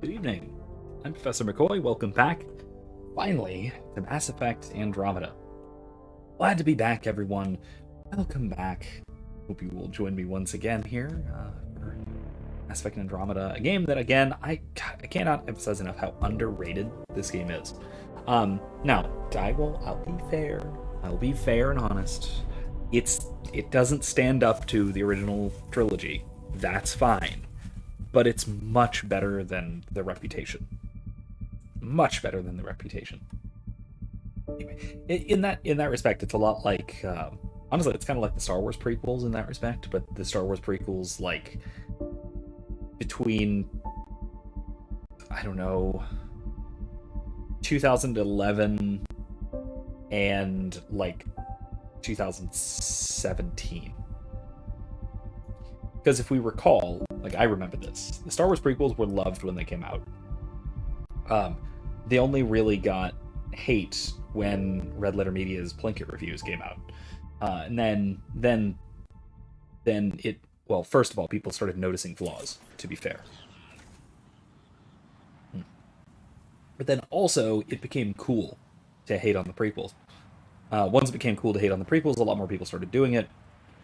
Good evening. I'm Professor McCoy. Welcome back, finally, to Mass Effect Andromeda. Glad to be back, everyone. Welcome back. Hope you will join me once again here for Mass Effect Andromeda, a game that, again, I cannot emphasize enough how underrated this game is. Now, I'll be fair. I'll be fair and honest. It doesn't stand up to the original trilogy. That's fine. But it's much better than the reputation. Much better than the reputation. Anyway, in that respect, it's a lot like honestly, it's kind of like the Star Wars prequels in that respect. But the Star Wars prequels, like between 2011 and 2017. Because if we recall, I remember this, the Star Wars prequels were loved when they came out. They only really got hate when Red Letter Media's Plinkett reviews came out. And then it, well, first of all, people started noticing flaws, to be fair. But then also, it became cool to hate on the prequels. Once it became cool to hate on the prequels, a lot more people started doing it.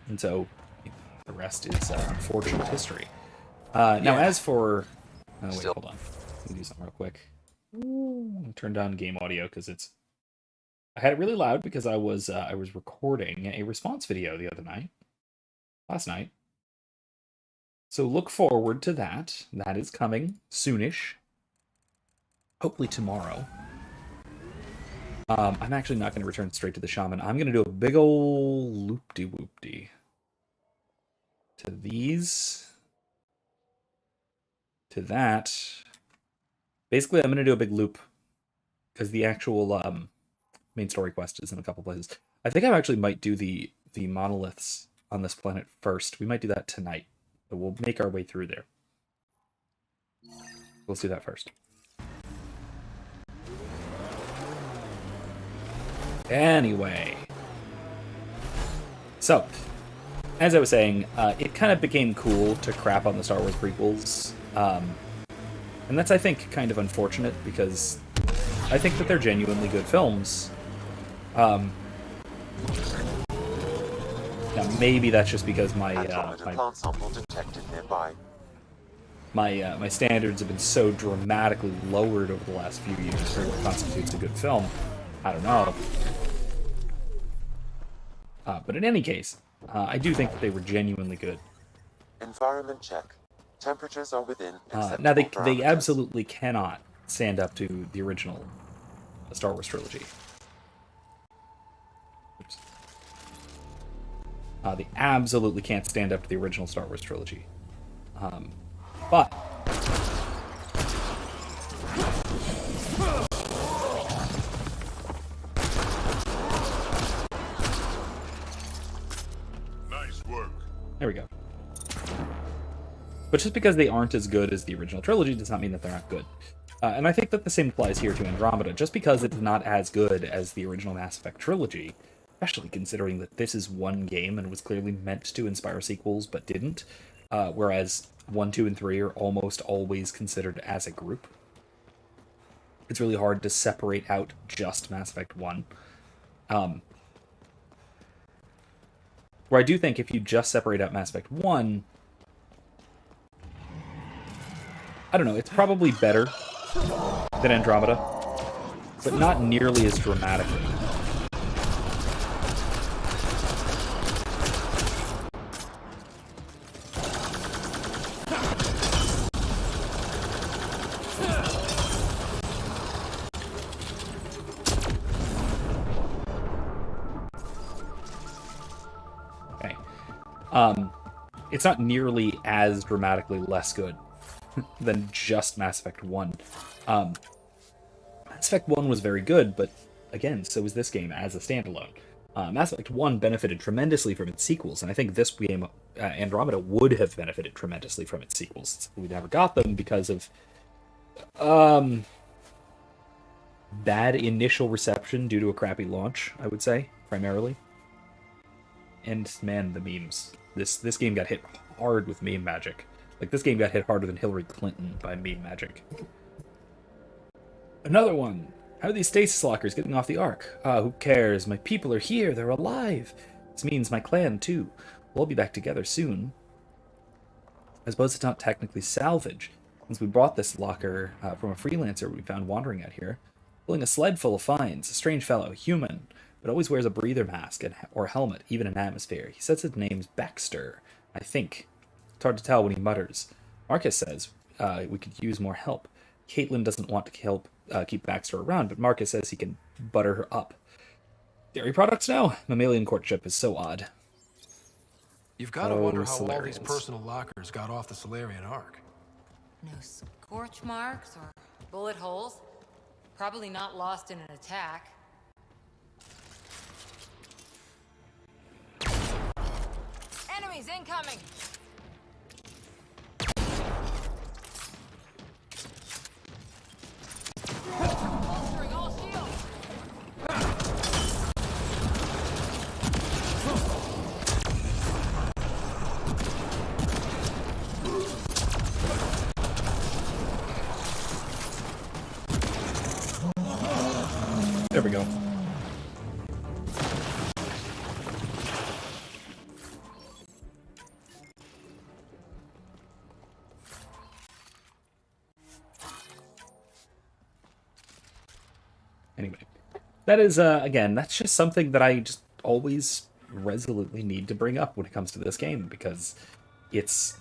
And so the rest is unfortunate history. Now, as for... Oh, wait, hold on. Let me do something real quick. Turn down game audio, because I had it really loud because I was recording a response video last night. So look forward to that. That is coming soonish. Hopefully tomorrow. I'm actually not going to return straight to the shaman. I'm going to do a big ol' loop-de-whoop-de. To these. To that. Basically, I'm going to do a big loop. Because the actual main story quest is in a couple places. I think I actually might do the monoliths on this planet first. We might do that tonight. But we'll make our way through there. Let's do that first. Anyway. So, as I was saying, it kind of became cool to crap on the Star Wars prequels. And that's, I think, kind of unfortunate, because I think that they're genuinely good films. Now, maybe that's just because my standards have been so dramatically lowered over the last few years for what constitutes a good film. I don't know. But in any case, I do think that they were genuinely good. Environment check. Temperatures are within now, they absolutely cannot stand up to the original Star Wars trilogy. Oops. They absolutely can't stand up to the original Star Wars trilogy. But... There we go. But just because they aren't as good as the original trilogy does not mean that they're not good. And I think that the same applies here to Andromeda. Just because it's not as good as the original Mass Effect trilogy, especially considering that this is one game and was clearly meant to inspire sequels but didn't, whereas 1, 2, and 3 are almost always considered as a group. It's really hard to separate out just Mass Effect 1. Where I do think if you just separate out Mass Effect 1, I don't know, it's probably better than Andromeda, but not nearly as dramatically. It's not nearly as dramatically less good than just Mass Effect 1. Mass Effect 1 was very good, but again, so was this game as a standalone. Mass Effect 1 benefited tremendously from its sequels, and I think this game, Andromeda, would have benefited tremendously from its sequels. We never got them because of bad initial reception due to a crappy launch, I would say, primarily. And man, the memes. This game got hit hard with meme magic. Like, this game got hit harder than Hillary Clinton by meme magic. Another one! How are these stasis lockers getting off the Ark? Who cares? My people are here, they're alive! This means my clan, too. We'll all be back together soon. I suppose it's not technically salvage, since we brought this locker from a freelancer we found wandering out here, pulling a sled full of finds. A strange fellow, human, but always wears a breather mask or helmet, even in atmosphere. He says his name's Baxter, I think. It's hard to tell when he mutters. Marcus says we could use more help. Caitlin doesn't want to help keep Baxter around, but Marcus says he can butter her up. Dairy products now? Mammalian courtship is so odd. You've got to wonder how all these Solarians. personal lockers got off the Solarian Ark. No scorch marks or bullet holes. Probably not lost in an attack. Enemies incoming! Bolstering all shields! There we go. Anyway, that is, again, that's just something that I just always resolutely need to bring up when it comes to this game, because it's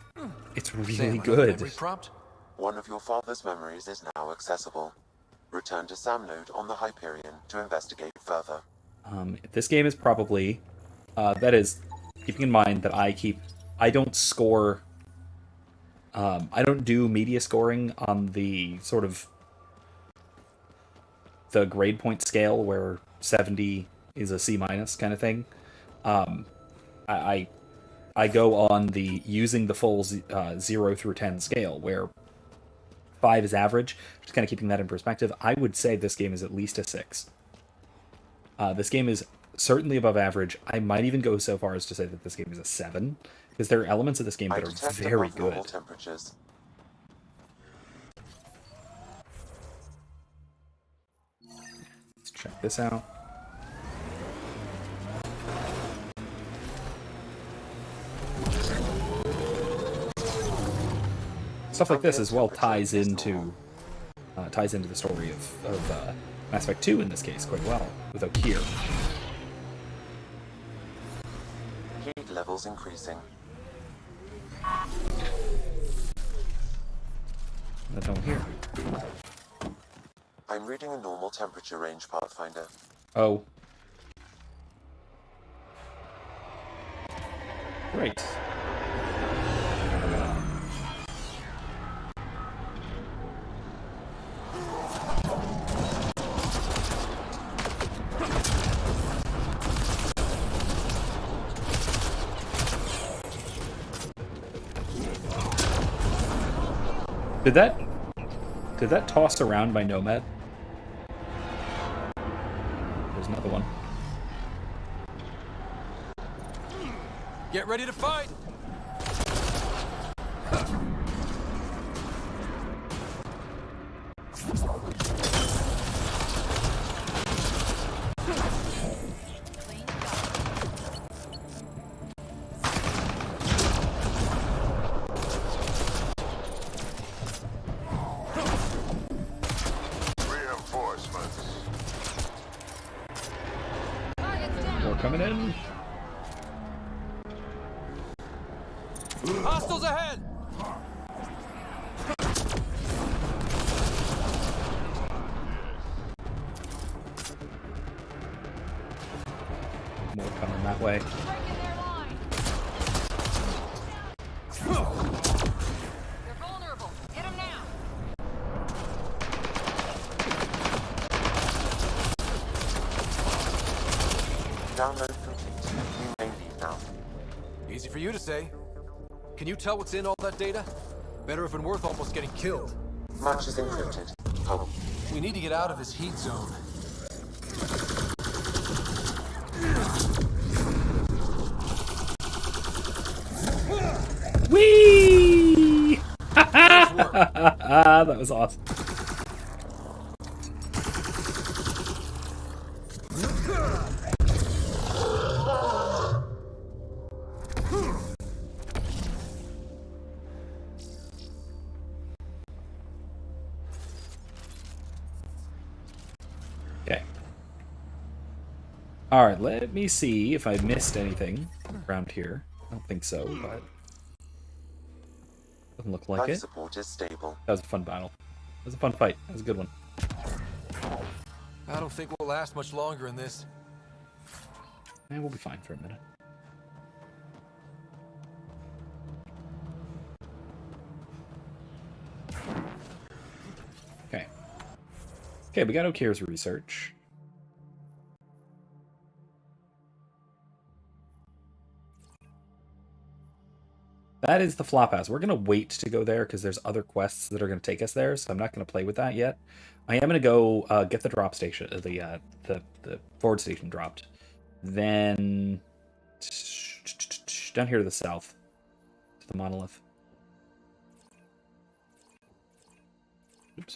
really Sam, good. memory prompt? One of your father's memories is now accessible. Return to Sam node on the Hyperion to investigate further. This game is probably, that is, keeping in mind that I don't score, I don't do media scoring on the sort of the grade point scale where 70 is a C- kind of thing. I go on the using the full 0 through 10 scale, where 5 is average. Just kind of keeping that in perspective, I would say this game is at least a 6. This game is certainly above average. I might even go so far as to say that this game is a 7, because there are elements of this game I that are detect very above normal good. temperatures. Let's check this out. Stuff like this as well ties into the story of Mass Effect 2 in this case quite well, with Okir. Heat levels increasing. That's over here. I'm reading a normal temperature range, Pathfinder. Oh. Great. Did that toss around my Nomad? There's another one. Get ready to fight! More coming in. Hostiles ahead! More coming that way. Breaking their line! They're vulnerable. Hit them now! Download complete. You may leave now. Easy for you to say. Can you tell what's in all that data? Better if it's worth almost getting killed. Much is encrypted. Oh, We need to get out of this heat zone. was awesome. Okay. Alright, let me see if I missed anything around here. I don't think so, but doesn't look like Life it. support is stable. That was a fun battle. That was a fun fight. That was a good one. I don't think we'll last much longer in this. And we'll be fine for a minute. Okay. Okay, we got Okir's research. That is the Flophouse. We're going to wait to go there because there's other quests that are going to take us there, so I'm not going to play with that yet. I am going to go get the drop station, the forward station dropped. Then down here to the south, to the monolith. Oops.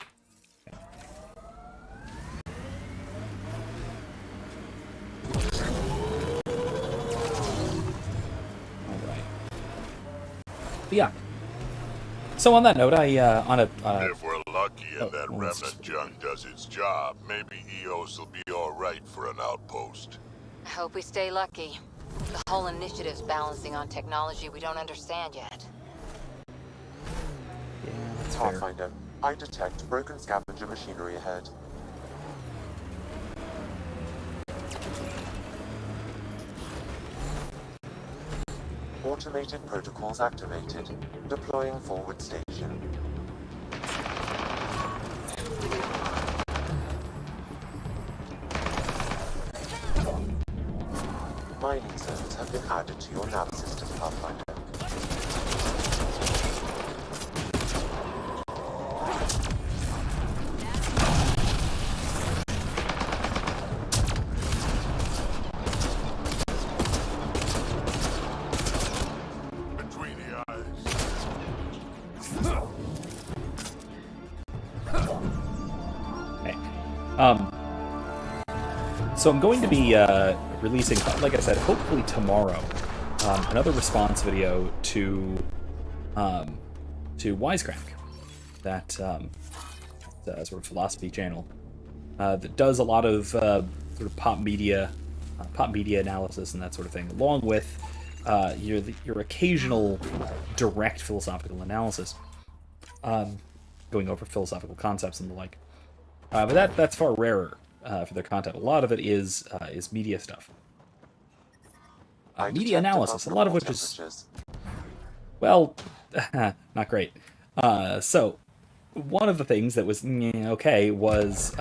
But yeah. So on that note, if we're lucky and that remnant junk does its job, maybe EOS will be alright for an outpost. I hope we stay lucky. The whole initiative's balancing on technology we don't understand yet. Yeah, that's fair. Pathfinder, I detect broken scavenger machinery ahead. Automated protocols activated. Deploying forward station. Mining zones have been added to your nav system, Pathfinder. Between the eyes. Okay. So I'm going to be releasing, like I said, hopefully tomorrow, another response video to Wisecrack, that sort of philosophy channel that does a lot of sort of pop media analysis and that sort of thing, along with your occasional direct philosophical analysis, going over philosophical concepts and the like. But that's far rarer for their content. A lot of it is media stuff. Media analysis, a lot of which is, well, not great. So one of the things that was okay was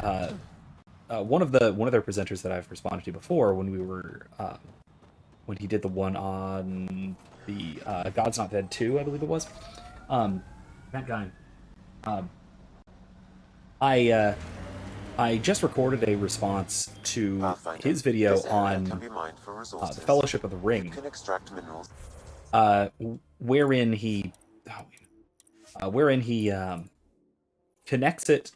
one of their presenters that I've responded to before when we were when he did the one on the God's Not Dead 2, I believe it was. That guy. I just recorded a response to Pathfinder, his video this area on can be mined for the resources. Fellowship of the Ring, You can extract minerals. wherein he connects it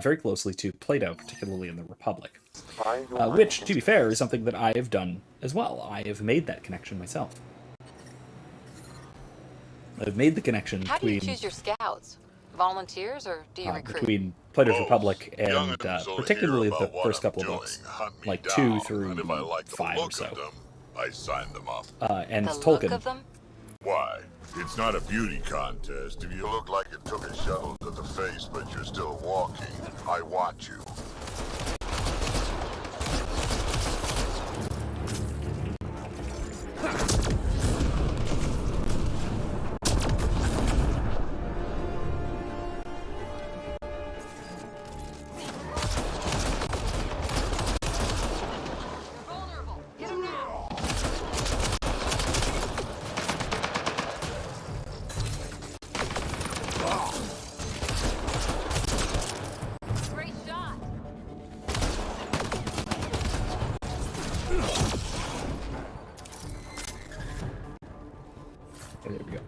very closely to Plato, particularly in the Republic, Buy your mining which, to be fair, interface. is something that I have done as well. I have made that connection myself. I've made the connection How do you between choose your scouts? Volunteers or do you recruit? between Plato's Both. Republic and Young'uns only particularly hear the about what first I'm couple of doing, books, hunt me like down, 2 through and if I like the 5 or look so. of them, I sign them up. And The Tolkien. look of them? Why? It's not a beauty contest. If you look like it took a shovel to the face, but you're still walking, I want you. Vulnerable. Get him now. Great shot. Okay, there we go.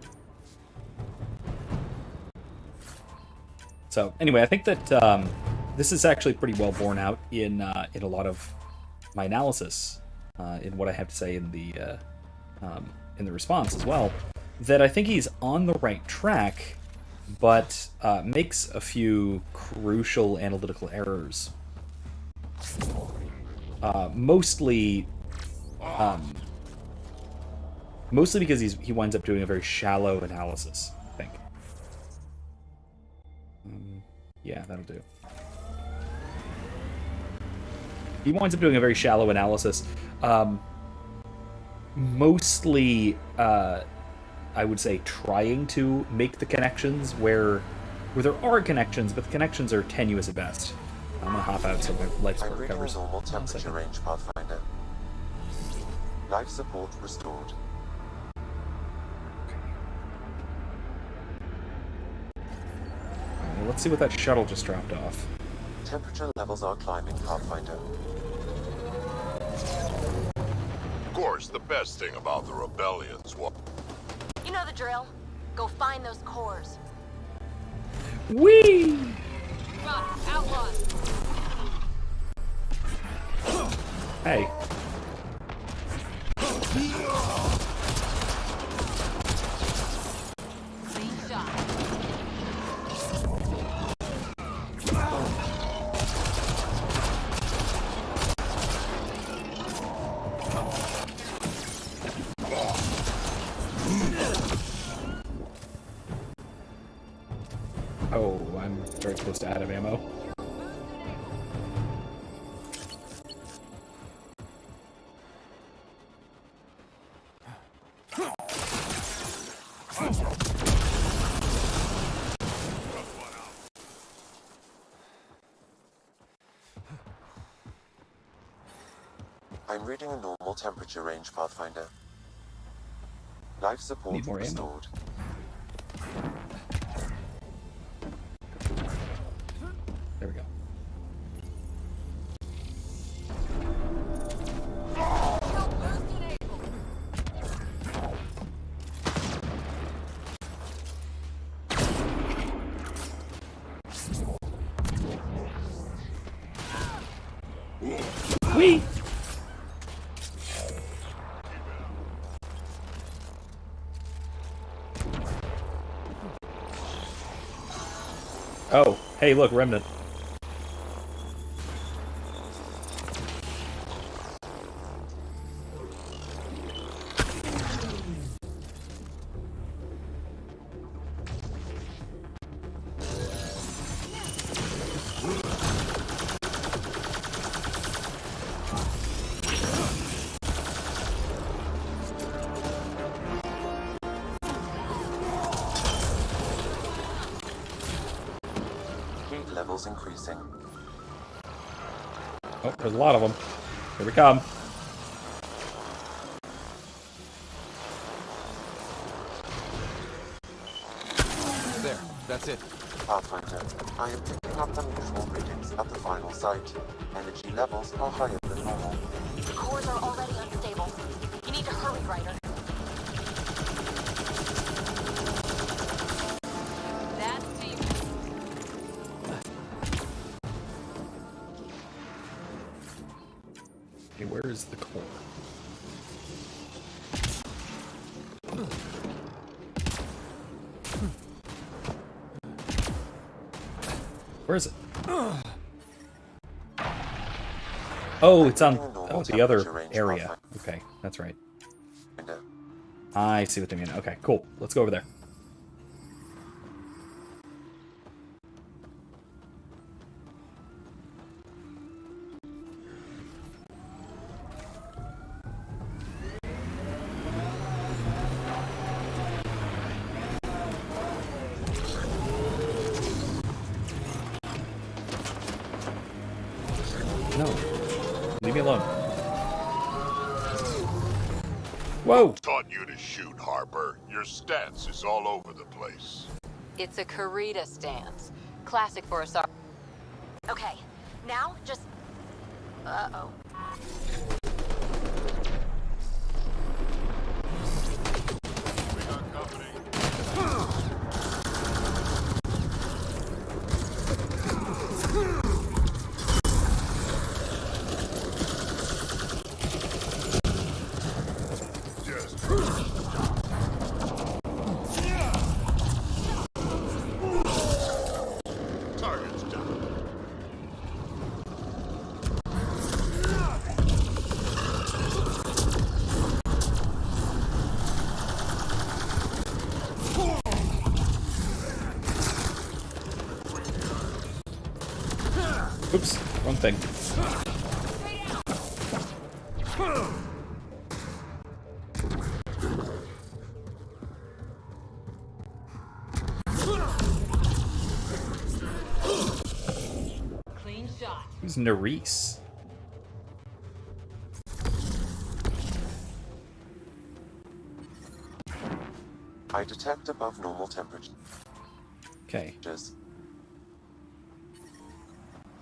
So anyway, I think that this is actually pretty well borne out in a lot of my analysis, in what I have to say in the response as well. That I think he's on the right track, but makes a few crucial analytical errors. Mostly because he winds up doing a very shallow analysis, I think. Yeah, that'll do. He winds up doing a very shallow analysis. Mostly, I would say, trying to make the connections where there are connections, but the connections are tenuous at best. I'm gonna hop out so my life support I'm reading a recovers. normal temperature range, Pathfinder. Life support restored. Well, let's see what that shuttle just dropped off. Temperature levels are climbing, Pathfinder. Of course, the best thing about the rebellions was... You know the drill. Go find those cores. Whee! Outlaws. Hey. Clean shot. Oh, I'm very close to out of ammo. I'm reading a normal temperature range, Pathfinder. Life support Need more ammo. restored. There we go. Whee! Oh, hey, look, Remnant. Heat levels increasing. Oh, there's a lot of them. Here we come. There, that's it. Pathfinder, I am picking up unusual readings at the final site. Energy levels are higher than normal. The cores are already unstable. You need to hurry, Ryder. That's deep. Okay, where is the core? Where is it? Oh, it's on the other area. Okay, that's right. I see what they mean. Okay, cool. Let's go over there. No. Leave me alone. Whoa! Taught you to shoot, Harper. Your stance is all over the place. It's a Karita stance. Classic for a Sar. Okay, now just... Uh-oh. We got company. Oops, wrong thing. Clean shot. Who's Nerys? I detect above normal temperatures. Okay.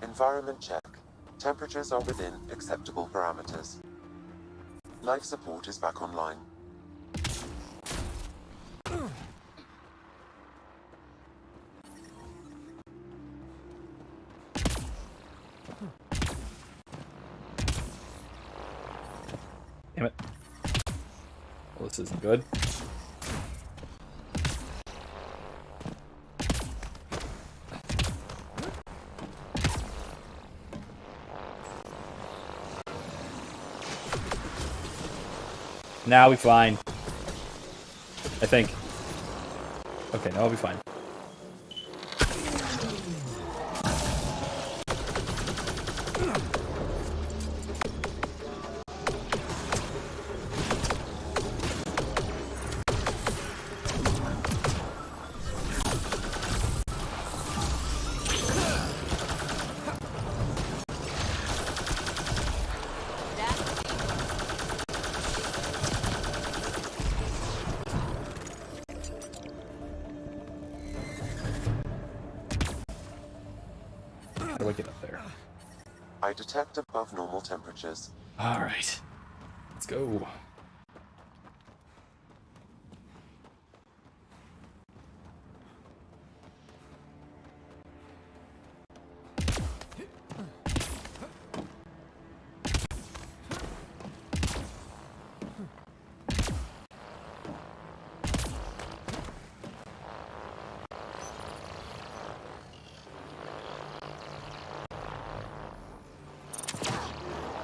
Environment check. Temperatures are within acceptable parameters. Life support is back online. Damn it. Well, this isn't good. Now we fine. I think. Okay, now I'll be fine. How do I get up there? I detect above normal temperatures. Alright. Let's go.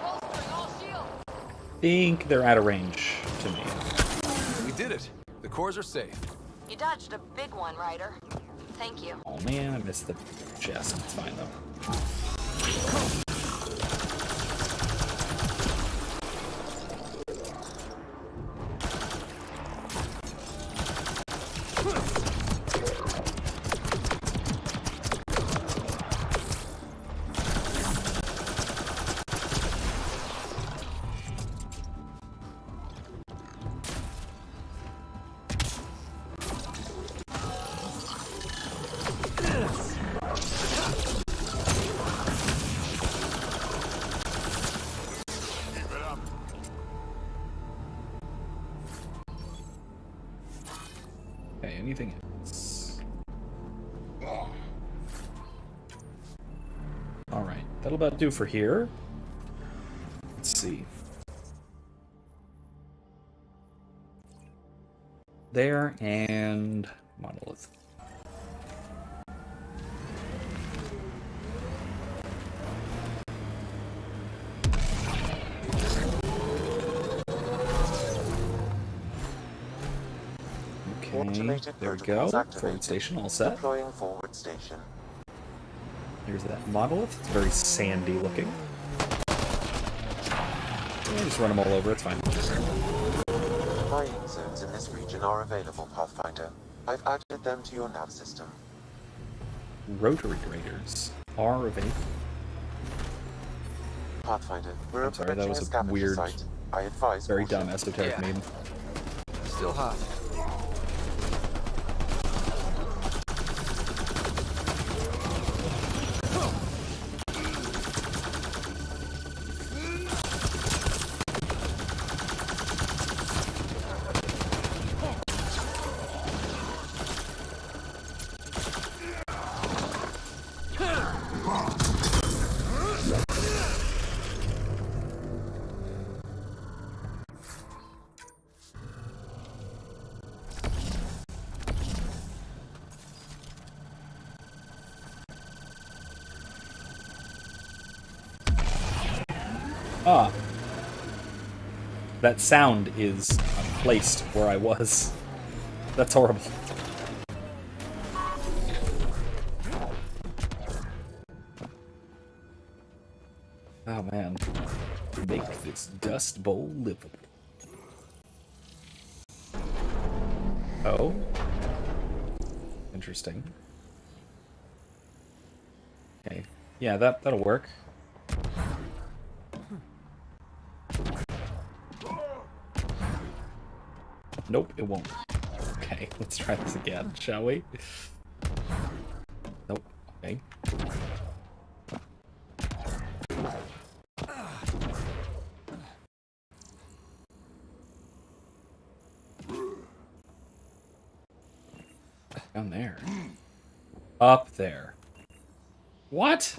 Bolstering all shields. Think they're out of range to me. We did it. The cores are safe. You dodged a big one, Ryder. Thank you. Oh man, I missed the chest. It's fine though. Okay, anything else? Alright, that'll about do for here. Let's see. There, and monolith. Okay, Automated there we go. protocols Forward activated. station all set. Deploying forward station. Here's that monolith. It's very sandy looking. Yeah, just run them all over, it's fine. Mining zones in this region are available, Pathfinder. I've added them to your nav system. Rotary graders are available. Pathfinder, we're I'm sorry, that approaching was a a scavenger weird, site. I advise very caution. dumb esoteric Yeah. name. Still hot. Ah. That sound is placed where I was. That's horrible. Make this dust bowl livable. Oh. Interesting. Okay. Yeah, that'll work. Nope, it won't. Okay, let's try this again, shall we? Nope. Okay. Down there. Up there. What?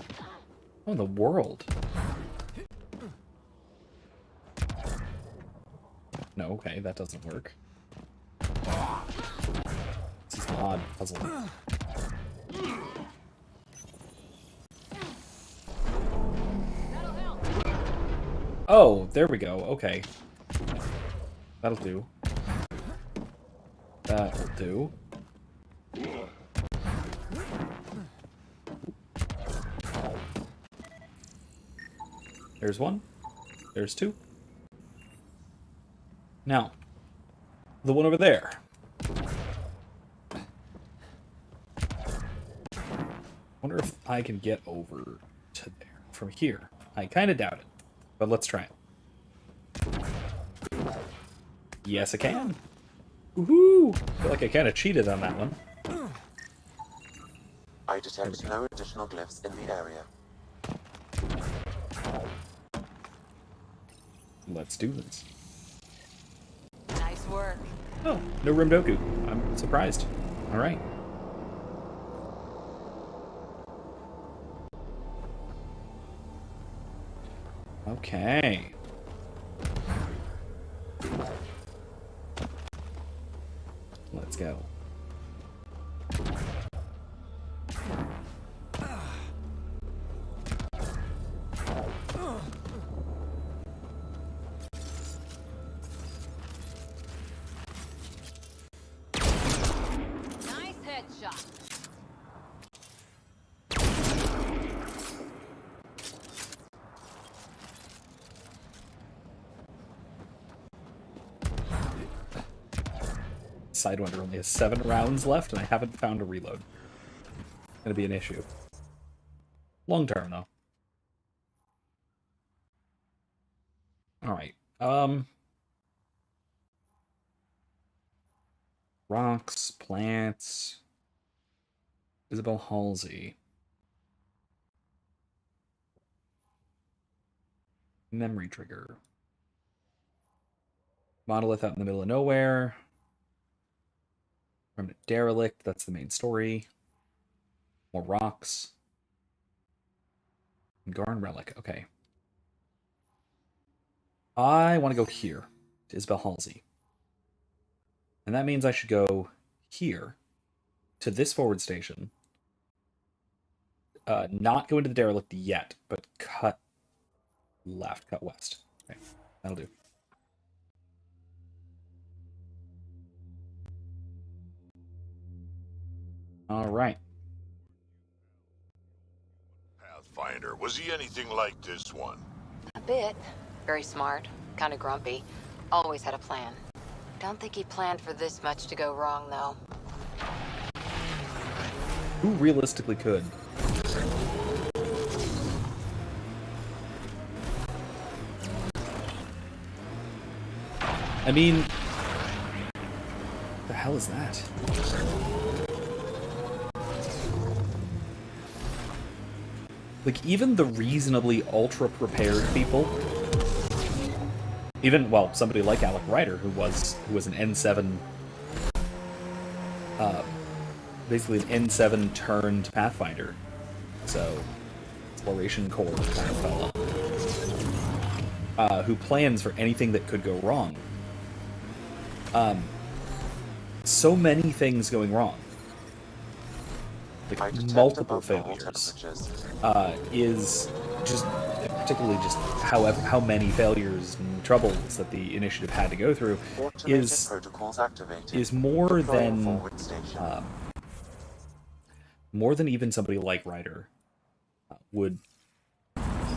What in the world? No, okay, that doesn't work. This is an odd puzzle. Oh, there we go. Okay. That'll do. That'll do. There's one. There's two. Now, the one over there. Wonder if I can get over to there from here. I kind of doubt it, but let's try it. Yes, I can. Woohoo! I feel like I kind of cheated on that one. I detect no additional glyphs in the area. Let's do this. Nice work. Oh, no Rimdoku. I'm surprised. All right. Okay. Let's go. Nice headshot. Sidewinder only has 7 rounds left, and I haven't found a reload. It's gonna be an issue. Long term, though. Alright. Rocks, plants. Isabel Halsey. Memory trigger. Monolith out in the middle of nowhere. Remnant derelict, that's the main story. More rocks. Garn relic, okay. I want to go here, to Isabel Halsey. And that means I should go here, to this forward station. Not go into the derelict yet, but cut left, cut west. Okay, that'll do. All right. Pathfinder, was he anything like this one? A bit. Very smart. Kind of grumpy. Always had a plan. Don't think he planned for this much to go wrong, though. Who realistically could? I mean, the hell is that? Like, even the reasonably ultra-prepared people, even, well, somebody like Alec Ryder, who was an N7, basically an N7 turned Pathfinder, so exploration core kind of fella, who plans for anything that could go wrong. So many things going wrong. Like multiple failures is just particularly just how many failures and troubles that the initiative had to go through is more than even somebody like Ryder would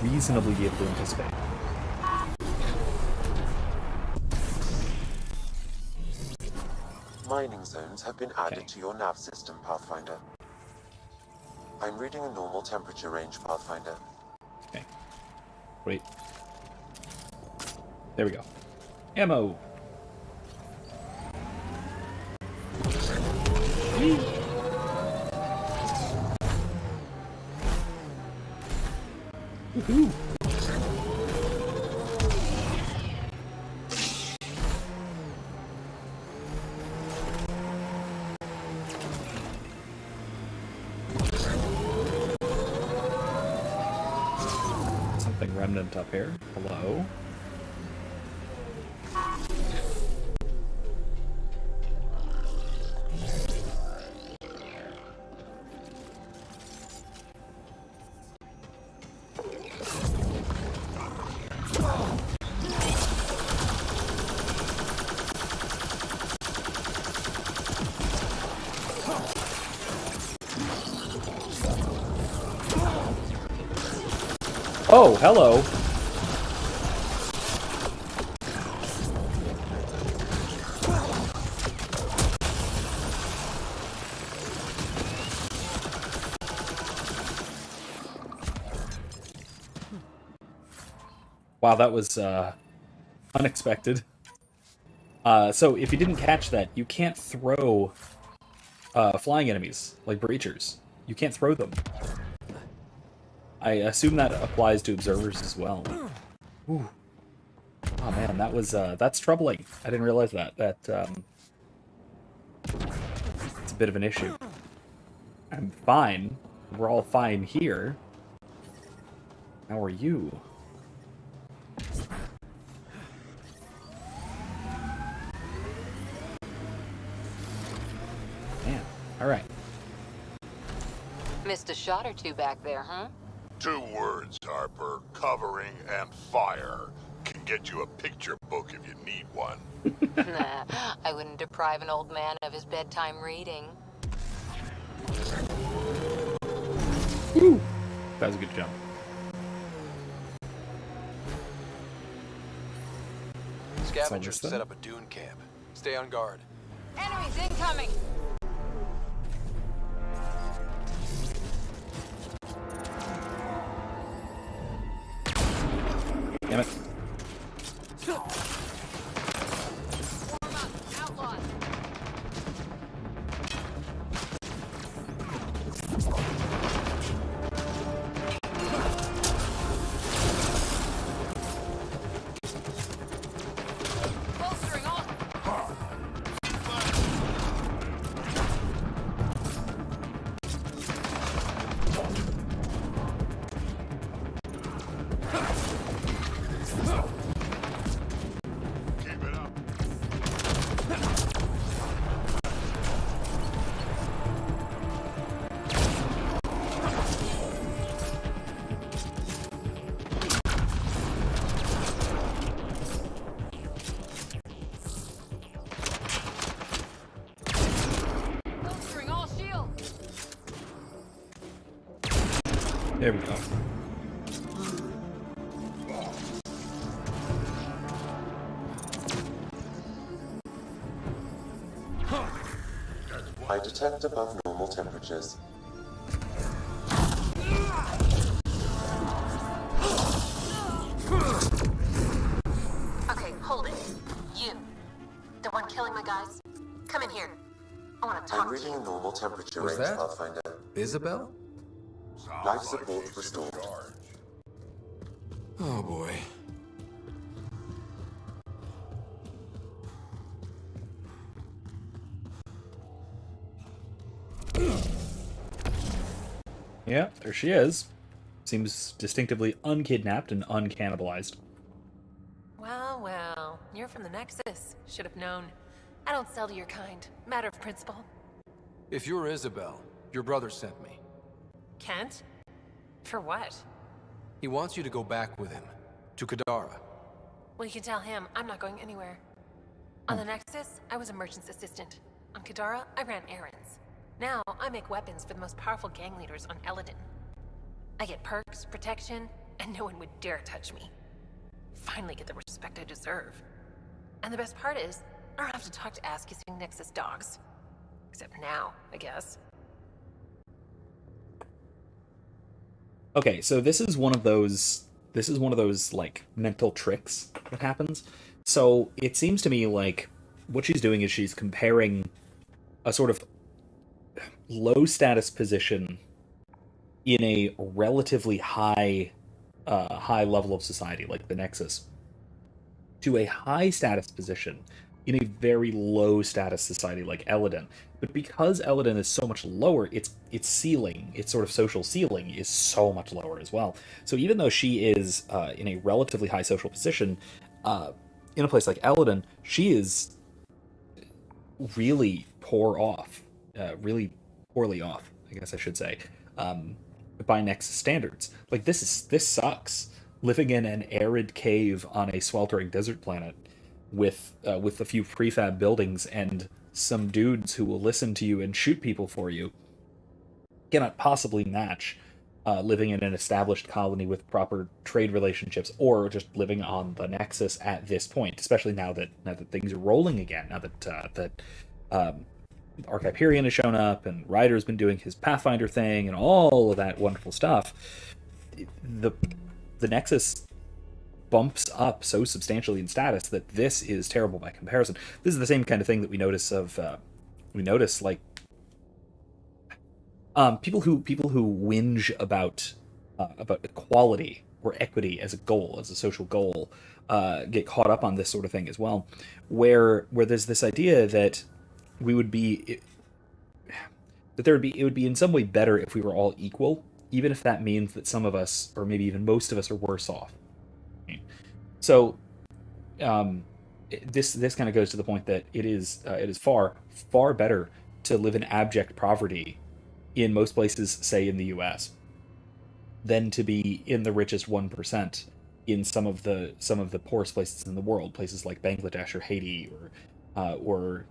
reasonably be able to anticipate. Mining zones have been added to your nav system, Pathfinder. I'm reading a normal temperature range, Pathfinder. Okay. Wait. There we go. Ammo. Woohoo! Something remnant up here. Hello? Oh, hello. Wow, that was unexpected. So if you didn't catch that, you can't throw flying enemies like breachers. You can't throw them. I assume that applies to observers as well. Ooh. Oh man, that was that's troubling. I didn't realize that. It's a bit of an issue. I'm fine. We're all fine here. How are you? Man, all right. Missed a shot or two back there, huh? 2 words, Harper. Covering and fire. Can get you a picture book if you need one. Nah, I wouldn't deprive an old man of his bedtime reading. Woo! That was a good jump. Scavengers set up a dune camp. Stay on guard. Enemies incoming! Damn it. There we go. I detect above normal temperatures. Okay, hold it. You. The one killing my guys. Come in here. I want to I'm talk to reading you. a normal temperature Was range, that? Pathfinder. Isabel? Life support restored. Oh boy. Yeah, there she is. Seems distinctively unkidnapped and uncannibalized. Well, well, you're from the Nexus. Should have known. I don't sell to your kind. Matter of principle. If you're Isabel, your brother sent me. Kent? For what? He wants you to go back with him. To Kadara. Well, you can tell him I'm not going anywhere. On the Nexus, I was a merchant's assistant. On Kadara, I ran errands. Now, I make weapons for the most powerful gang leaders on Elaadin. I get perks, protection, and no one would dare touch me. Finally get the respect I deserve. And the best part is, I don't have to talk to ass-kissing Nexus dogs. Except now, I guess. Okay, so this is one of those like mental tricks that happens. So it seems to me like what she's doing is she's comparing a sort of low status position in a relatively high level of society, like the Nexus, to a high status position in a very low status society like Elaadin. But because Elaadin is so much lower, its ceiling, its sort of social ceiling, is so much lower as well. So even though she is in a relatively high social position, in a place like Elaadin, she is really really poorly off, I guess I should say, by Nexus standards. Like this sucks. Living in an arid cave on a sweltering desert planet with a few prefab buildings and some dudes who will listen to you and shoot people for you cannot possibly match living in an established colony with proper trade relationships, or just living on the Nexus at this point, especially now that things are rolling again, now that Arch Hyperion has shown up and Ryder's been doing his Pathfinder thing and all of that wonderful stuff. The Nexus bumps up so substantially in status that this is terrible by comparison. This is the same kind of thing that we notice like people who whinge about equality or equity as a goal, as a social goal, get caught up on this sort of thing as well, where there's this idea that it would be in some way better if we were all equal, even if that means that some of us, or maybe even most of us, are worse off. So this kind of goes to the point that it is far better to live in abject poverty in most places, say in the U.S., than to be in the richest 1% in some of the poorest places in the world, places like Bangladesh or Haiti or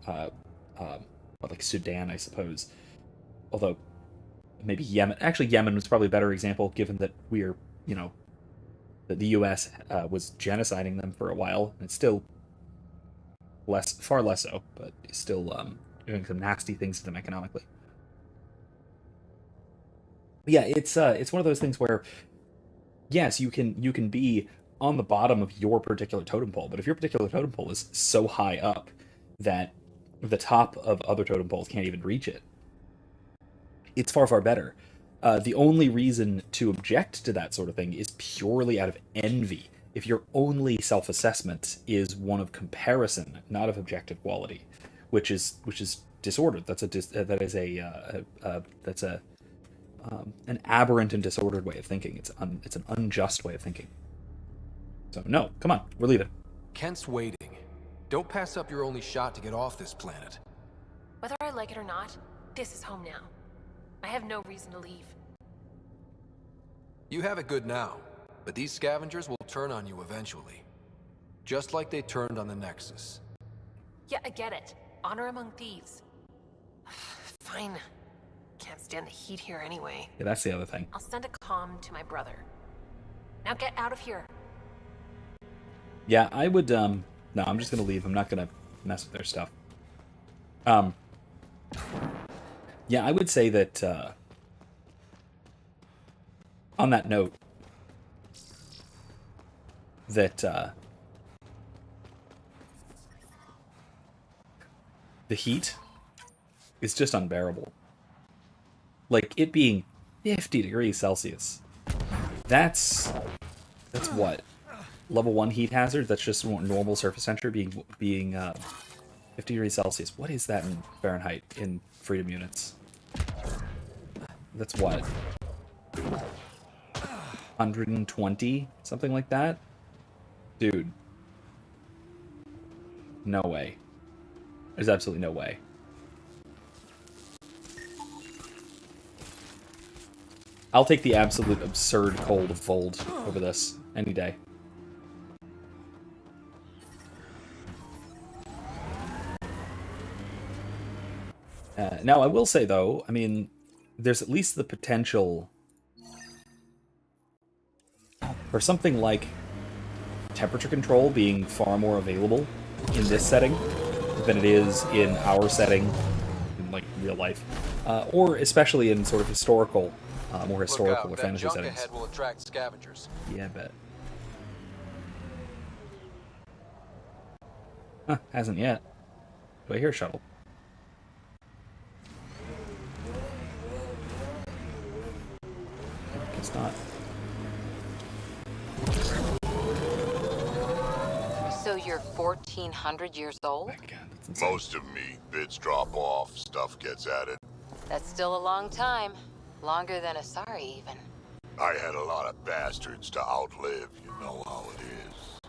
like Sudan, I suppose. Although maybe Yemen. Actually, Yemen was probably a better example, given that we're, that the U.S. Was genociding them for a while, and it's still far less so, but still doing some nasty things to them economically. But yeah, it's one of those things where, yes, you can be on the bottom of your particular totem pole, but if your particular totem pole is so high up that the top of other totem poles can't even reach it, it's far better. The only reason to object to that sort of thing is purely out of envy. If your only self-assessment is one of comparison, not of objective quality, which is disordered. That's an aberrant and disordered way of thinking. It's an unjust way of thinking. So no, come on, we're leaving. Kent's waiting. Don't pass up your only shot to get off this planet. Whether I like it or not, this is home now. I have no reason to leave. You have it good now, but these scavengers will turn on you eventually. Just like they turned on the Nexus. Yeah, I get it. Honor among thieves. Fine. Can't stand the heat here anyway. Yeah, that's the other thing. I'll send a comm to my brother. Now get out of here. Yeah, I would, no, I'm just gonna leave. I'm not gonna mess with their stuff. Yeah, I would say that, on that note, that, the heat is just unbearable. Like, it being 50 degrees Celsius. That's what? Level 1 heat hazard? That's just normal surface temperature being 50 degrees Celsius. What is that in Fahrenheit in freedom units? That's what? 120? Something like that? Dude. No way. There's absolutely no way. I'll take the absolute absurd cold of Vold over this any day. Now, I will say, though, I mean, there's at least the potential for something like temperature control being far more available in this setting than it is in our setting, in like real life, or especially in sort of historical, more historical or That fantasy junk settings. ahead will attract scavengers. Yeah, I bet. Huh, hasn't yet. Do I hear a shuttle? Guess not. So you're 1400 years old? My God, that's insane. Most of me, bits drop off, stuff gets added. That's still a long time. Longer than Asari, even. I had a lot of bastards to outlive, you know how it is.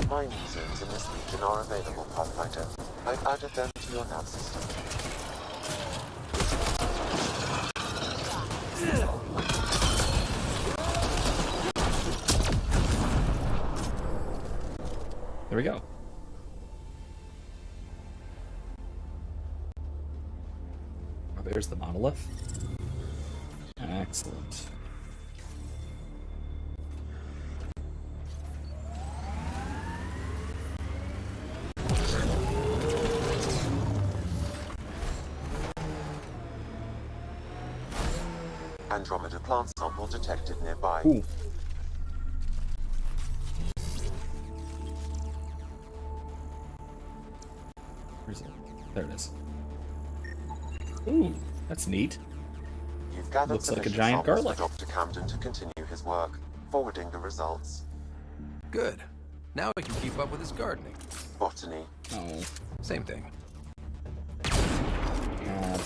Mining zones in this region are available, Pathfinder. I've added them to your nav system. There we go. Oh, there's the monolith. Excellent. Andromeda plant sample detected nearby. Ooh. Where's it? There it is. Ooh, that's neat. You've gathered Looks like a sufficient giant samples garlic. for Dr. Camden to continue his work, forwarding the results. Good. Now we can keep up with his gardening. Botany. Oh, Same thing.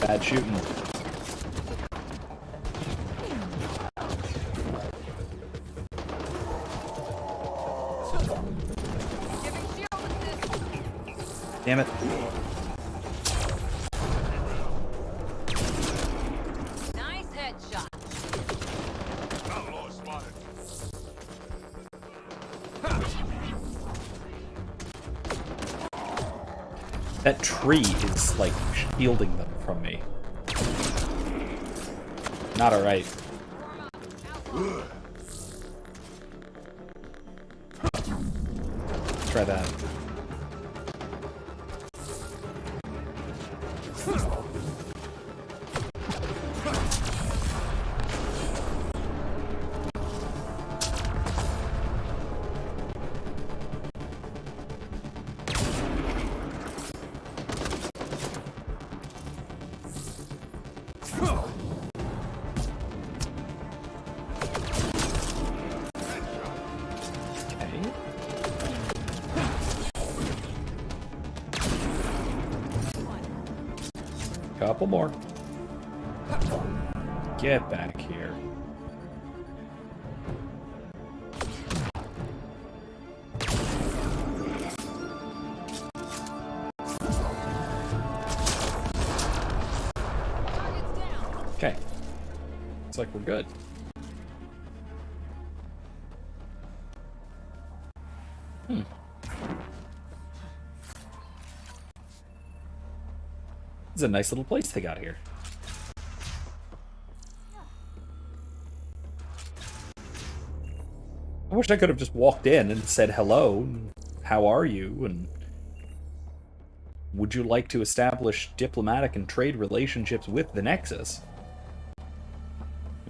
bad shooting. Damn it. Nice headshot. Outlaw spotted. That tree is like shielding them from me. Not alright. Try that. Okay. Couple more. Get back here. Okay. Looks like we're good. This is a nice little place they got here. I wish I could have just walked in and said hello, and how are you, and would you like to establish diplomatic and trade relationships with the Nexus?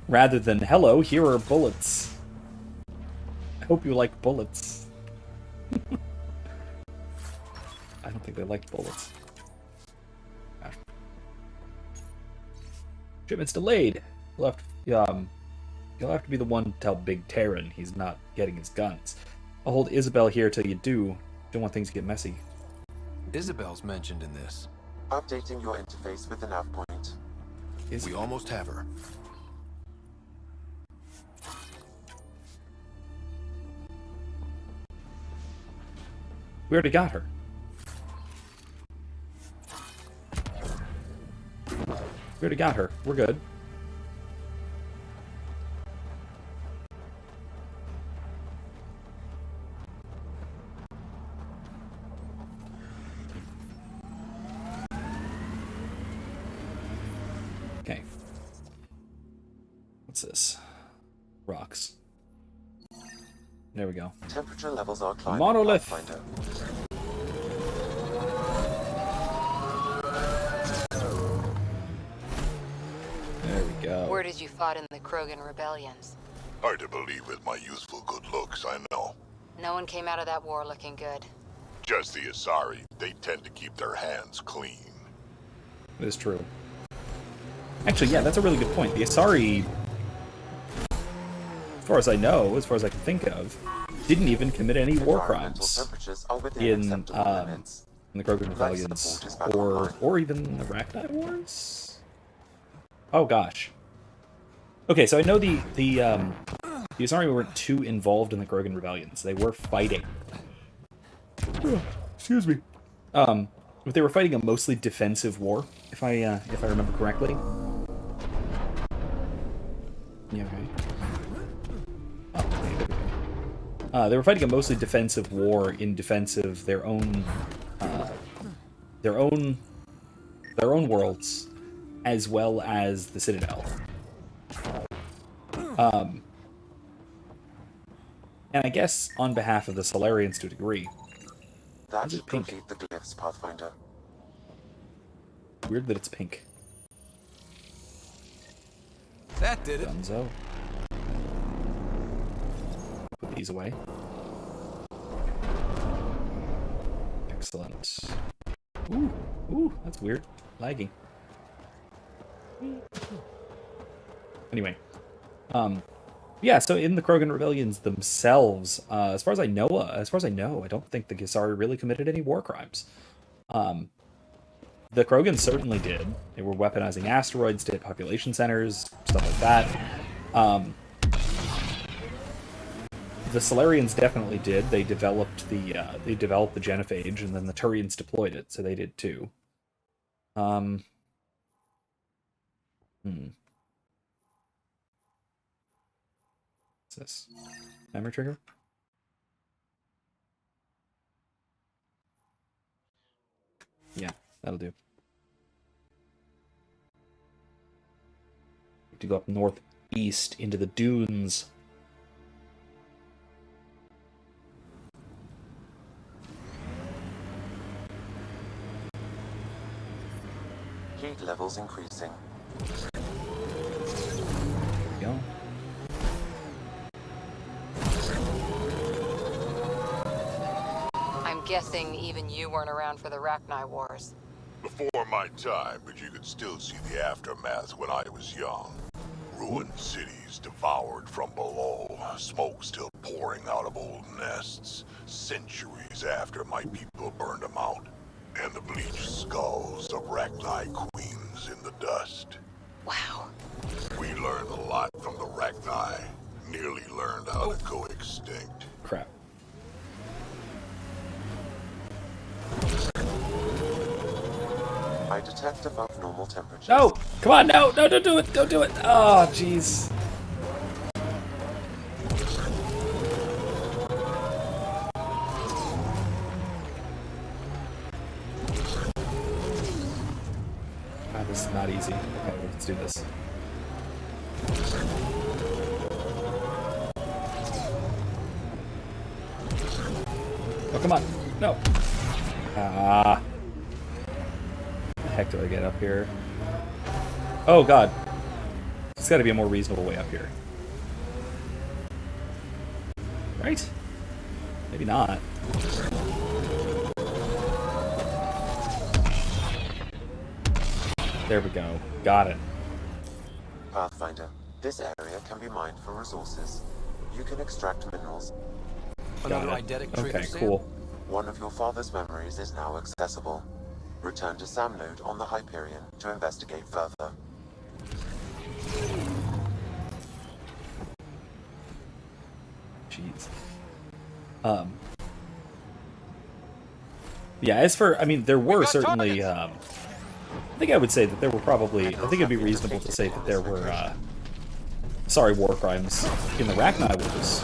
Rather than, hello, here are bullets. I hope you like bullets. I don't think they like bullets. Shipment's delayed. You'll have to be the one to tell Big Terran he's not getting his guns. I'll hold Isabel here till you do. Don't want things to get messy. Isabel's mentioned in this. Updating your interface with the nav point. We almost have her. We already got her. We already got her. We're good. Okay. What's this? rocks. There we go. Temperature levels are climbing. Monolith. Pathfinder. There we go. Where did you fight in the Krogan rebellions? Hard to believe with my youthful good looks, I know. No one came out of that war looking good. Just the Asari, they tend to keep their hands clean. It is true. Actually, yeah, that's a really good point. The Asari, as far as I know, as far as I can think of, didn't even commit any war crimes in the Krogan rebellions, or even the Rachni Wars. Oh gosh. Okay, so I know the Asari weren't too involved in the Krogan rebellions. They were fighting. Excuse me. But they were fighting a mostly defensive war, if I remember correctly. Yeah, okay. Oh, okay, there we go. They were fighting a mostly defensive war in defense of their own worlds, as well as the Citadel. And I guess on behalf of the Solarians to a degree. That should complete the glyphs, Pathfinder. Weird that it's pink. That did it. Dunzo. Put these away. Excellent. Ooh, that's weird. Lagging. Anyway. Yeah, so in the Krogan rebellions themselves, as far as I know, I don't think the Gisari really committed any war crimes. The Krogans certainly did. They were weaponizing asteroids to hit population centers, stuff like that. The Solarians definitely did. They developed the genophage, and then the Turians deployed it, so they did too. What's this? Memory trigger? Yeah, that'll do. To go up northeast into the dunes. Heat levels increasing. There we go. I'm guessing even you weren't around for the Rachni Wars. Before my time, but you could still see the aftermath when I was young. Ruined cities devoured from below, smoke still pouring out of old nests, centuries after my people burned them out, and the bleached skulls of Rachni queens in the dust. Wow. We learned a lot from the Rachni, nearly learned how to go extinct. Crap. I detect above normal temperatures. No! Come on, no, don't do it, don't do it! Oh, jeez. God, this is not easy. Okay, let's do this. Oh, come on. No. Ah. How the heck do I get up here? Oh, God. There's got to be a more reasonable way up here. Right? Maybe not. There we go. Got it. Pathfinder, this area can be mined for resources. You can extract minerals. Another Got it. eidetic Okay, trigger, Sam? cool. One of your father's memories is now accessible. Return to Sam Node on the Hyperion to investigate further. Jeez. Yeah, as for, I mean, there were certainly, I think I would say that there were probably, I think it'd be reasonable to say that there were, war crimes in the Rachni Wars.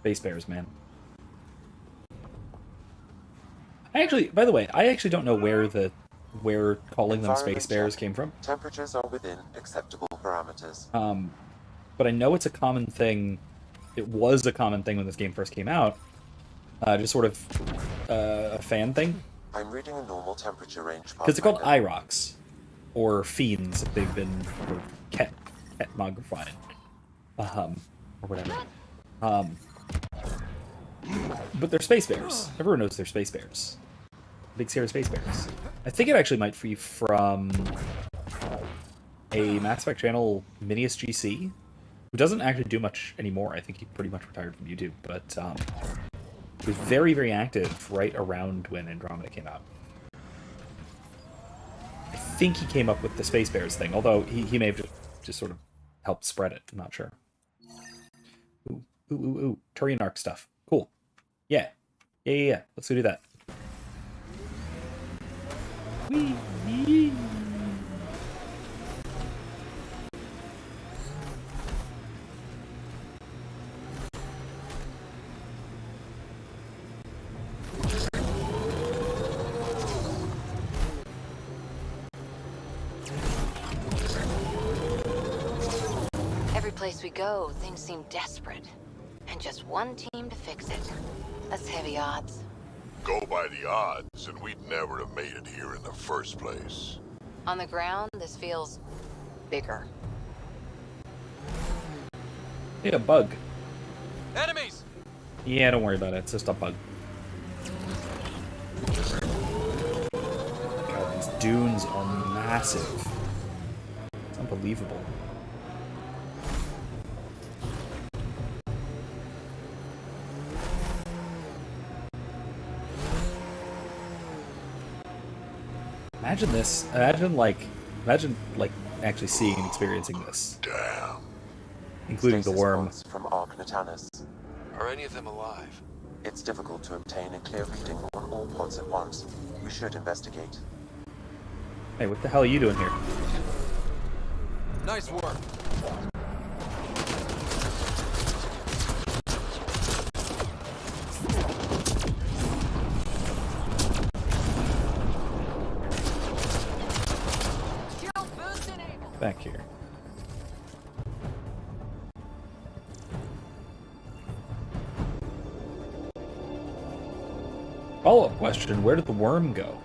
Space bears, man. By the way, I actually don't know where calling them space Environment bears check. came from. Temperatures are within acceptable parameters. But I know it's a common thing. It was a common thing when this game first came out. Just sort of a fan thing. I'm reading a normal temperature range. Because they're called Pathfinder. IROCs, or fiends if they've been ketmogrified, or whatever. But they're space bears. Everyone knows they're space bears. Big scary space bears. I think it actually might be from a Mass Effect channel, Minius GC, who doesn't actually do much anymore. I think he pretty much retired from YouTube, but he was very, very active right around when Andromeda came out. I think he came up with the Space Bears thing, although he may have just sort of helped spread it. I'm not sure. Ooh. Turian Arc stuff. Cool. Yeah. Let's go do that. Whee! Every place we go, things seem desperate. And just one team to fix it. That's heavy odds. Go by the odds, and we'd never have made it here in the first place. On the ground, this feels bigger. Hey, a bug. Enemies! Yeah, don't worry about it. It's just a bug. God, these dunes are massive. It's unbelievable. Imagine this. Imagine actually seeing and experiencing this, Damn. including the Stasis worm. pods from Ark Natanus. Are any of them alive? It's difficult to obtain a clear reading on all pods at once. We should investigate. Hey, what the hell are you doing here? Nice work. Back here. Follow-up question, where did the worm go?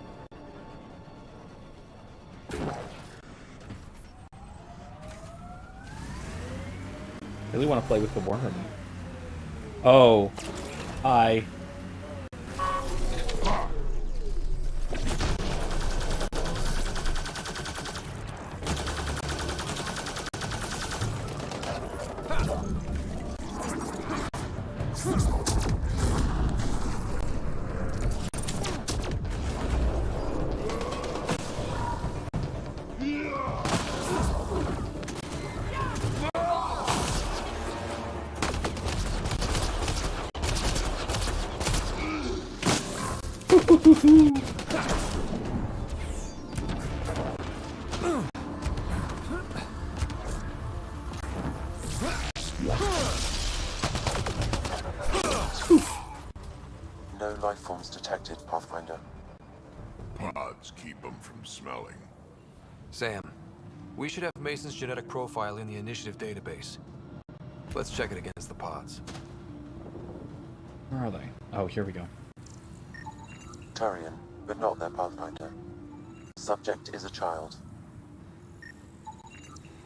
Really want to play with the worm. Oh. Hi. No life forms detected, Pathfinder. Pods keep them from smelling. Sam, we should have Mason's genetic profile in the initiative database. Let's check it against the pods. Where are they? Oh, here we go. Turian, but not their Pathfinder. Subject is a child.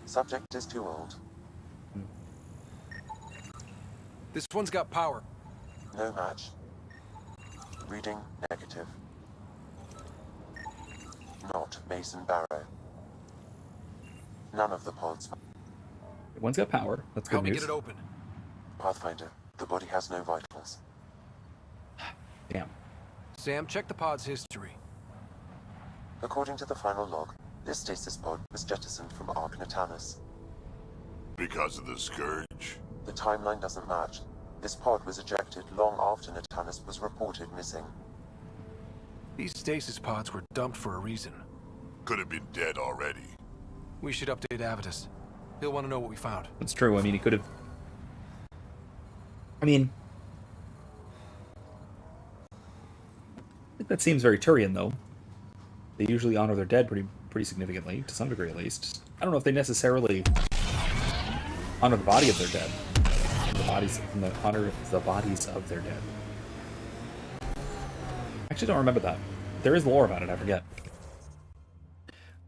Subject is too old. This one's got power. No match. Reading negative. Not Mason Barrow. None of the pods. One's got power. That's good Help me news. get it open. Pathfinder, the body has no vitals. Damn. Sam, check the pod's history. According to the final log, this stasis pod was jettisoned from Ark Natanus. Because of the Scourge? The timeline doesn't match. This pod was ejected long after Natanus was reported missing. These stasis pods were dumped for a reason. Could have been dead already. We should update Avitus. He'll want to know what we found. That's true. I mean, he could have... I mean, think that seems very Turian, though. They usually honor their dead pretty significantly, to some degree at least. I don't know if they necessarily honor the body of their dead. Honor the bodies of their dead. I actually don't remember that. There is lore about it, I forget.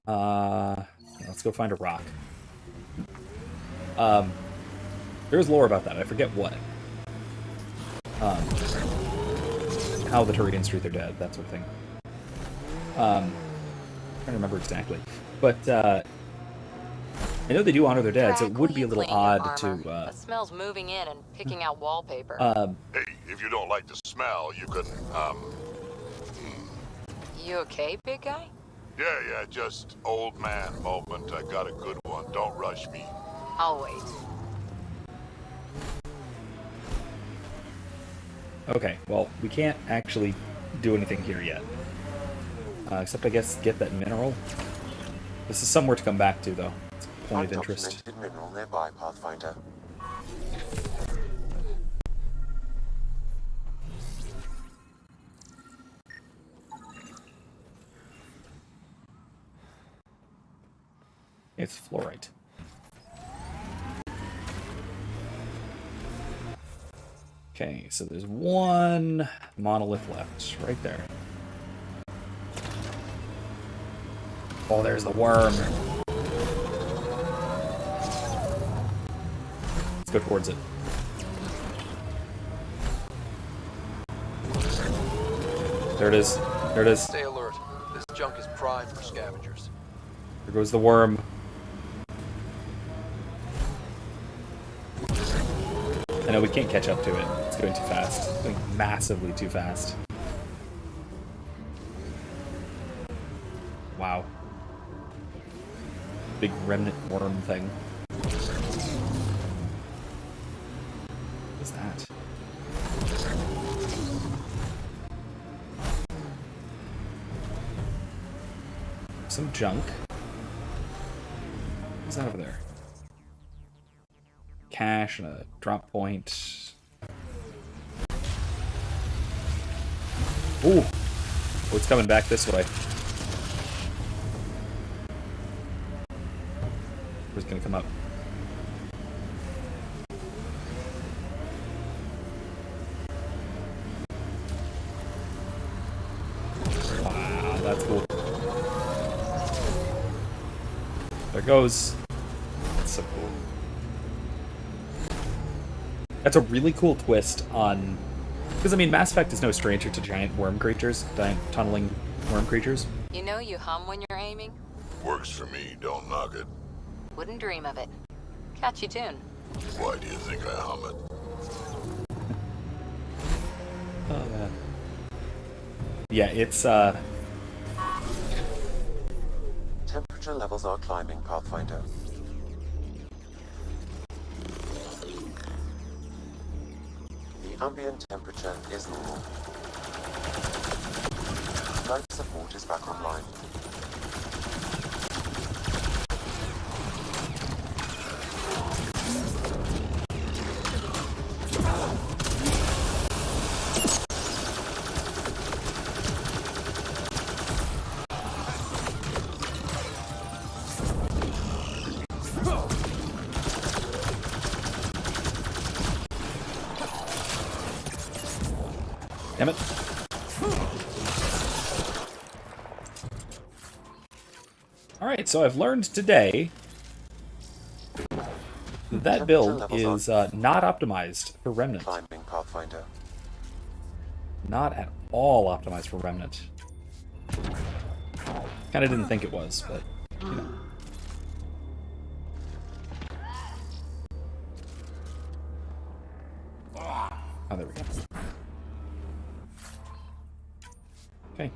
Let's go find a rock. There's lore about that, I forget what. How the Turians treat their dead, that sort of thing. I'm trying to remember exactly. But, I know they do honor their dead, so it would be a little odd to, It smells moving in and picking out wallpaper. Hey, if you don't like the smell, you can, You okay, big guy? yeah, just old man moment. I got a good one. Don't rush me. I'll wait. Okay, well, we can't actually do anything here yet. Except, I guess, get that mineral. This is somewhere to come back to, though. It's a point of interest. Undocumented mineral nearby, Pathfinder. It's fluorite. Okay, so there's one monolith left, right there. Oh, there's the worm. Let's go towards it. There it is. There it is. Stay alert. This junk is prime for scavengers. There goes the worm. I know we can't catch up to it. It's going too fast. It's going massively too fast. Wow. Big remnant worm thing. What is that? Some junk. What's that over there? Cache and a drop point. Ooh! Oh, it's coming back this way. Where's it gonna come up? Wow, that's cool. There it goes. That's so cool. That's a really cool twist on... Because, I mean, Mass Effect is no stranger to giant worm creatures, giant tunneling worm creatures. You know you hum when you're aiming? Works for me, don't knock it. Wouldn't dream of it. Catchy tune. Why do you think I hum it? Oh, man. Yeah, it's, Temperature levels are climbing, Pathfinder. The ambient temperature is normal. Life support is back online. damn it. Alright, so I've learned today that build is not optimized for Remnant. Climbing, Pathfinder. Not at all optimized for Remnant. Kind of didn't think it was, but, you know. Oh, there we go. Okay.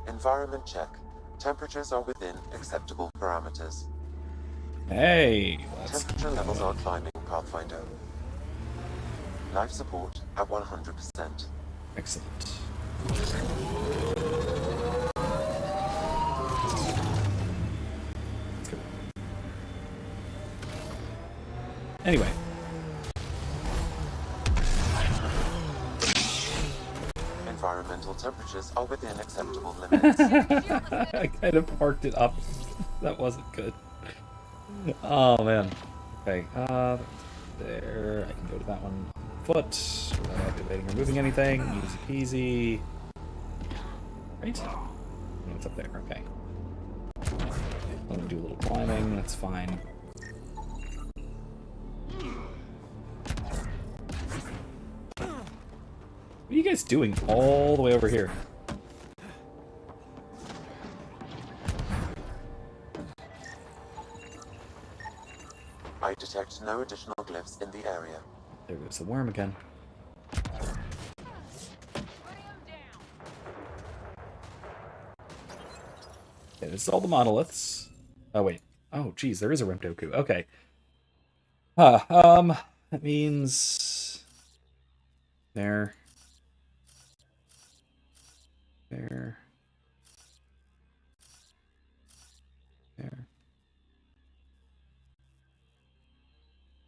Environment check. Temperatures are within acceptable parameters. Hey, let's Temperature levels are climbing, Pathfinder. Life support at 100%. excellent. Let's go. Anyway. Environmental temperatures are within acceptable limits. I kind of parked it up. That wasn't good. Oh, man. Okay, there. I can go to that one on foot without activating or moving anything. Easy peasy. Right? Oh, it's up there. Okay. Let me do a little climbing. That's fine. What are you guys doing all the way over here? I detect no additional glyphs in the area. There goes the worm again. Okay, this is all the monoliths. Oh, wait. Oh, geez, there is a Rimdoku. Okay. That means... There. There. There.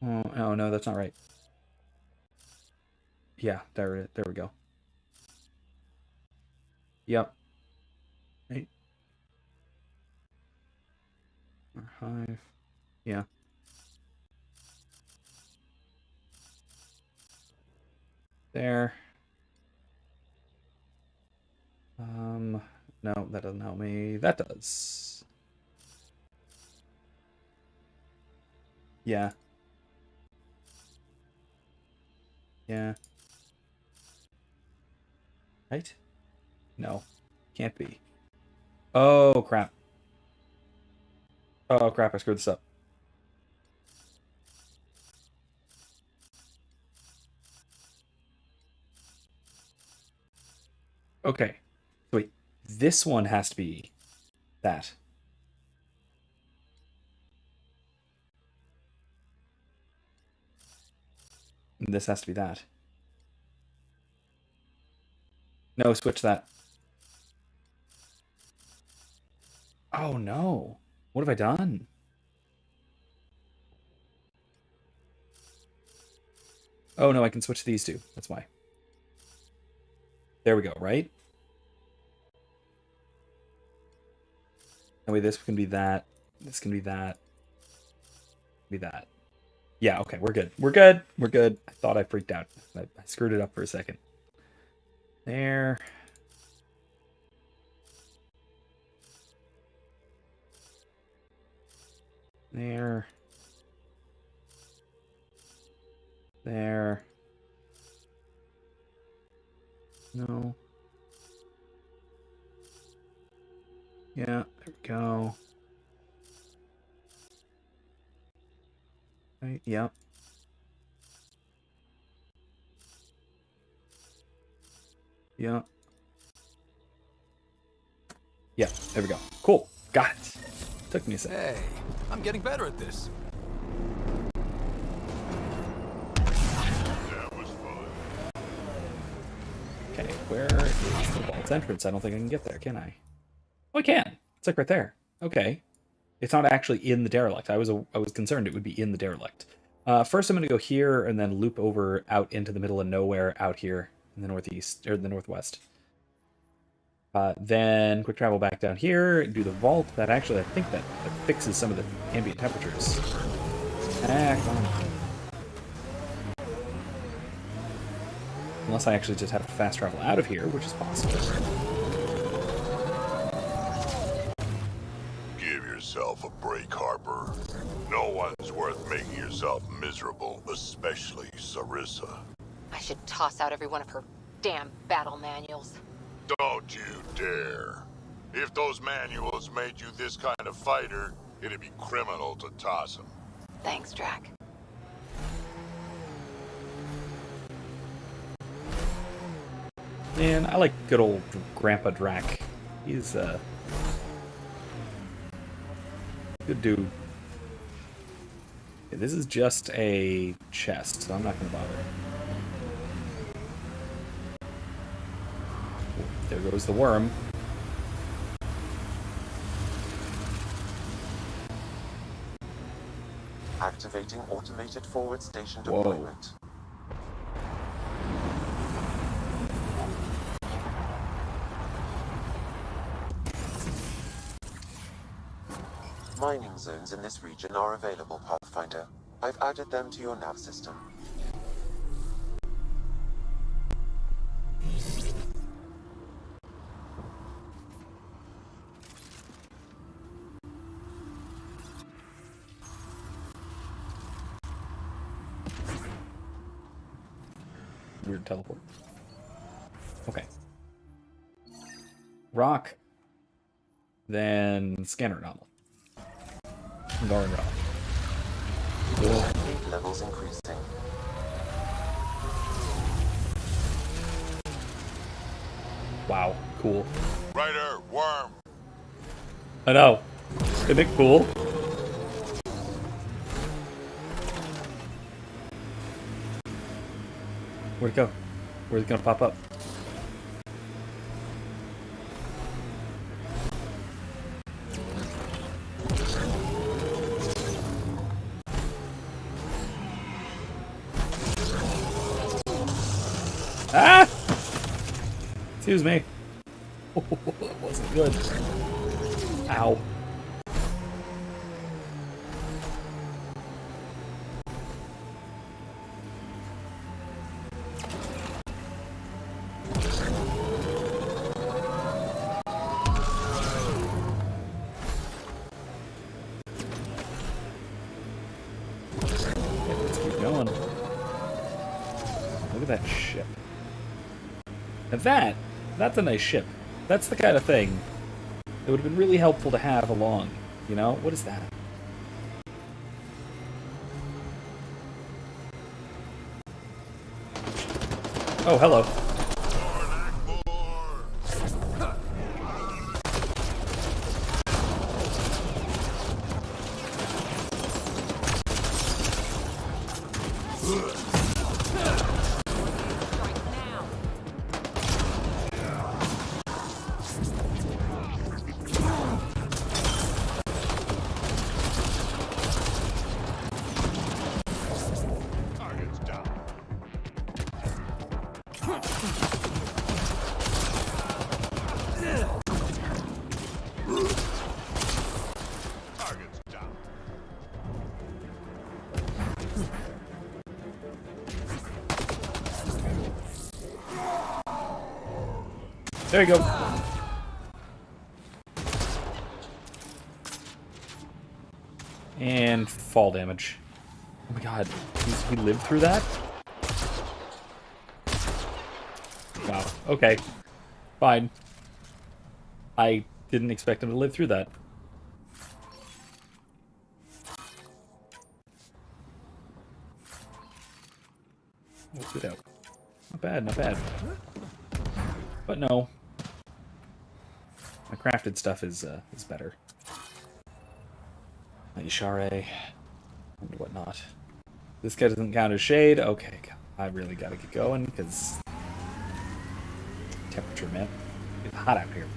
Oh, no, that's not right. Yeah, there we go. Yep. Right. Or hive. Yeah. There. No, that doesn't help me. That does. Yeah. Yeah. Right? No. Can't be. Oh, crap. Oh, crap, I screwed this up. Okay. Wait. This one has to be that. And this has to be that. No, switch that. Oh, no. What have I done? Oh, no, I can switch these two. That's why. There we go, right? And wait, this can be that. This can be that. Be that. Yeah, okay, we're good. We're good. We're good. I thought I freaked out. I screwed it up for a second. There. There. There. No. Yeah, there we go. Right, yep. Yeah. Yeah, there we go. Cool. Got it. Took me a second. Hey, I'm getting better at this. That was fun. Okay, where is the vault entrance? I don't think I can get there, can I? Oh, I can. It's like right there. Okay. It's not actually in the derelict. I was concerned it would be in the derelict. First, I'm going to go here and then loop over out into the middle of nowhere out here in the northeast or the northwest. Then quick travel back down here, do the vault. That actually, I think that fixes some of the ambient temperatures. Come on. Unless I actually just have to fast travel out of here, which is possible. Give yourself a break, Harper. No one's worth making yourself miserable, especially Sarissa. I should toss out every one of her damn battle manuals. Don't you dare. If those manuals made you this kind of fighter, it'd be criminal to toss them. Thanks, Drac. Man, I like good old Grandpa Drac. He's good dude. Okay, this is just a chest, so I'm not gonna bother. There goes the worm. Activating automated forward station Whoa. deployment. Mining zones in this region are available, Pathfinder. I've added them to your nav system. Weird teleport. Okay. Rock. Then scanner anomaly. Garden rock. Cool. Need levels increasing. Wow. Cool. Rider, worm. I know. Isn't it cool? Where'd it go? Where's it gonna pop up? Ah! Excuse me. It wasn't good. Ow. Let's keep going. Look at that ship. And that's a nice ship. That's the kind of thing that would have been really helpful to have along. You know? What is that? Oh, hello. Target's down. Target's down. There you go. And fall damage. Oh my god. He lived through that? Wow. Okay. Fine. I didn't expect him to live through that. Oh, good out. Not bad, not bad. But no. My crafted stuff is better. My Ishare and whatnot. This guy doesn't count as shade. Okay, I really gotta get going because temperature, man. It's hot out here.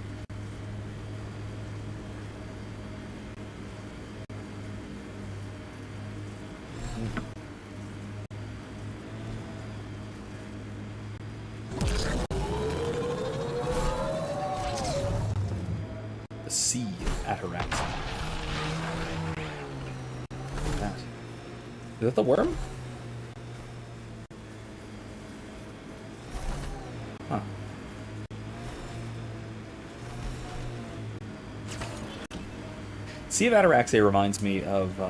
The Sea of Ataraxia. That. Is that the worm? Huh. Sea of Ataraxia reminds me of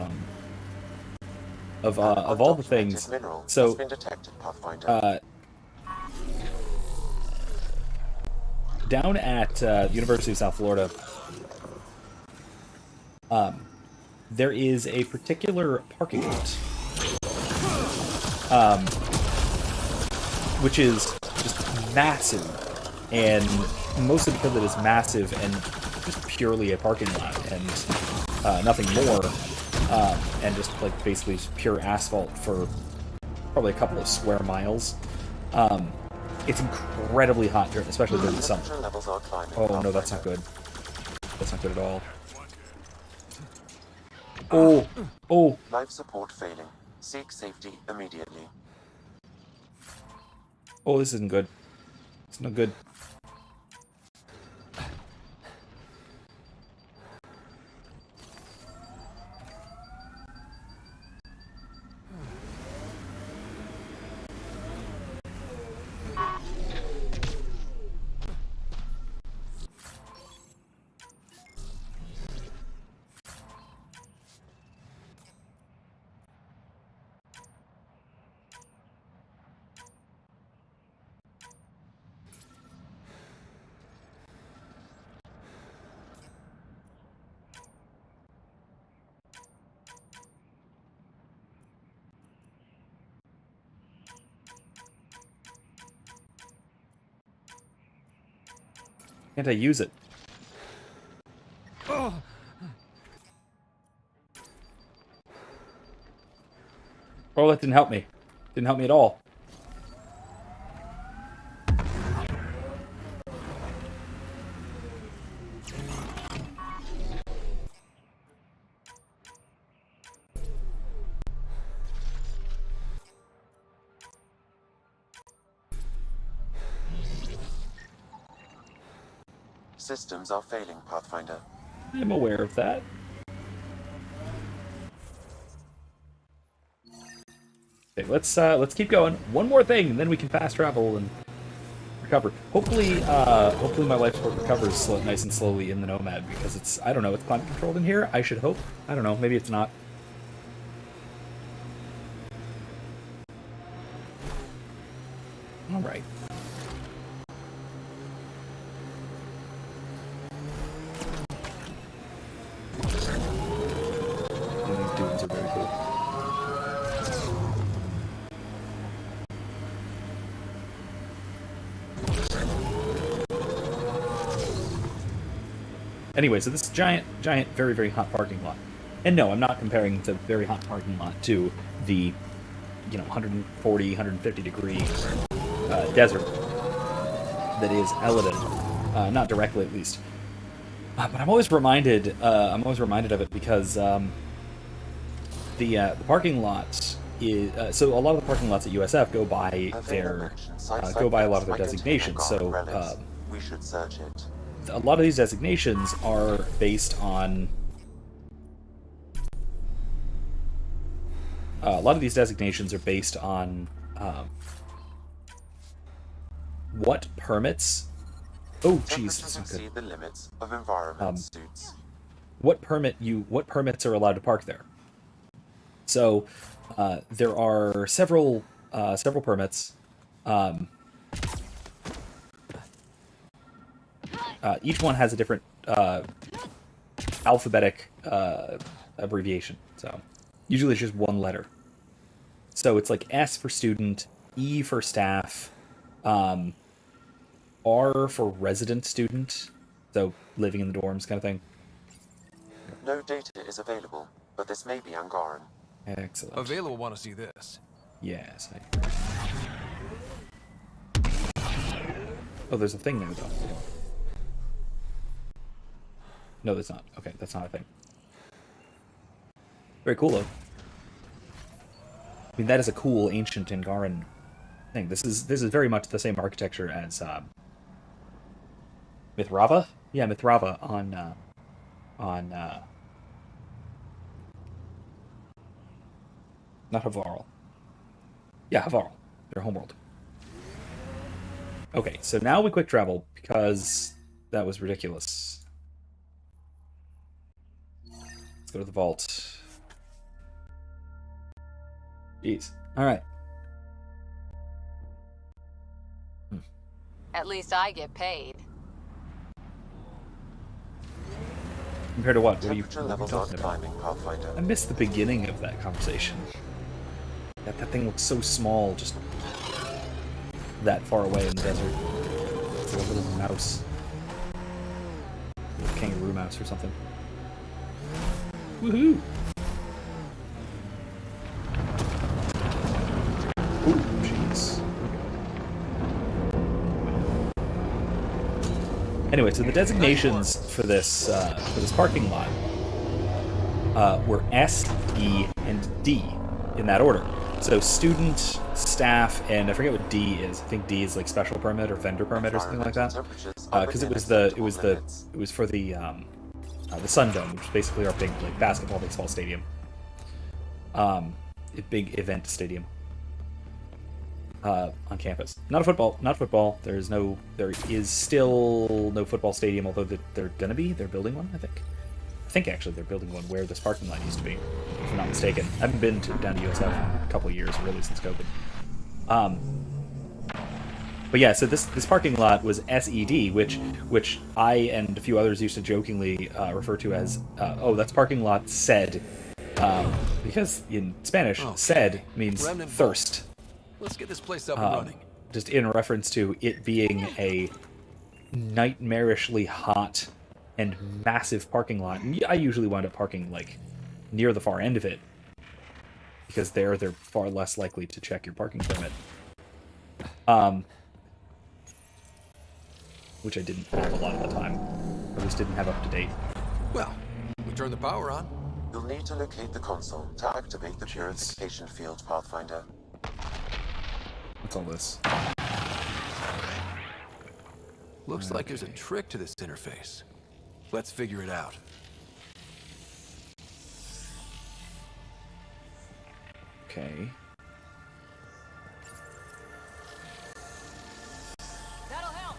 all the things. So, been detected, Pathfinder. Down at University of South Florida, there is a particular parking lot, which is just massive, and mostly because it is massive and just purely a parking lot and nothing more, and just like basically just pure asphalt for probably a couple of square miles. It's incredibly hot, especially during the summer. Levels are climbing, Oh no, that's not good. That's not good at all. Oh, oh. Life support failing. Seek safety immediately. Oh, this isn't good. It's not good. Can't I use it? Oh, that didn't help me. Didn't help me at all. Systems are failing, Pathfinder. I'm aware of that. Okay, let's keep going. One more thing, and then we can fast travel and recover. Hopefully, hopefully my life support recovers nice and slowly in the Nomad, because it's, I don't know, it's climate controlled in here. I should hope. I don't know. Maybe it's not. All right. These dudes are very cool. Anyway, so this giant, very, very hot parking lot. And no, I'm not comparing the very hot parking lot to the, 140, 150 degree desert that is Elaadin. Not directly, at least. But I'm always reminded of it because the parking lots is so a lot of the parking lots at USF go by a lot of their designations. So we should search it. A lot of these designations are based on what permits. Oh, jeez, that's not good. The limits of environment suits. What permits are allowed to park there? So there are several permits. Each one has a different alphabetic abbreviation. So usually it's just one letter. So it's like S for student, E for staff, R for resident student, so living in the dorms kind of thing. No data is available, but this may be Angaran. Excellent. Avela will want to see this. Yes. Oh, there's a thing there, though. No, that's not. Okay, that's not a thing. Very cool, though. I mean, that is a cool ancient Angaran thing. This is very much the same architecture as Mithrava? Yeah, Mithrava on not Havarl. Yeah, Havarl. Their homeworld. Okay, so now we quick travel because that was ridiculous. Let's go to the vault. Jeez. Alright. At least I get paid. Compared to what? What are you Temperature levels are talking about? climbing, Pathfinder. I missed the beginning of that conversation. That thing looks so small, just that far away in the desert. It's like a little mouse. A kangaroo mouse or something. Woohoo! Ooh, jeez. Anyway, so the designations for this parking lot were S, E, and D in that order. So student, staff, and I forget what D is. I think D is like special permit or vendor permit or something like that. Because it was for the Sun Dome, which is basically our big like basketball, baseball stadium. A big event stadium on campus. Not football. There is still no football stadium, although they're building one, I think. I think actually they're building one where this parking lot used to be, if I'm not mistaken. I haven't been down to USF in a couple of years, really, since COVID. But yeah, so this parking lot was SED, which I and a few others used to jokingly refer to as, that's parking lot sed, because in Spanish, sed means thirst. Let's get this place up and running. Just in reference to it being a nightmarishly hot and massive parking lot. And I usually wind up parking like near the far end of it, because they're far less likely to check your parking permit. Which I didn't have a lot of the time. Or at least didn't have up to date. Well, we turn the power on. You'll need to locate the console to activate the purification field, Pathfinder. What's all this? Looks like there's a trick to this interface. Let's figure it out. Okay. That'll help.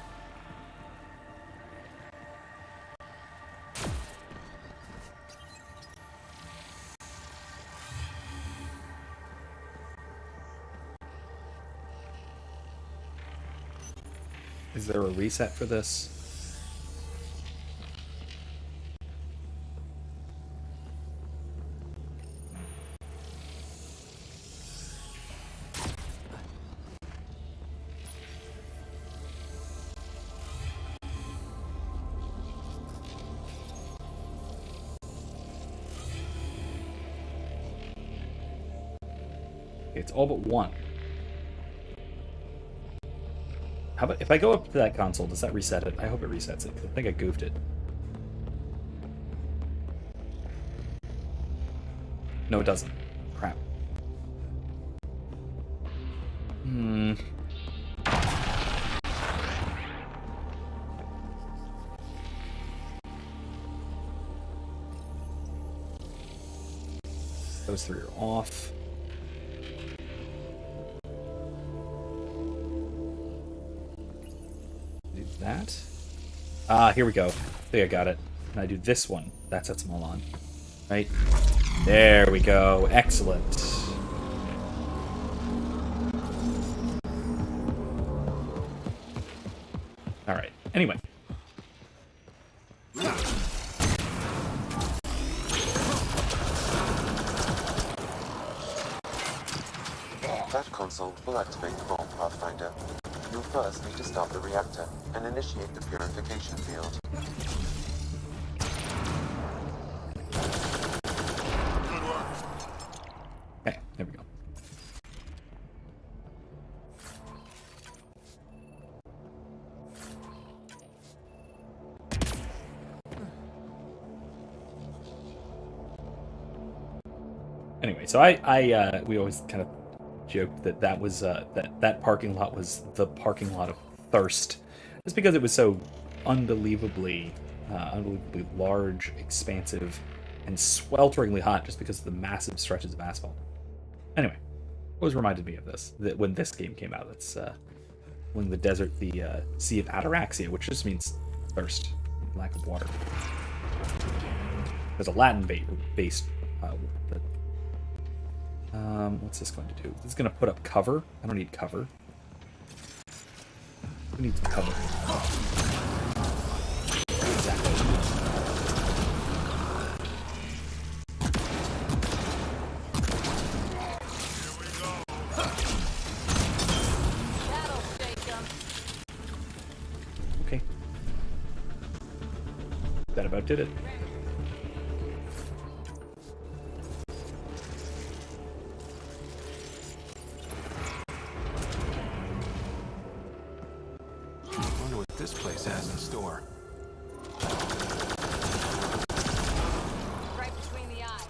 Is there a reset for this? It's all but one. How about if I go up to that console, does that reset it? I hope it resets it, 'cause I think I goofed it. No, it doesn't. Crap. Those three are off. That. Here we go. I think I got it. And I do this one. That sets them all on. Right? There we go. Excellent. Alright. Anyway. That console will activate the bomb, Pathfinder. You'll first need to start the reactor and initiate the purification field. Okay, there we go. Anyway, so we always kind of joked that was that parking lot was the parking lot of thirst, just because it was so unbelievably large, expansive, and swelteringly hot, just because of the massive stretches of asphalt. Anyway, always reminded me of this that when this game came out. That's when the desert, the Sea of Ataraxia, which just means thirst, lack of water. There's a Latin-based. What's this going to do? This is going to put up cover. I don't need cover. Who needs cover? Exactly. Okay. That about did it. This place has in store. Right between the eyes.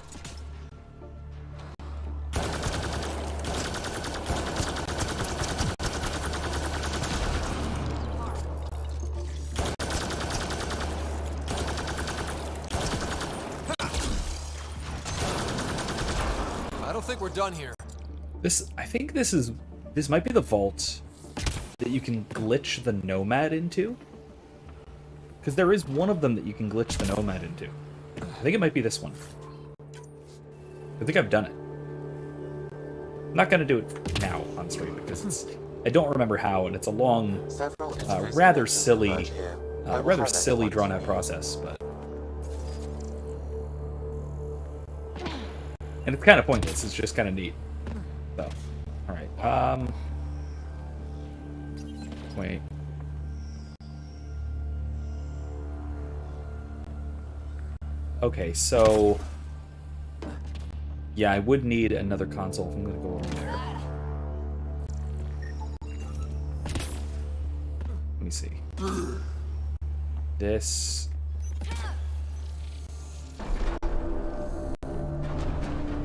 think we're done here. I think this might be the vault that you can glitch the Nomad into. Because there is one of them that you can glitch the Nomad into. I think it might be this one. I think I've done it. I'm not going to do it now on stream because I don't remember how, and it's a long, rather silly drawn-out process. But and it's kind of pointless. It's just kind of neat. So, all right. Wait. Okay, so yeah, I would need another console if I'm gonna go over there. Let me see. This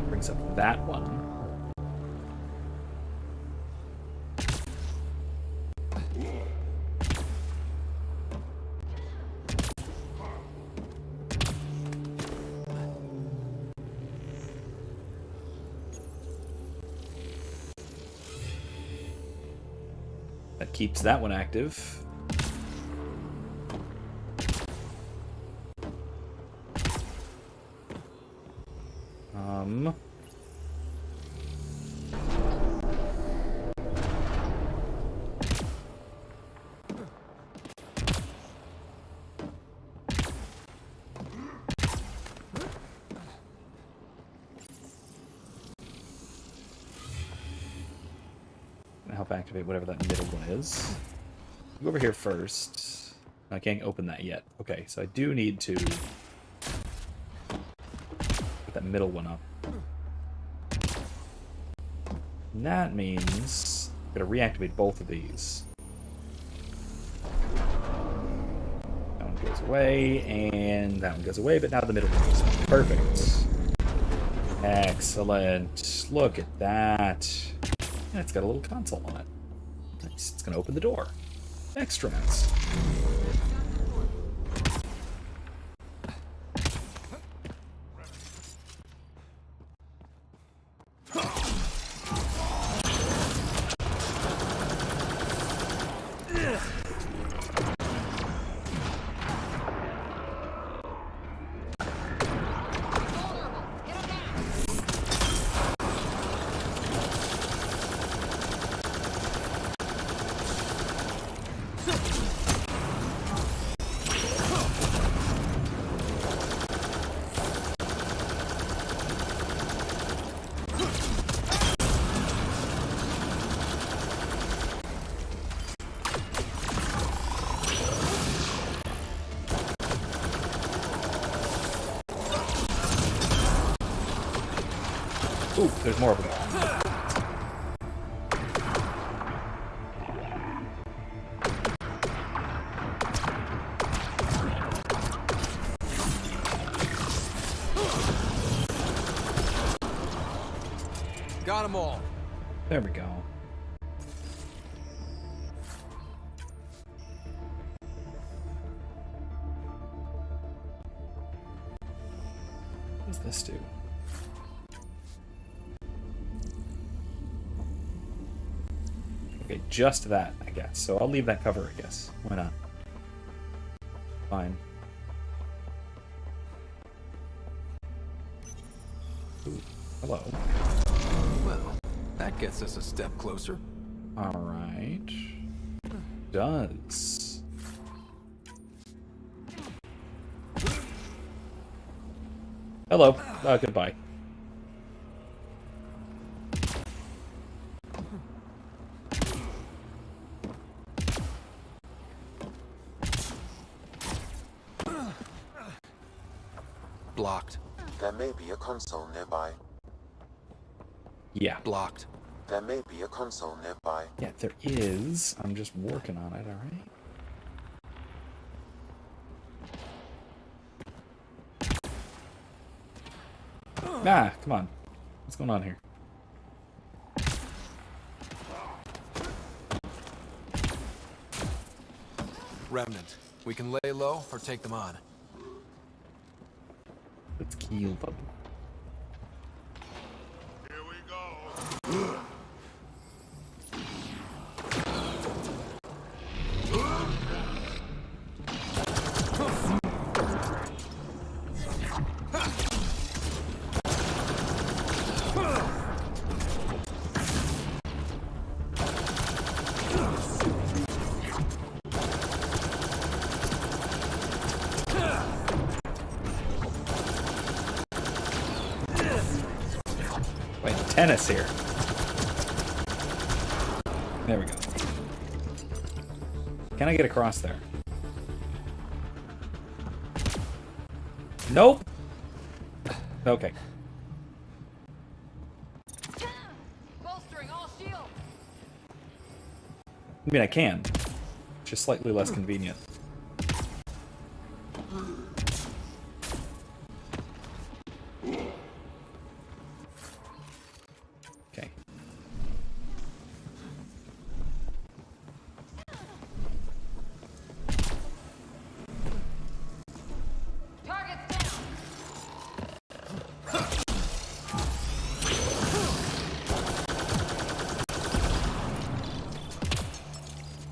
brings up that one. That keeps that one active. Help activate whatever that middle one is. Go over here first. I can't open that yet. Okay, so I do need to put that middle one up. And that means I'm gonna reactivate both of these. That one goes away, and that one goes away, but now the middle one goes up. Perfect. Excellent. Look at that. And it's got a little console on it. Nice. It's going to open the door. Extra nice. Ooh, there's more of them. Got them all. There we go. What does this do? Okay, just that, I guess. So I'll leave that cover, I guess. Why not? Fine. Ooh, hello. Well, that gets us a step closer. Alright. Does. Hello. Goodbye. Blocked. There may be a console nearby. Yeah. Blocked. There may be a console nearby. Yeah, there is. I'm just working on it, alright? Ah, come on. What's going on here? Remnant. We can lay low or take them on. Let's kill them. Here we tennis here. There we go. Can I get across there? Nope. Okay. Bolstering all shields. I mean, I can. Just slightly less convenient. Okay. Target's down.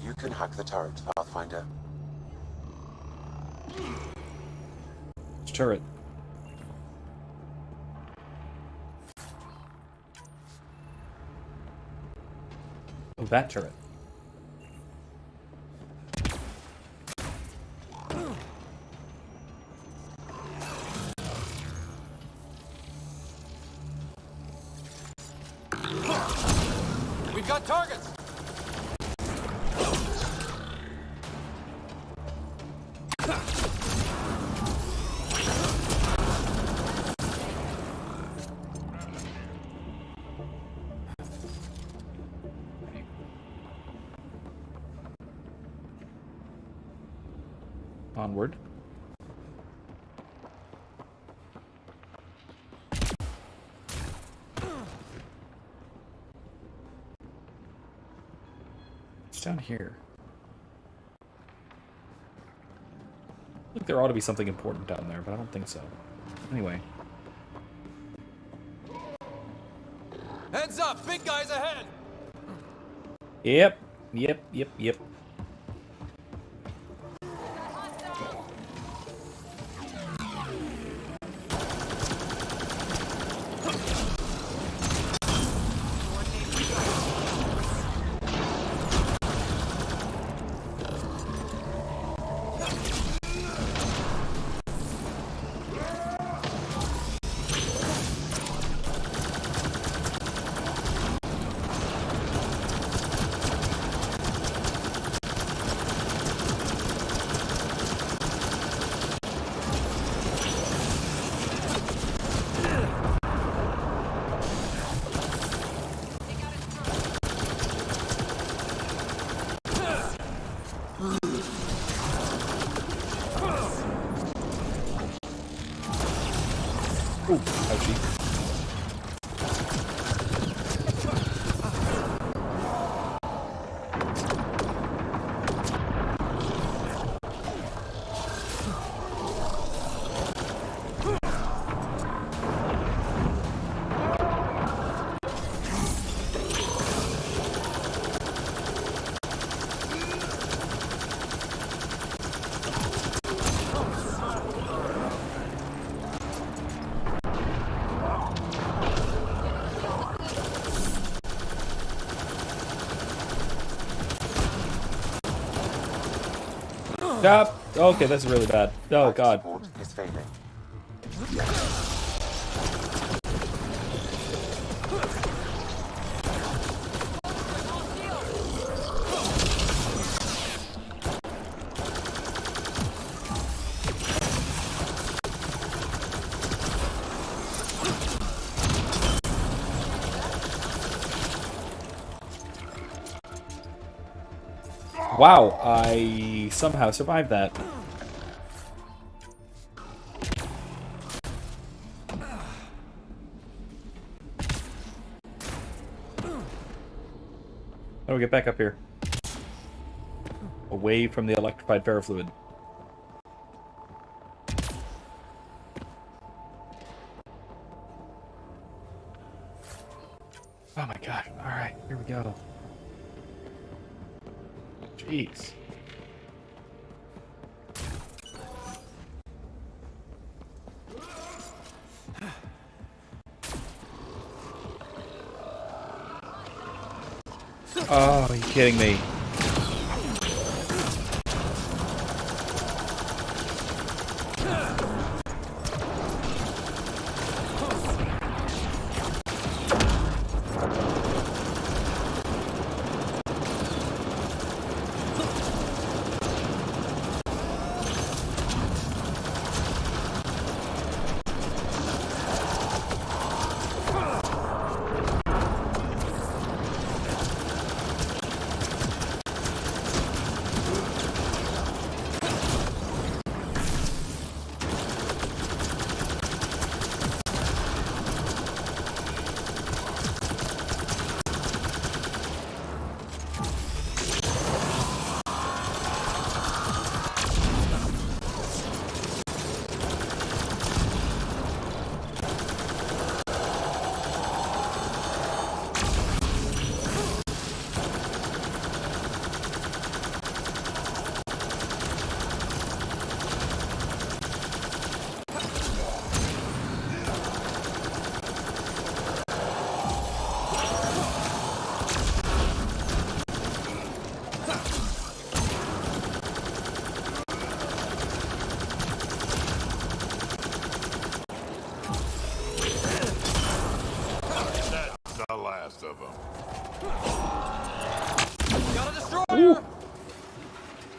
You can hack the turret, Pathfinder. It's turret. Oh, that turret. We've got targets! Onward. It's down here. Look, there ought to be something important down there, but I don't think so. Anyway. Heads up! Big guys ahead! Yep. Ooh, ouchie. Stop! Okay, that's really bad. Oh, God. Support is failing. Wow, I somehow survived that. How do we get back up here? Away from the electrified ferrofluid. Oh my god. Alright, here we go. Jeez. Oh, are you kidding me?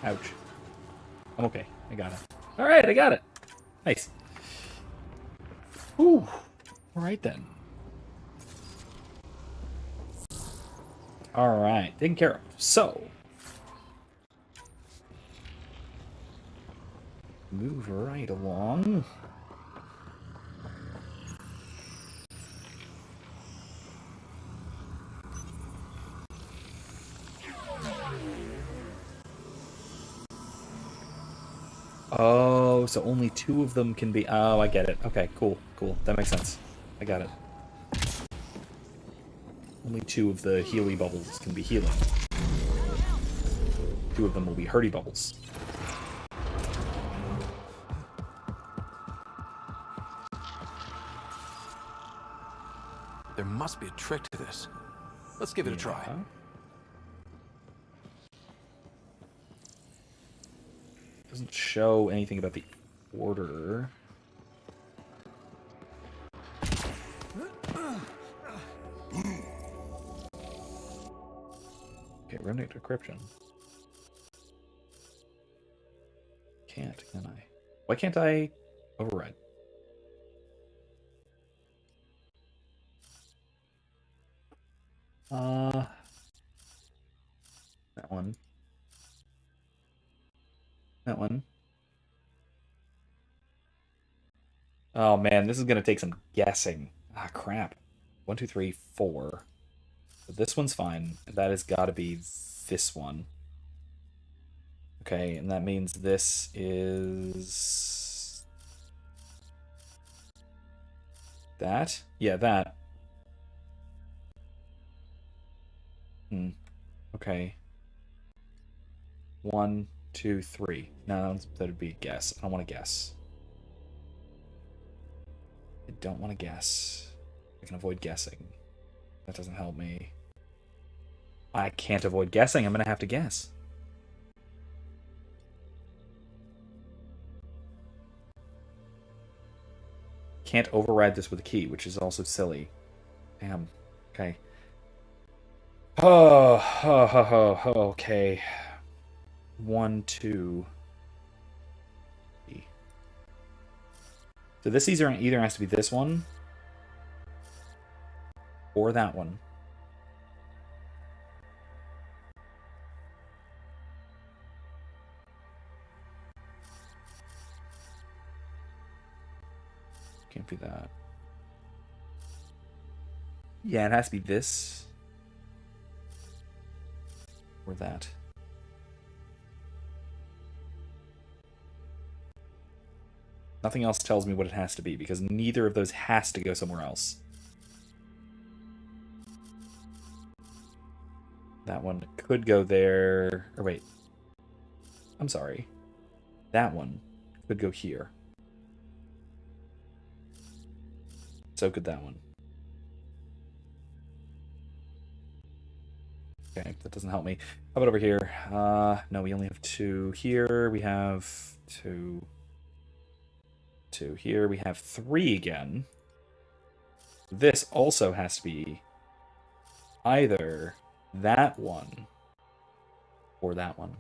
Ouch. I'm okay. I got it. Alright, I got it. Nice. Whew. Alright then. Alright, taken care of. So. Move right along. Oh, so only 2 of them can be... Oh, I get it. Okay, cool, cool. That makes sense. I got it. Only 2 of the Healy bubbles can be healing. 2 of them will be hurdy bubbles. There must be a trick to this. Let's give it a try. Doesn't show anything about the order. Okay, running decryption. Can't, can I? Why can't I override? That one. That one. Oh man, this is gonna take some guessing. Ah, crap. 1, 2, 3, 4. But this one's fine. That has got to be this one. Okay, and that means this is... that? Yeah, that. Okay. 1, 2, 3. No, that would be a guess. I don't want to guess. I don't want to guess. I can avoid guessing. That doesn't help me. I can't avoid guessing. I'm going to have to guess. Can't override this with a key, which is also silly. Damn. Okay. Okay. 1, 2. So this either has to be this one or that one. Can't be that. Yeah, it has to be this or that. Nothing else tells me what it has to be, because neither of those has to go somewhere else. That one could go there. Or wait. I'm sorry. That one could go here. So could that one. Okay, that doesn't help me. How about over here? No, we only have 2 here. We have 2. 2 here. We have 3 again. This also has to be either that one or that one.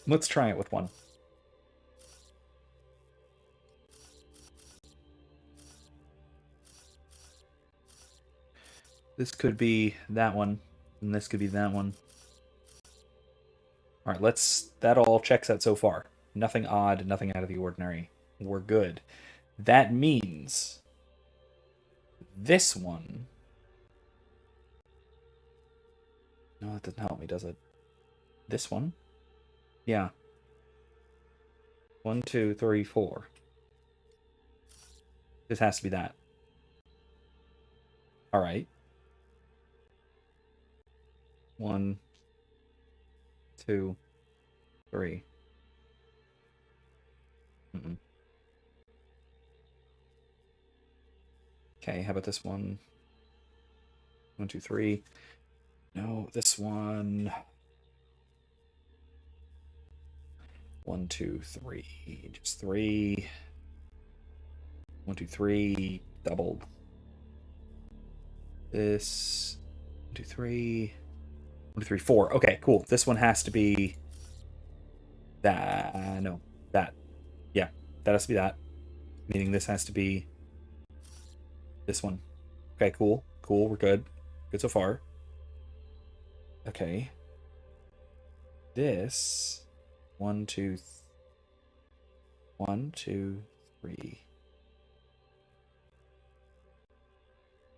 Let's try it with 1. This could be that one, and this could be that one. All right, that all checks out so far. Nothing odd, nothing out of the ordinary. We're good. That means this one... No, that doesn't help me, does it? This one? Yeah. 1, 2, 3, 4. This has to be that. All right. 1, 2, 3. Okay, how about this one? 1, 2, 3. No, this one. 1, 2, 3. Just 3. 1, 2, 3. doubled. This 1, 2, 3. 1, 2, 3, 4. Okay, cool. This one has to be that. No, that. Yeah, that has to be that. Meaning this has to be this one. Okay, cool. Cool, we're good. Good so far. Okay. This 1, 2, 1, 2, 3.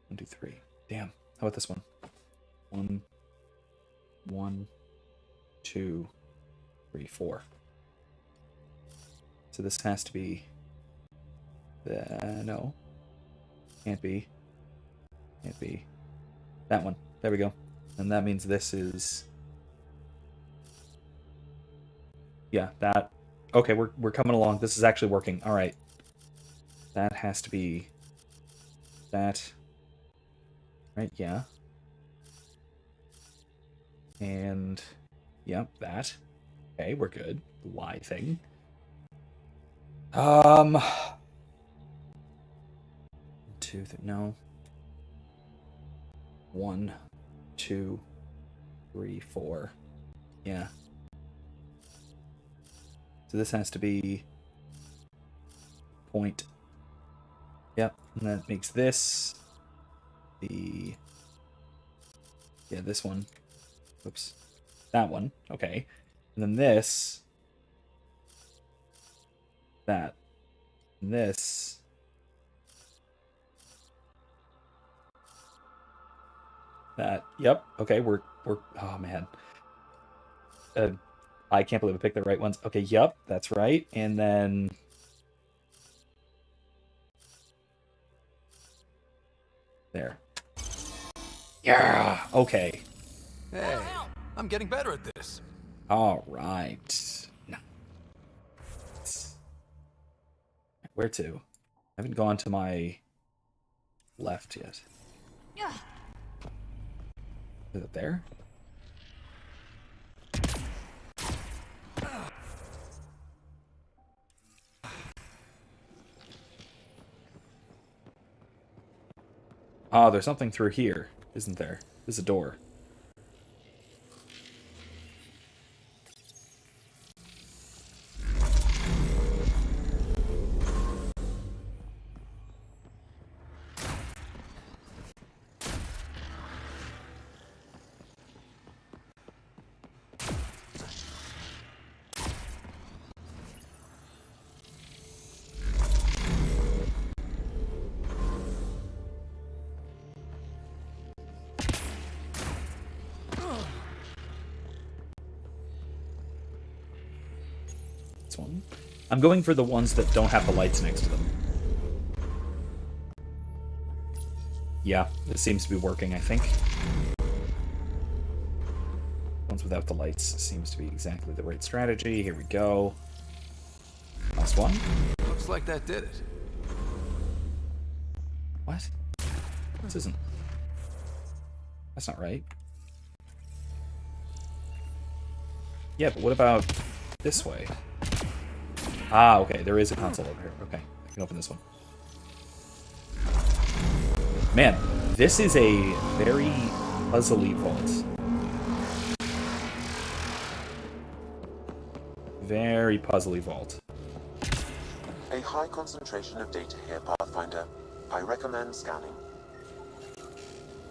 1, 2, 3. Damn. How about this one? 1, 1, 2, 3, 4. So this has to be no. Can't be. Can't be. That one. There we go. And that means this is, yeah, that. Okay, we're coming along. This is actually working. All right. That has to be that. Right, yeah. And yep, that. Okay, we're good. The Y thing. 2, no. 1, 2, 3, 4. Yeah. So this has to be point. Yep, and that makes this the, yeah, this one. Oops. That one. Okay. And then this, that, and this, that. Yep. Okay, we're oh man. I can't believe I picked the right ones. Okay, yep, that's right. And then there. Yeah. Okay. Hey, I'm getting better at this. All right. Nice. Where to? I haven't gone to my left yet. Is it there? Oh, there's something through here, isn't there? There's a door. One. I'm going for the ones that don't have the lights next to them. Yeah, this seems to be working, I think. Ones without the lights seems to be exactly the right strategy. Here we go. Last one. Looks like that did it. What? This isn't... That's not right. Yeah, but what about this way? Ah, okay, there is a console over here. Okay, I can open this one. Man, this is a very puzzly vault. Very puzzly vault. A high concentration of data here, Pathfinder. I recommend scanning.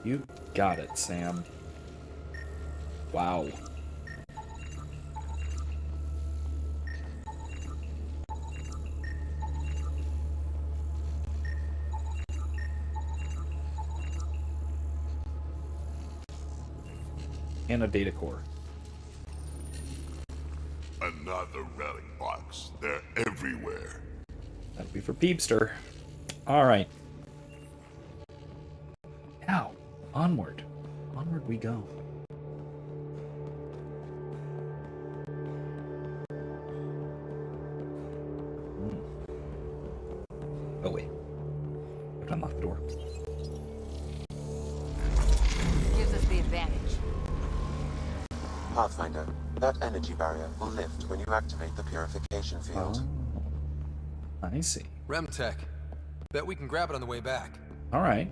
You got it, Sam. Wow. And a data core. Another relic box. They're everywhere. That'll be for Peepster. Alright. Now, onward. Onward we go. Oh wait. I have to unlock the door. Gives us the advantage. Pathfinder, that energy barrier will lift when you activate the purification field. Oh, I see. Remtech. Bet we can grab it on the way back. All right.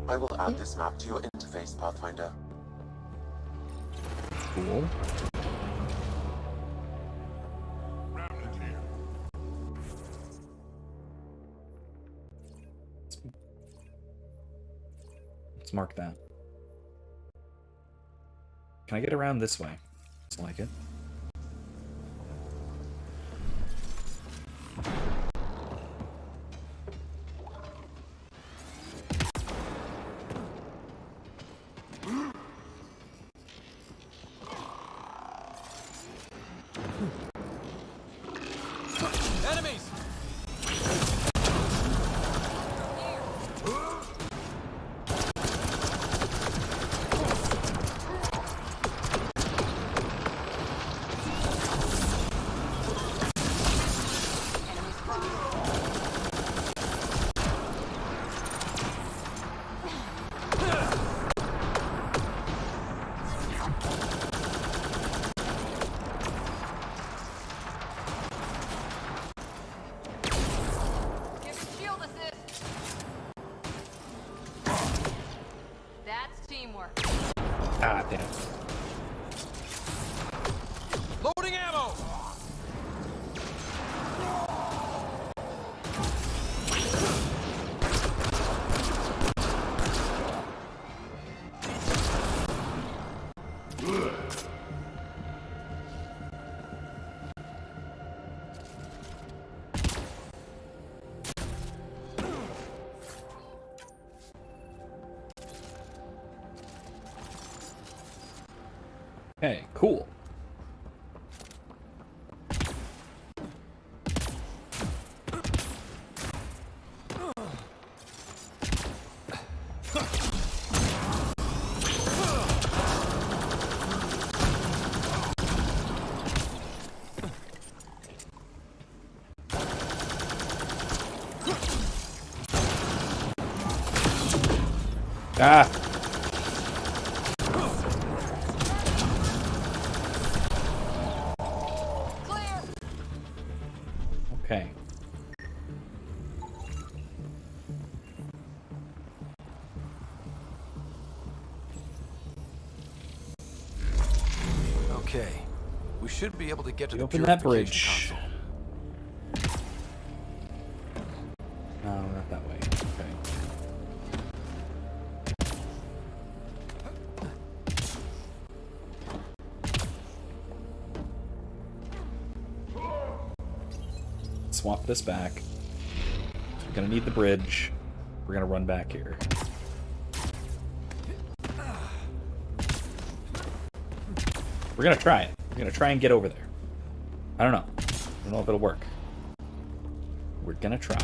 I will add this map to your interface, Pathfinder. Cool. Let's mark that. Can I get around this way? Looks like it. Enemies! Ah, damn. Loading ammo! Okay, cool. Ah! Okay. Okay. We should be able to get to the Open that purification bridge. console. No, not that way. Okay. Swap this back. We're gonna need the bridge. We're gonna run back here. We're gonna try it. We're gonna try and get over there. I don't know. I don't know if it'll work. We're gonna try.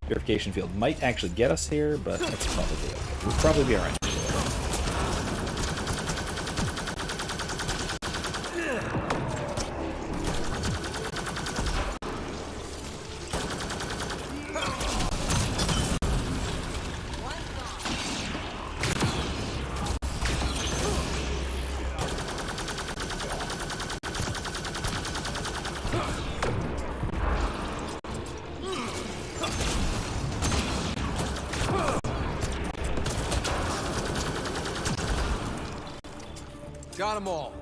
Purification field might actually get us here, but that's probably okay. We'll probably be alright. Got them all.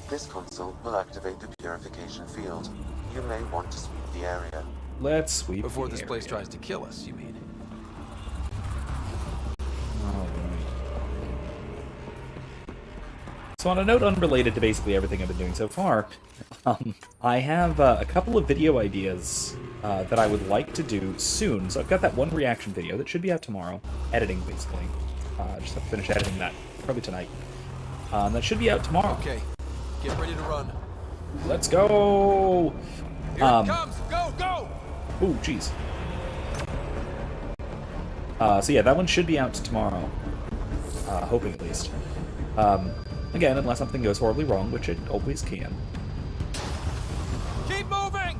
This console will activate the purification field. You may want to sweep the area. Let's sweep Before the this place area. tries to kill us, you mean? Alright. So on a note unrelated to basically everything I've been doing so far, I have a couple of video ideas that I would like to do soon. So I've got that one reaction video that should be out tomorrow. Editing, basically. Just have to finish editing that probably tonight. That should be out tomorrow. Okay, get ready to run. Let's go! Here it comes! Go, go! Ooh, jeez. So yeah, that one should be out tomorrow. Hoping at least. Again, unless something goes horribly wrong, which it always can. Keep moving!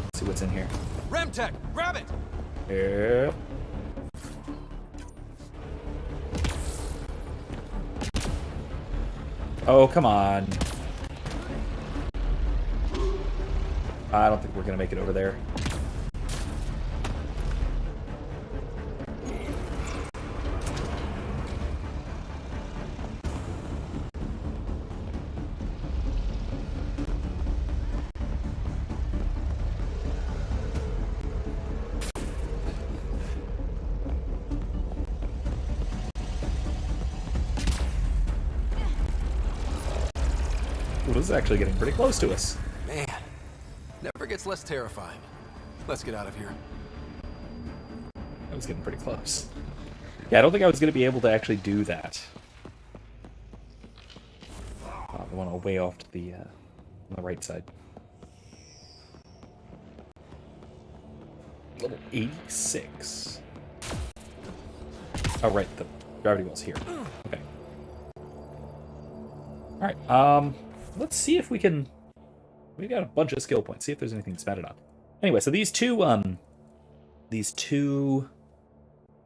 Let's see what's in here. Remtech, grab it! Yep. Oh, come on. I don't think we're gonna make it over there. Ooh, this is actually getting pretty close to us. Man, never gets less terrifying. Let's get out of here. That was getting pretty close. Yeah, I don't think I was going to be able to actually do that. The one way off to the on the right side. Level 86. Oh, right, the gravity well's here. Okay. Alright, let's see if we can... We've got a bunch of skill points. See if there's anything to spend it on. Anyway, so these two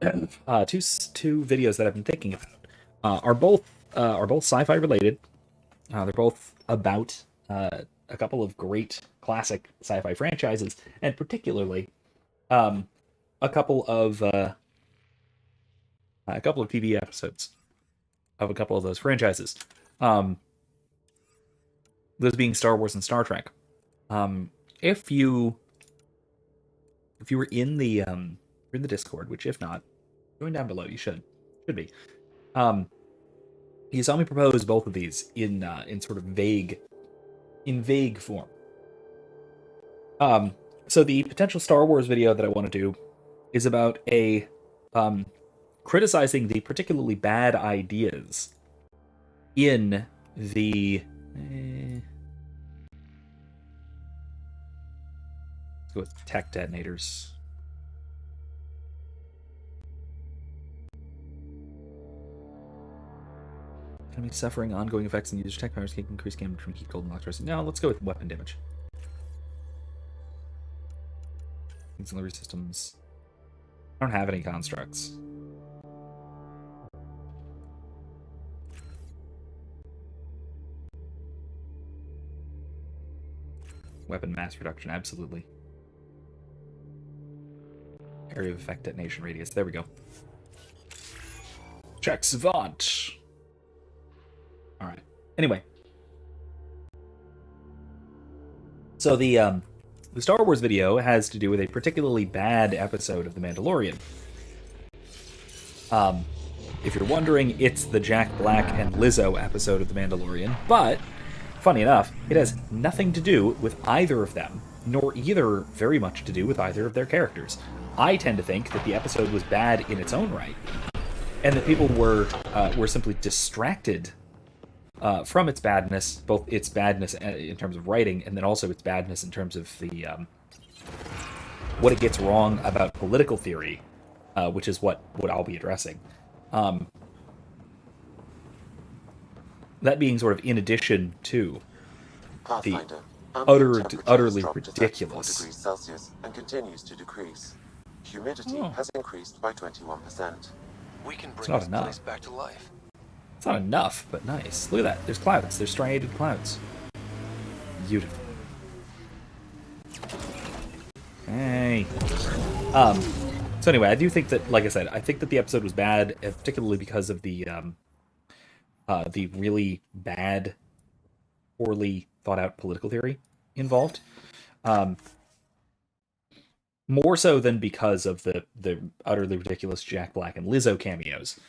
videos that I've been thinking about are both sci-fi related. They're both about a couple of great classic sci-fi franchises, and particularly a couple of TV episodes of a couple of those franchises. Those being Star Wars and Star Trek. If you were in the Discord, which if not, going down below, you should be. You saw me propose both of these in sort of vague form. So the potential Star Wars video that I want to do is about criticizing the particularly bad ideas in the let's go with tech detonators. Enemy suffering ongoing effects and user tech powers can increase damage from heat, cold, and electricity. No, let's go with weapon damage. Auxiliary systems. I don't have any constructs. Weapon mass reduction, absolutely. Area of effect detonation radius. There we go. Check Savant. All right. Anyway, so the Star Wars video has to do with a particularly bad episode of The Mandalorian. If you're wondering, it's the Jack Black and Lizzo episode of The Mandalorian, but funny enough, it has nothing to do with either of them, nor either very much to do with either of their characters. I tend to think that the episode was bad in its own right, and that people were simply distracted from its badness, both its badness in terms of writing, and then also its badness in terms of the what it gets wrong about political theory, which is what I'll be addressing. That being sort of in addition to the utterly ridiculous. Degrees Celsius and continues to decrease. Humidity has increased by 21%. We can bring this place back to life. It's not enough, but nice. Look at that. There's clouds. There's striated clouds. Beautiful. Hey. So anyway, I do think that, like I said, I think that the episode was bad, particularly because of the really bad, poorly thought out political theory involved. More so than because of the utterly ridiculous Jack Black and Lizzo cameos.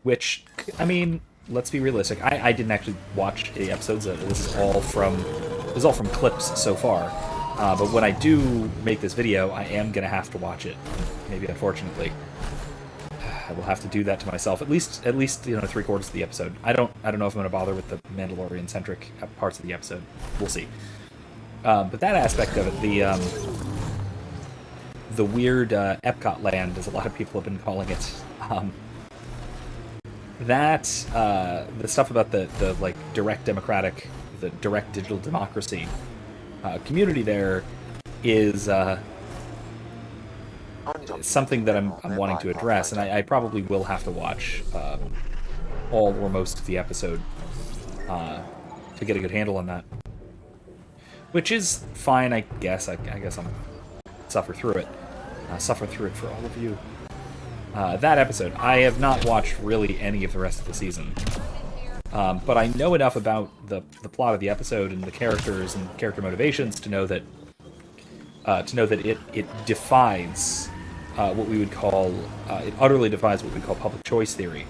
Which, I mean, let's be realistic. I didn't actually watch the episodes. This is all from clips so far. But when I do make this video, I am gonna have to watch it. Maybe, unfortunately, I will have to do that to myself. At least 3/4 of the episode. I don't know if I'm gonna bother with the Mandalorian centric parts of the episode. We'll see. But that aspect of it, the weird Epcot land, as a lot of people have been calling it. The stuff about the like direct democratic, the direct digital democracy community there is something that I'm wanting to address, and I probably will have to watch all or most of the episode to get a good handle on that. Which is fine, I guess. I guess I'm suffer through it. Suffer through it for all of you. That episode, I have not watched really any of the rest of the season. But I know enough about the plot of the episode and the characters and character motivations to know that it defies what we would call it utterly defies what we call public choice theory.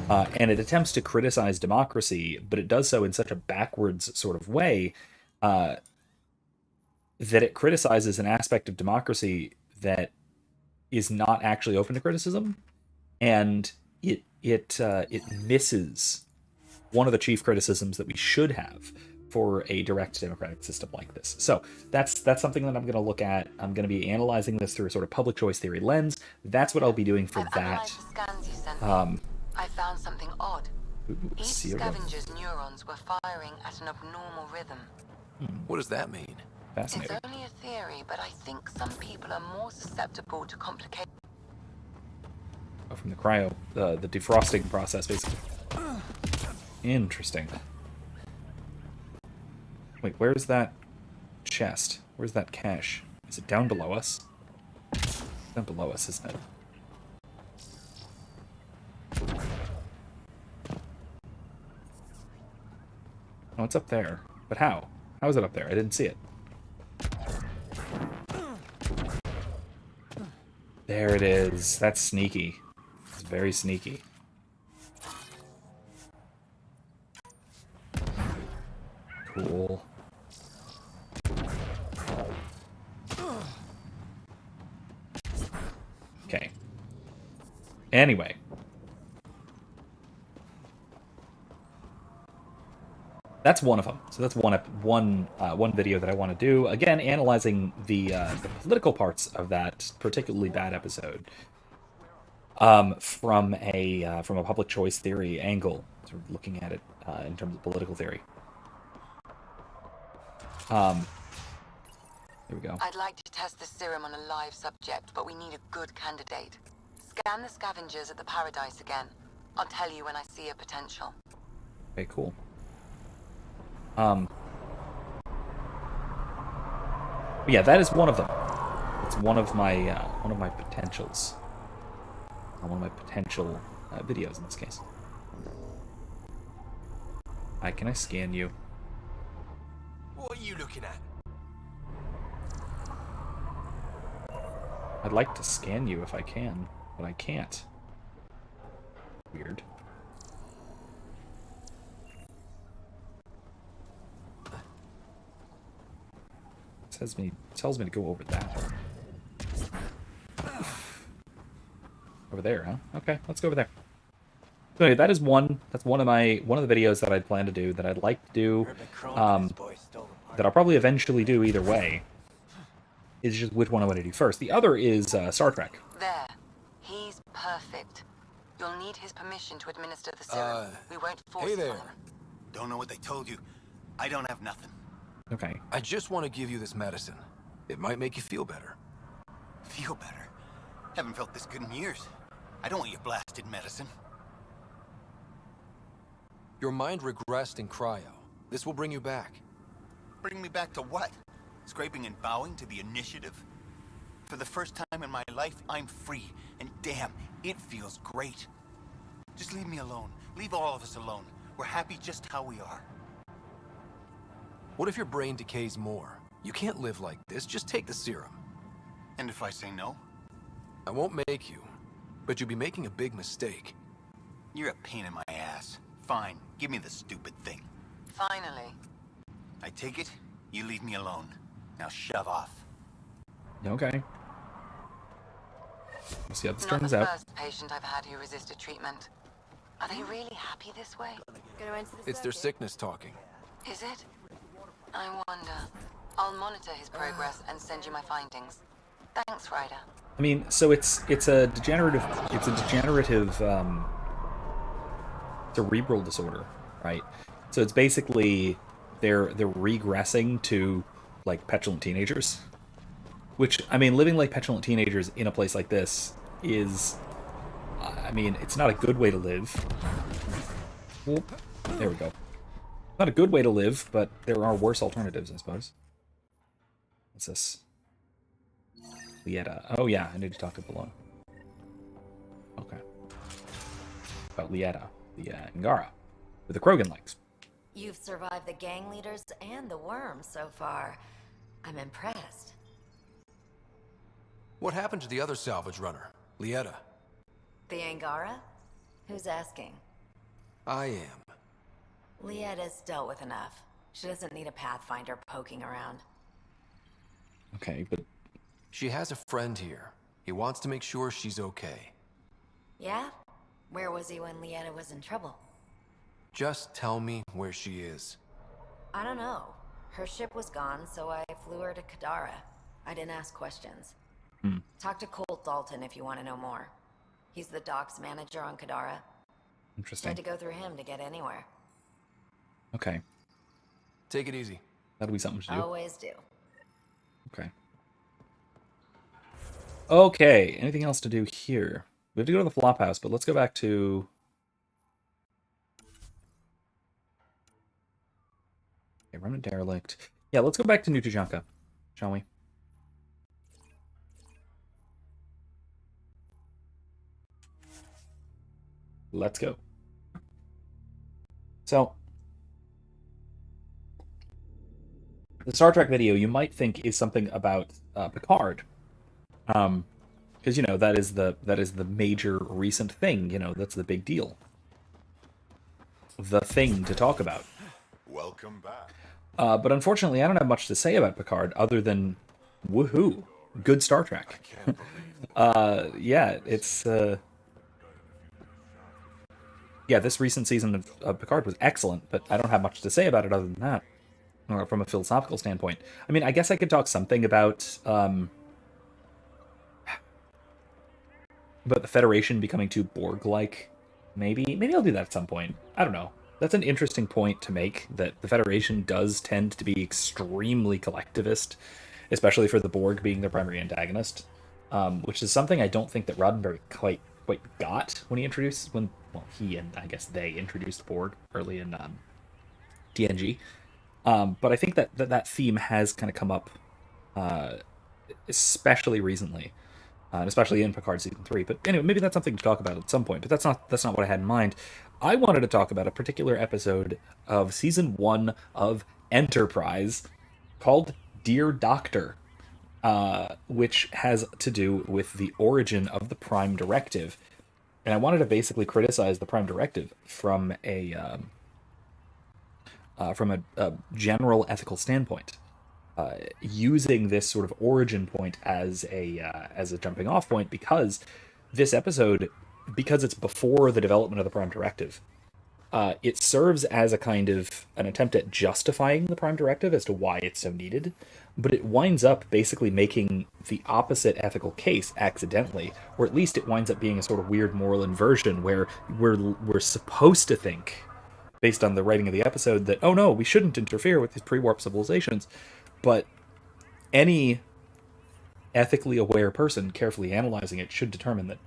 And it attempts to criticize democracy, but it does so in such a backwards sort of way that it criticizes an aspect of democracy that is not actually open to criticism, and it misses one of the chief criticisms that we should have for a direct democratic system like this. So that's something that I'm going to look at. I'm going to be analyzing this through a sort of public choice theory lens. That's what I'll be doing for that. I found something odd. Each Sierra. scavenger's neurons were firing at an abnormal rhythm. What does that mean? Fascinating. It's only a theory, but I think some people are more susceptible to complicated. Oh, from the cryo, the defrosting process, basically. Interesting. Wait, where's that chest? Where's that cache? Is it down below us? It's down below us, isn't it? Oh, it's up there. But how? How is it up there? I didn't see it. There it is. That's sneaky. It's very sneaky. Cool. Okay. Anyway. That's one of them. So that's one video that I want to do. Again, analyzing the political parts of that particularly bad episode from a public choice theory angle, sort of looking at it in terms of political theory. There we go. I'd like to test the serum on a live subject, but we need a good candidate. Scan the scavengers at the Paradise again. I'll tell you when I see a potential. Okay, cool. Yeah, that is one of them. It's one of my potentials. One of my potential videos in this case. Hi, can I scan you? What are you looking at? I'd like to scan you if I can, but I can't. Weird. Tells me to go over that. Over there, huh? Okay, let's go over there. So anyway, that is one. That's one of the videos that I'd plan to do, that I'd like to do, that I'll probably eventually do either way. It's just which one I want to do first. The other is Star Trek. There. He's perfect. You'll need his permission to administer the serum. We won't force Hey it on there. him. Don't know what they told you. I don't have nothing. Okay. I just want to give you this medicine. It might make you feel better. Feel better? Haven't felt this good in years. I don't want your blasted medicine. Your mind regressed in cryo. This will bring you back. Bring me back to what? Scraping and bowing to the initiative? For the first time in my life, I'm free. And damn, it feels great. Just leave me alone. Leave all of us alone. We're happy just how we are. What if your brain decays more? You can't live like this. Just take the serum. And if I say no? I won't make you, but you'll be making a big mistake. You're a pain in my ass. Fine, give me the stupid thing. Finally. I take it, you leave me alone. Now shove off. Okay. We'll see how this Not turns the out. first patient I've had who resisted treatment. Are they really happy this way? It's their sickness talking. Is it? I wonder. I'll monitor his progress and send you my findings. Thanks, Ryder. I mean, so it's a degenerative cerebral disorder, right? So it's basically they're regressing to like petulant teenagers, which, I mean, living like petulant teenagers in a place like this is, I mean, it's not a good way to live. Whoop. There we go. Not a good way to live, but there are worse alternatives, I suppose. What's this? Lieta. Oh yeah, I need to talk to Bologna. Okay. About Lieta, the Angara, with the krogan legs. You've survived the gang leaders and the worms so far. I'm impressed. What happened to the other salvage runner, Lieta? The Angara? Who's asking? I am. Lieta's dealt with enough. She doesn't need a Pathfinder poking around. Okay, but... She has a friend here. He wants to make sure she's okay. Yeah? Where was he when Lieta was in trouble? Just tell me where she is. I don't know. Her ship was gone, so I flew her to Kadara. I didn't ask questions. Talk to Colt Dalton if you want to know more. He's the docks manager on Kadara. Interesting. Had to go through him to get anywhere. Okay. Take it easy. That'll be something to do. Always do. Okay. Okay, anything else to do here? We have to go to the Flophouse, but let's go back to... Okay, Remnant Derelict. Yeah, let's go back to New Tuchanka, shall we? Let's go. So, the Star Trek video you might think is something about Picard. Because, you know, that is the major recent thing, you know, that's the big deal. The thing to talk about. Welcome back. But unfortunately, I don't have much to say about Picard other than, woohoo, good Star Trek. Yeah, it's... Yeah, this recent season of Picard was excellent, but I don't have much to say about it other than that, from a philosophical standpoint. I mean, I guess I could talk something about the Federation becoming too Borg-like. Maybe I'll do that at some point. I don't know. That's an interesting point to make, that the Federation does tend to be extremely collectivist, especially for the Borg being their primary antagonist, which is something I don't think that Roddenberry quite got when he and I guess they introduced Borg early in TNG. But I think that theme has kind of come up, especially recently, and especially in Picard season 3. But anyway, maybe that's something to talk about at some point. But that's not what I had in mind. I wanted to talk about a particular episode of season 1 of Enterprise called Dear Doctor, which has to do with the origin of the Prime Directive. And I wanted to basically criticize the Prime Directive from a general ethical standpoint, using this sort of origin point as a jumping off point, because this episode, because it's before the development of the Prime Directive, it serves as a kind of an attempt at justifying the Prime Directive as to why it's so needed, but it winds up basically making the opposite ethical case accidentally, or at least it winds up being a sort of weird moral inversion where we're supposed to think, based on the writing of the episode, that, oh no, we shouldn't interfere with these pre-warp civilizations, but any ethically aware person carefully analyzing it should determine that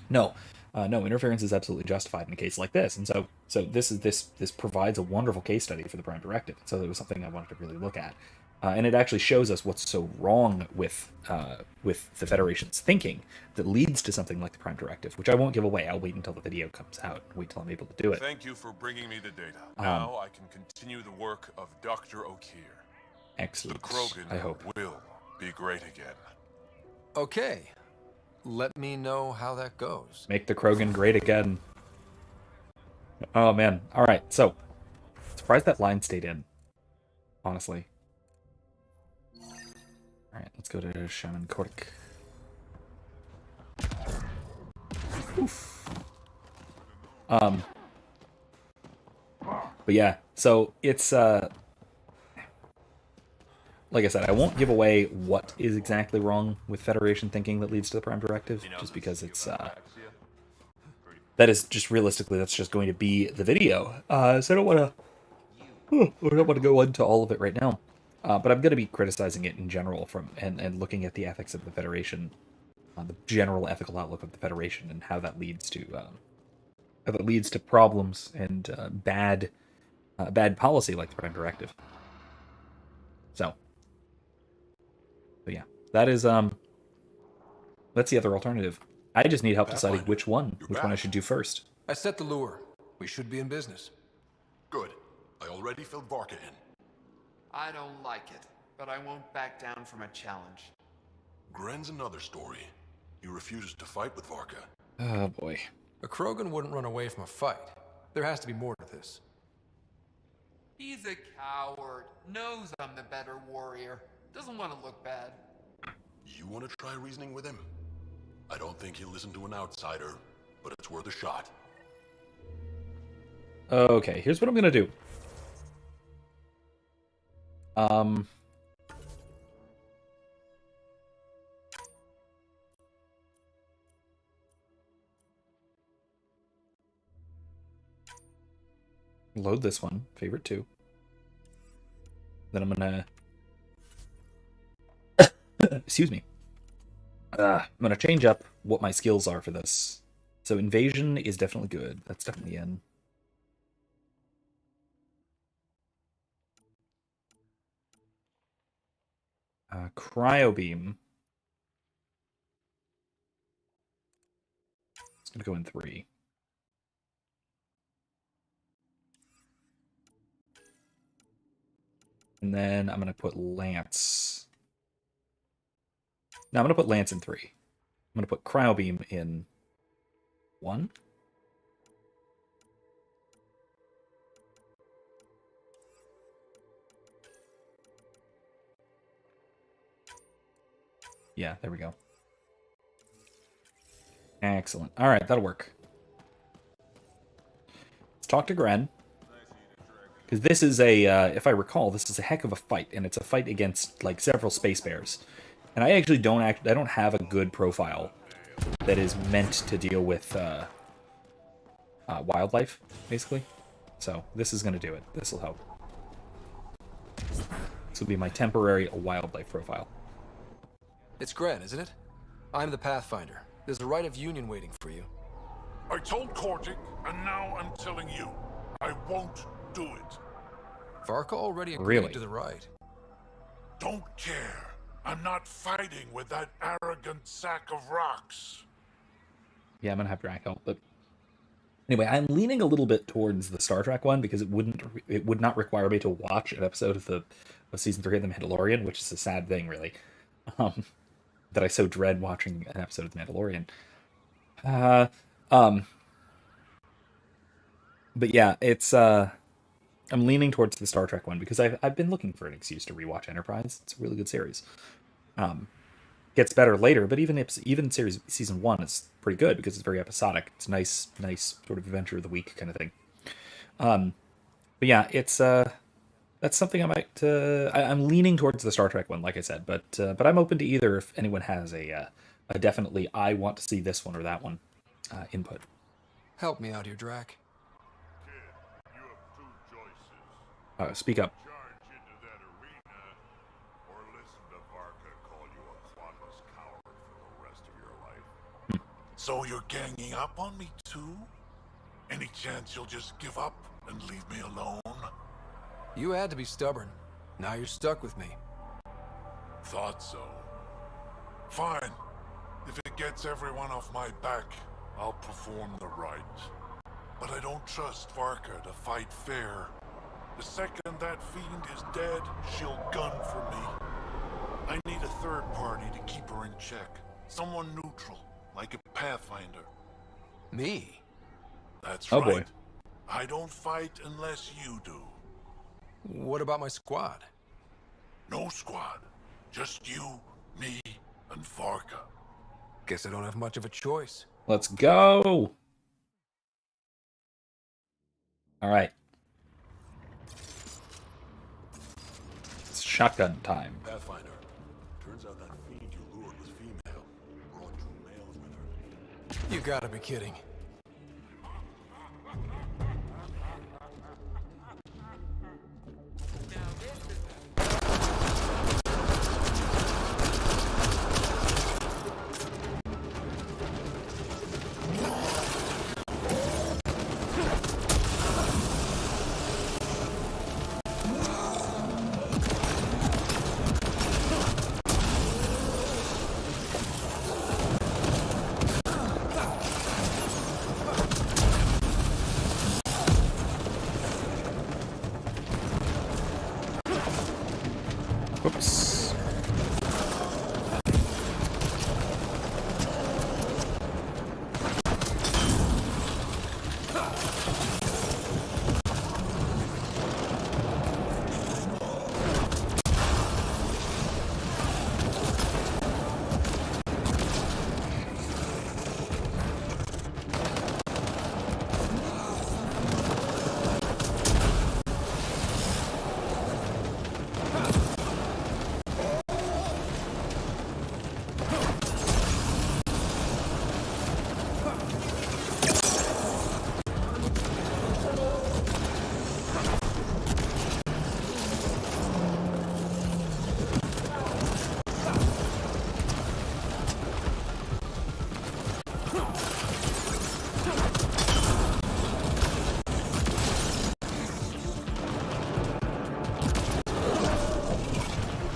no, interference is absolutely justified in a case like this. And so this provides a wonderful case study for the Prime Directive. So it was something I wanted to really look at. And it actually shows us what's so wrong with the Federation's thinking that leads to something like the Prime Directive, which I won't give away. I'll wait until the video comes out. Wait till I'm able to do it. Thank you for bringing me the data. Now I can continue the work of Dr. O'Keefe. Excellent. The krogan, I hope, will be great again. Okay. Let me know how that goes. Make the krogan great again. Oh man. All right. So, surprised that line stayed in. Honestly. All right. Let's go to Shaman Kordik. Oof. But yeah. So it's like I said, I won't give away what is exactly wrong with Federation thinking that leads to the Prime Directive, just because it's that is just realistically, that's just going to be the video. So I don't want to go into all of it right now, but I'm going to be criticizing it in general and looking at the ethics of the Federation the general ethical outlook of the Federation and how that leads to problems and bad policy like the Prime Directive. So yeah, that is that's the other alternative. I just need help deciding which one I should do first. I set the lure. We should be in business. Good. I already filled Varka in. I don't like it, but I won't back down from a challenge. Gren's another story. He refuses to fight with Varka. Oh boy. A Krogan wouldn't run away from a fight. There has to be more to this. He's a coward. Knows I'm the better warrior. Doesn't want to look bad. You want to try reasoning with him? I don't think he'll listen to an outsider, but it's worth a shot. Okay, here's what I'm gonna do. Load this one, favorite 2. Then I'm gonna excuse me. I'm gonna change up what my skills are for this. So invasion is definitely good. That's definitely in. Cryo beam. It's gonna go in 3. And then I'm gonna put Lance. No, I'm gonna put Lance in 3. I'm gonna put Cryo beam in 1. Yeah, there we go. Excellent. All right, that'll work. Let's talk to Gren. Because this is a, if I recall, this is a heck of a fight, and it's a fight against like several space bears. And I actually don't have a good profile that is meant to deal with wildlife, basically. So this is going to do it. This will help. This will be my temporary wildlife profile. It's Gren, isn't it? I'm the Pathfinder. There's a right of union waiting for you. I told Kortic, and now I'm telling you, I won't do it. Varka already agreed to the right. Don't care. I'm not fighting with that arrogant sack of rocks. Yeah, I'm gonna have Drac help, but anyway, I'm leaning a little bit towards the Star Trek one because it would not require me to watch an episode of season 3 of The Mandalorian, which is a sad thing, really. That I so dread watching an episode of The Mandalorian. But yeah, it's I'm leaning towards the Star Trek one because I've been looking for an excuse to rewatch Enterprise. It's a really good series. Gets better later, but even season 1 is pretty good because it's very episodic. It's nice sort of adventure of the week kind of thing. But yeah, it's that's something I might. I'm leaning towards the Star Trek one, like I said, but I'm open to either if anyone has a definitely I want to see this one or that one input. Help me out here, Drac. Kid, you have 2 choices. Speak up. Charge into that arena, or listen to Varka call you a thoughtless coward for the rest of your life. So you're ganging up on me too? Any chance you'll just give up and leave me alone? You had to be stubborn. Now you're stuck with me. Thought so. Fine. If it gets everyone off my back, I'll perform the rite. But I don't trust Varka to fight fair. The second that fiend is dead, she'll gun for me. I need a third party to keep her in check. Someone neutral, like a Pathfinder. Me? That's Oh, right. boy. I don't fight unless you do. What about my squad? No squad. Just you, me, and Varka. Guess I don't have much of a choice. Let's go. All right. It's shotgun time. Pathfinder. Turns out that fiend you lured was female. Brought 2 males with her. You gotta be kidding. Oops.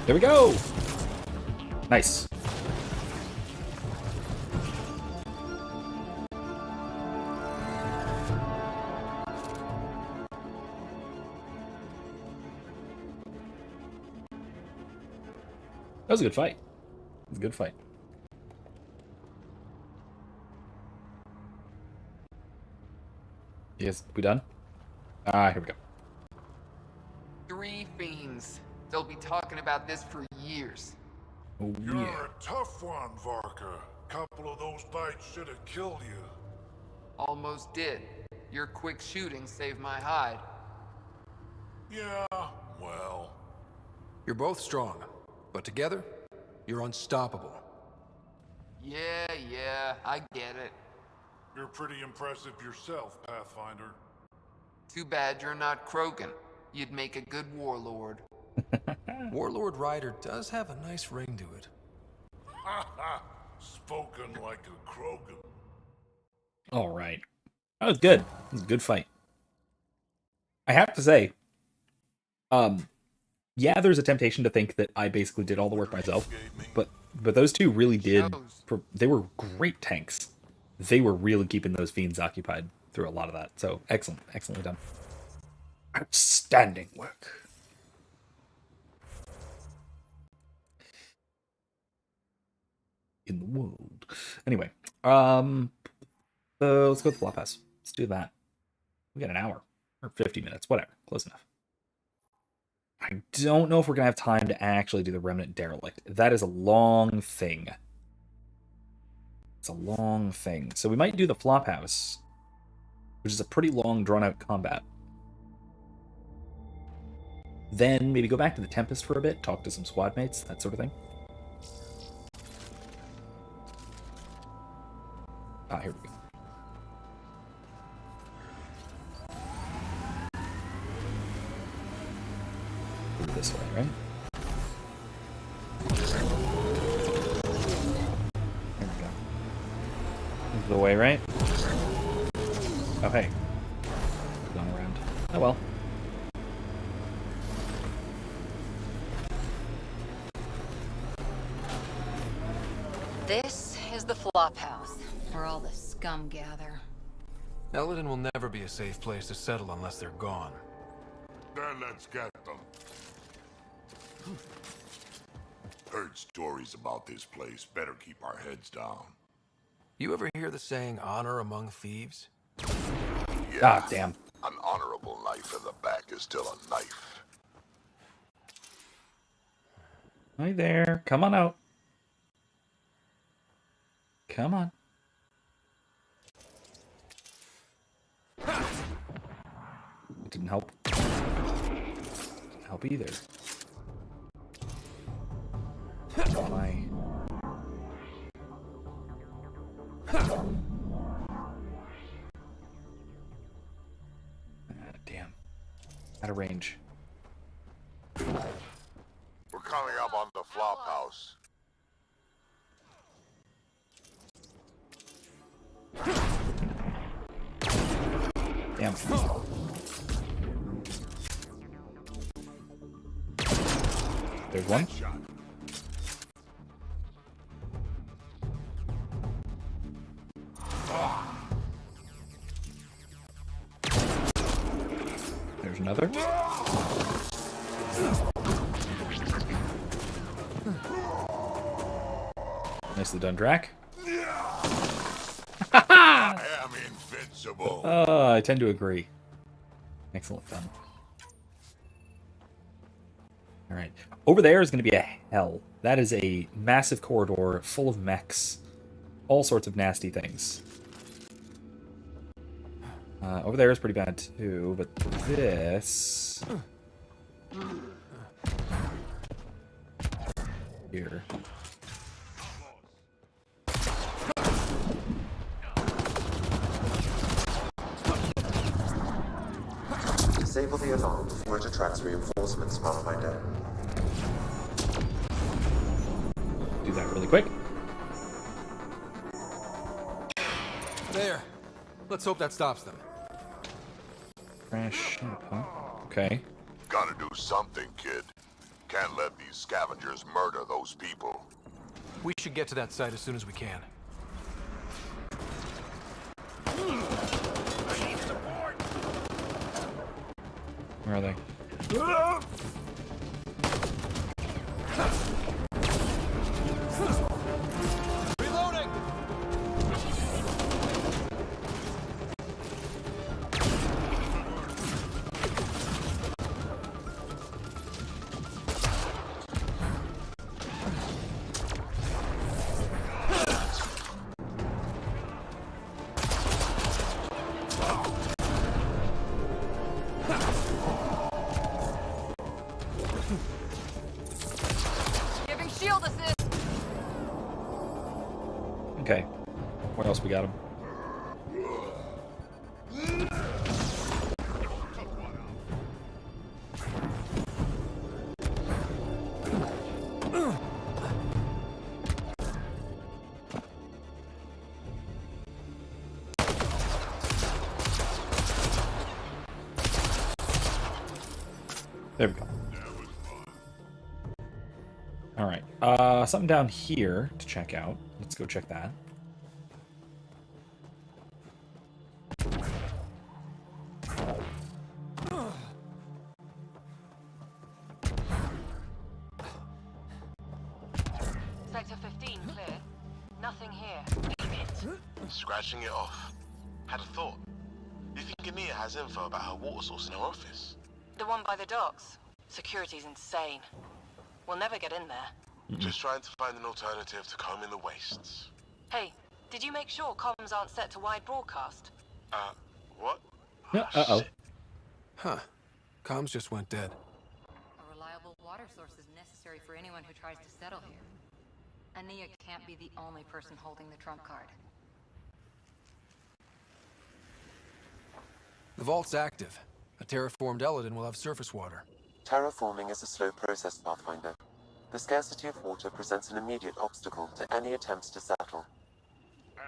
There we go! Nice. That was a good fight. It was a good fight. Yes, we done? Ah, here we go. 3 fiends. They'll be talking about this for years. Oh, You're yeah. a tough one, Varka. Couple of those bites should have killed you. Almost did. Your quick shooting saved my hide. Yeah, well... You're both strong, but together, you're unstoppable. Yeah, I get it. You're pretty impressive yourself, Pathfinder. Too bad you're not Krogan. You'd make a good warlord. Warlord Ryder does have a nice ring to it. Ha ha! Spoken like a Krogan. All right. That was good. It was a good fight. I have to say, yeah, there's a temptation to think that I basically did all the work myself, but those two really did. They were great tanks. They were really keeping those fiends occupied through a lot of that. So excellent, excellently done. Outstanding work. In the world. Anyway, let's go to the Flophouse. Let's do that. We got an hour or 50 minutes, whatever, close enough. I don't know if we're gonna have time to actually do the Remnant Derelict. That is a long thing. It's a long thing. So we might do the Flophouse, which is a pretty long, drawn-out combat. Then maybe go back to the Tempest for a bit, talk to some squad mates, that sort of thing. Ah, here we go. Go this way, right? There we go. This is the way, right? Oh, hey. Going around. Oh, well. This is the Flophouse, where all the scum gather. Elaadin will never be a safe place to settle unless they're gone. Then let's get them. Heard stories about this place. Better keep our heads down. You ever hear the saying, honor among thieves? Yeah. Ah, damn. An honorable knife in the back is still a knife. Hi there. Come on out. Come on. It didn't help. Didn't help either. Why? Damn. Out of range. We're coming up on the Flophouse. Damn. There's one. There's another. Nicely done, Drac. I am invincible. I tend to agree. Excellent done. All right. Over there is going to be a hell. That is a massive corridor full of mechs. All sorts of nasty things. Over there is pretty bad too, but this... Here. Disable the alarm before it attracts reinforcements, Pathfinder. Do that really quick. There. Let's hope that stops them. Crash. Okay. Gotta do something, kid. Can't let these scavengers murder those people. We should get to that site as soon as we can. Where are they? Reloading! Giving shield assist. Okay. Where else we got them? There we go. All right. Something down here to check out. Let's go check that. Sector 15 clear. Nothing here. Scratching it off. Had a thought. You think Ania has info about her water source in her office? The one by the docks. Security's insane. We'll never get in there. Just trying to find an alternative to combing the wastes. Hey, did you make sure comms aren't set to wide broadcast? What? Uh-oh. Huh. Comms just went dead. A reliable water source is necessary for anyone who tries to settle here. Ania can't be the only person holding the trump card. The vault's active. A terraformed Elaadin will have surface water. Terraforming is a slow process, Pathfinder. The scarcity of water presents an immediate obstacle to any attempts to settle.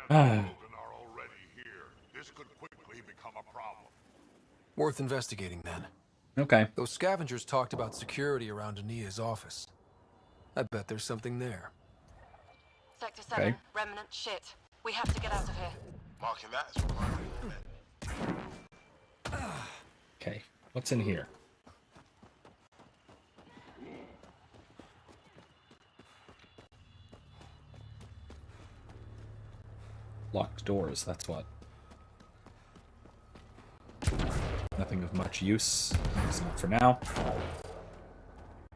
And the krogan are already here. This could quickly become a problem. Worth investigating, then. Okay. Those scavengers talked about security around Ania's office. I bet there's something there. Sector 7, Okay. remnant shit. We have to get out of here. Marking that as required. Okay. What's in here? Locked doors, that's what. Nothing of much use. It's not for now.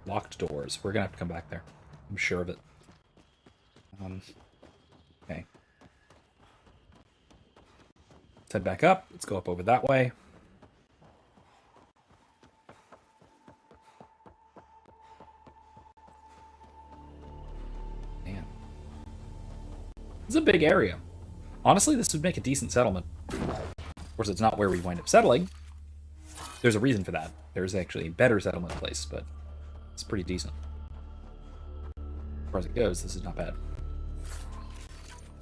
Locked doors. We're gonna have to come back there. I'm sure of it. Okay. Let's head back up. Let's go up over that way. Man. This is a big area. Honestly, this would make a decent settlement. Of course, it's not where we wind up settling. There's a reason for that. There's actually a better settlement place, but it's pretty decent. As far as it goes, this is not bad.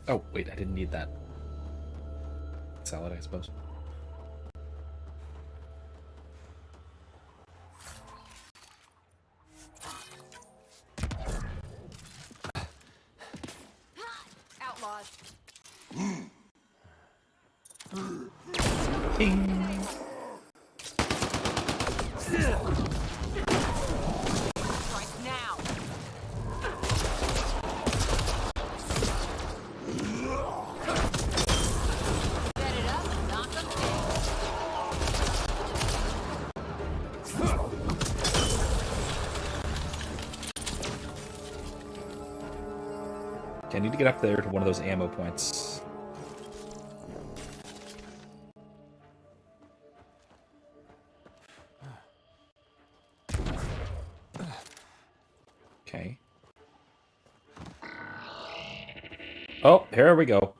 Oh, wait, I didn't need that. Salad, I suppose. Outlaws. Ding. Right now. Okay, I need to get up there to one of those ammo points. Okay. Oh, here we go.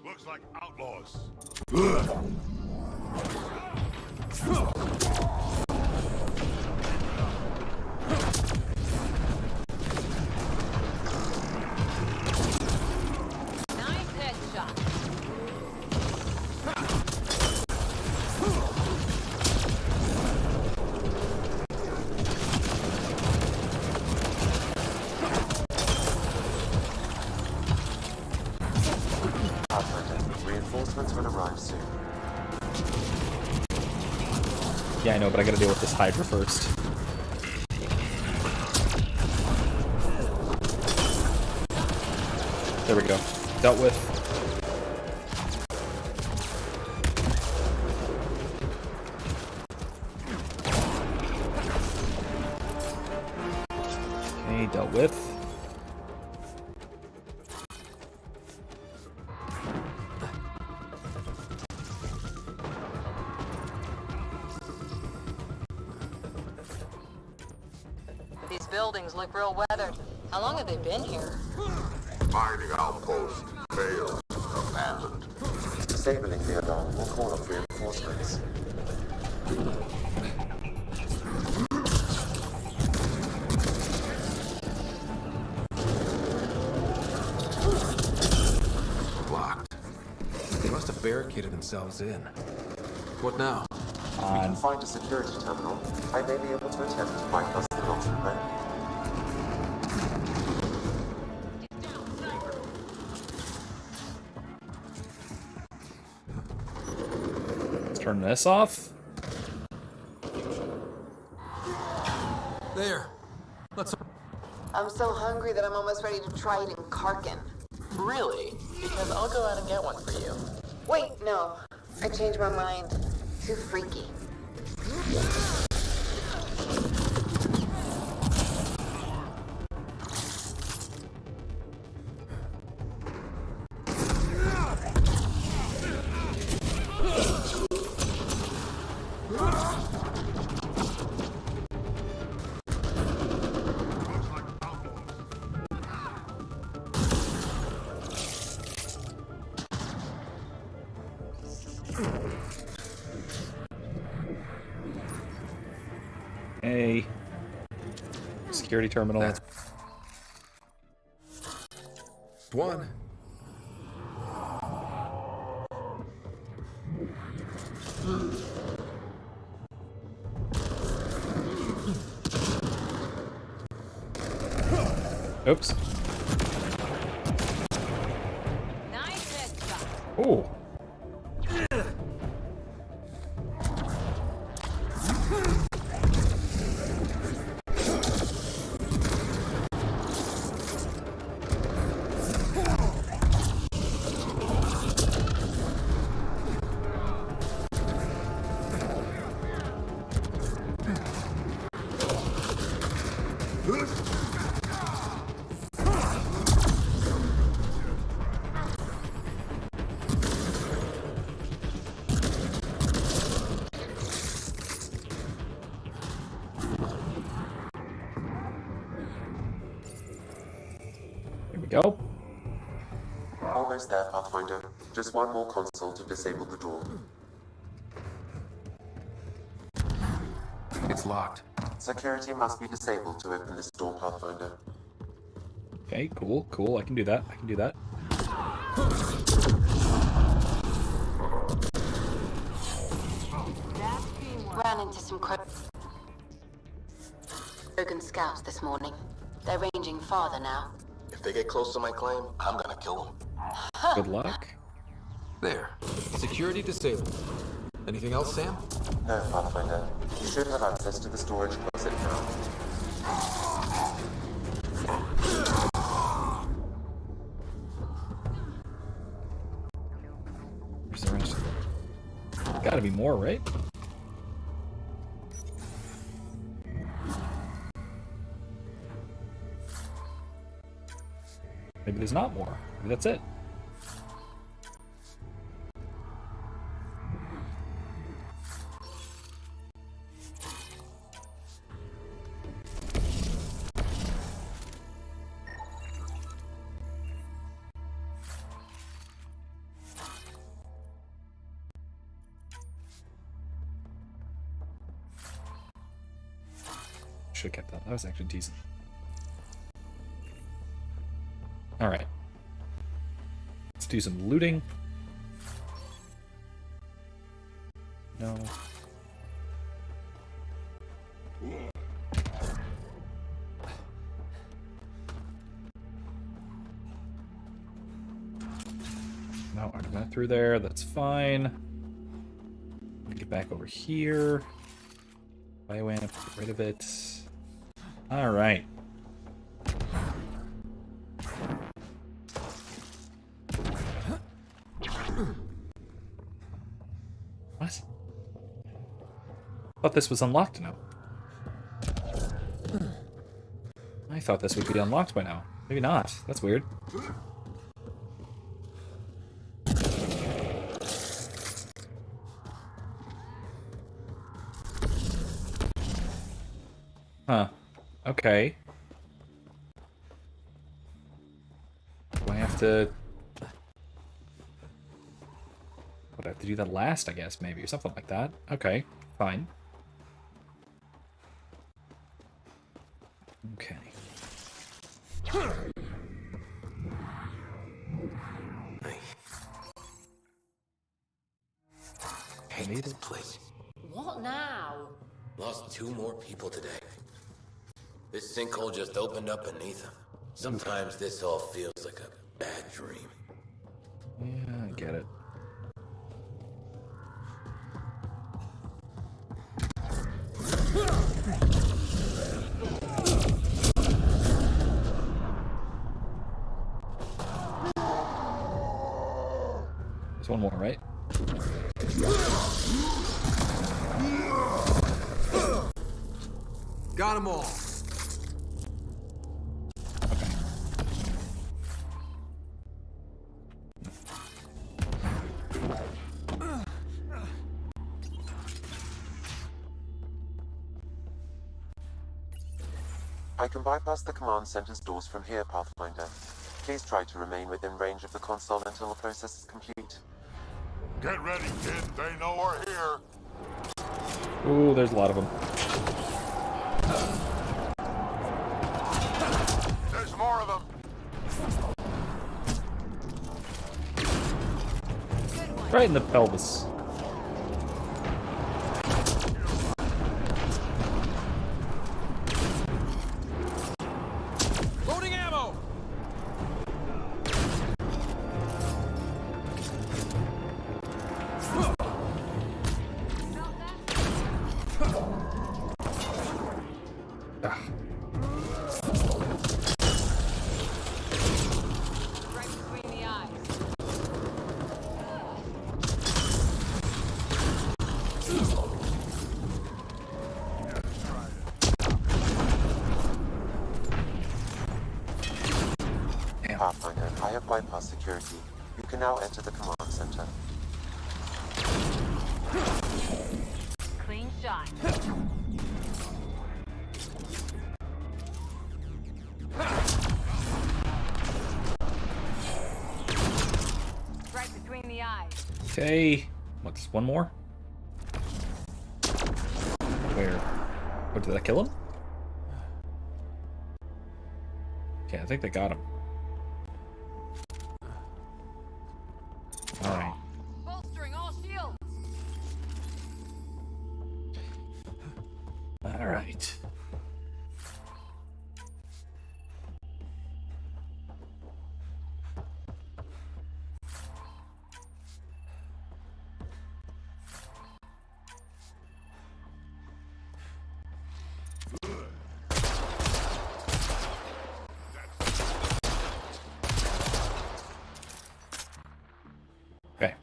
Looks like outlaws. Nice headshot. Reinforcements will arrive soon. Yeah, I know, but I gotta deal with this Hydra first. There we go. Dealt with. Okay, dealt with. These buildings look real weathered. How long have they been here? Mining outpost failed. Abandoned. Disabling the alarm will call off reinforcements. Blocked. They must have barricaded themselves in. What now? If we can find a security terminal, I may be able to attempt to bypass the lock from there. Let's turn this off. There. Let's. I'm so hungry that I'm almost ready to try eating Karkin. Really? Because I'll go out and get one for you. Wait, no. I changed my mind. Too freaky. A security terminal. That's one. Oops. Nice headshot. Oh. Go. Almost there, Pathfinder. Just one more console to disable the door. It's locked. Security must be disabled to open this door, Pathfinder. Okay, cool, cool. I can do that. I can do that. Ran into some krogan scouts this morning. They're ranging farther now. If they get close to my claim, I'm gonna kill them. Good luck. There. Security disabled. Anything else, Sam? No, Pathfinder. You should have access to the storage closet now. Where's the rest? Gotta be more, right? Maybe there's not more. Maybe that's it. Should have kept that. That was actually decent. Alright. Let's do some looting. No. No, I went through there. That's fine. Get back over here. Biowamp, get rid of it. Alright. What? Thought this was unlocked now. I thought this would be unlocked by now. Maybe not. That's weird. Huh. Okay. Do I have to... Would I have to do that last, I guess, maybe, or something like that? Okay, fine. Okay. Hate this place. What now? Lost 2 more people today. This sinkhole just opened up beneath them. Sometimes this all feels like a bad dream. Yeah, I get it. There's one more, right? Got them all. I can bypass the command center's doors from here, Pathfinder. Please try to remain within range of the console until the process is complete. Get ready, kid. They know we're here. Ooh, there's a lot of them. There's more of them. Right in the pelvis. Loading ammo. Pathfinder, I have bypassed security. You can now enter the command center. Clean shot. Right between the eyes. Okay. What's one more? Where? Oh, did that kill him? Okay, I think they got him. Alright. Bolstering all shields. Alright. Okay.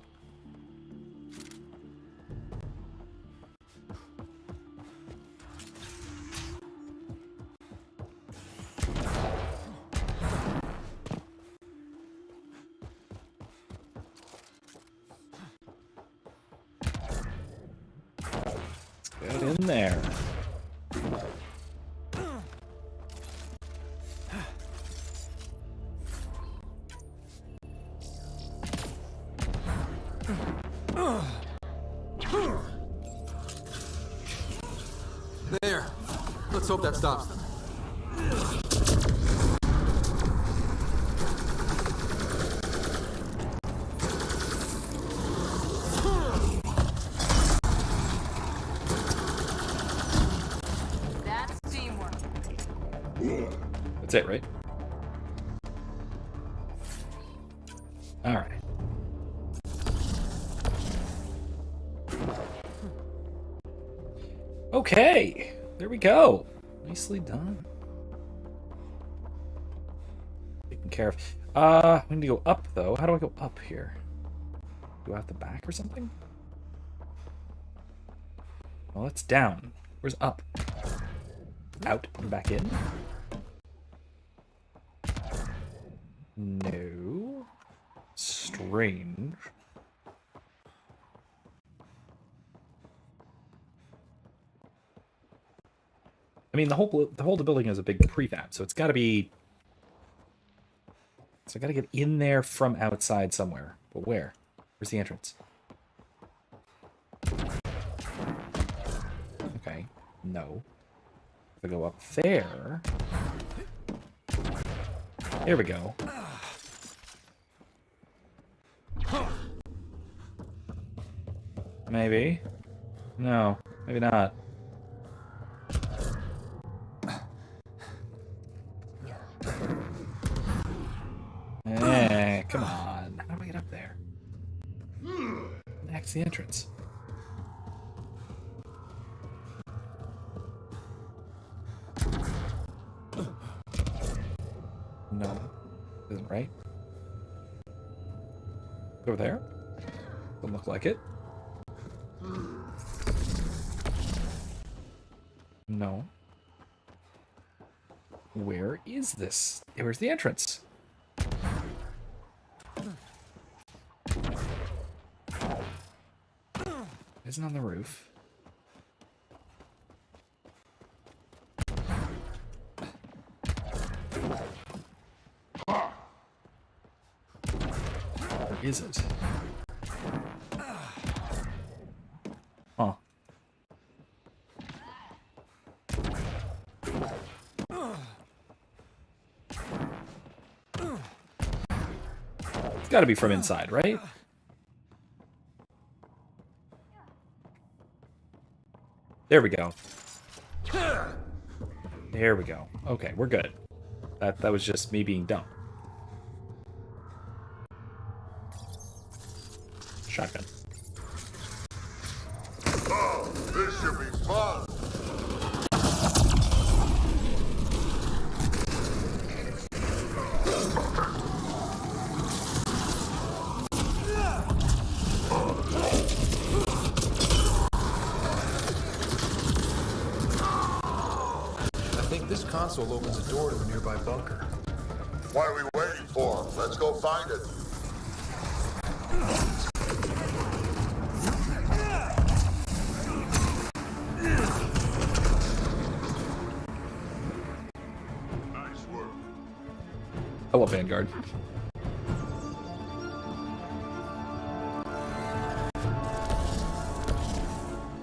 in there. There. Let's hope that stops them. That's teamwork. That's it, right? All right. Okay, there we go. Nicely done. Taken care of. We need to go up though. How do I go up here? Go out the back or something? Well, it's down. Where's up? Out and back in? No. Strange. I mean, the whole building is a big prefab, so it's got to be. So I got to get in there from outside somewhere. But where? Where's the entrance? Okay. No. If I go up there. There we go. Maybe. No. Maybe not. Come on. How do I get up there? That's the entrance. No. Isn't right. Over there? Doesn't look like it. No. Where is this? Where's the entrance? It isn't on the roof. Where is it? Huh. It's got to be from inside, right? There we go. There we go. Okay, we're good. That was just me being dumb. Shotgun. Oh, this should be fun. This console opens a door to a nearby bunker. What are we waiting for? Let's go find it. Nice work. I love Vanguard.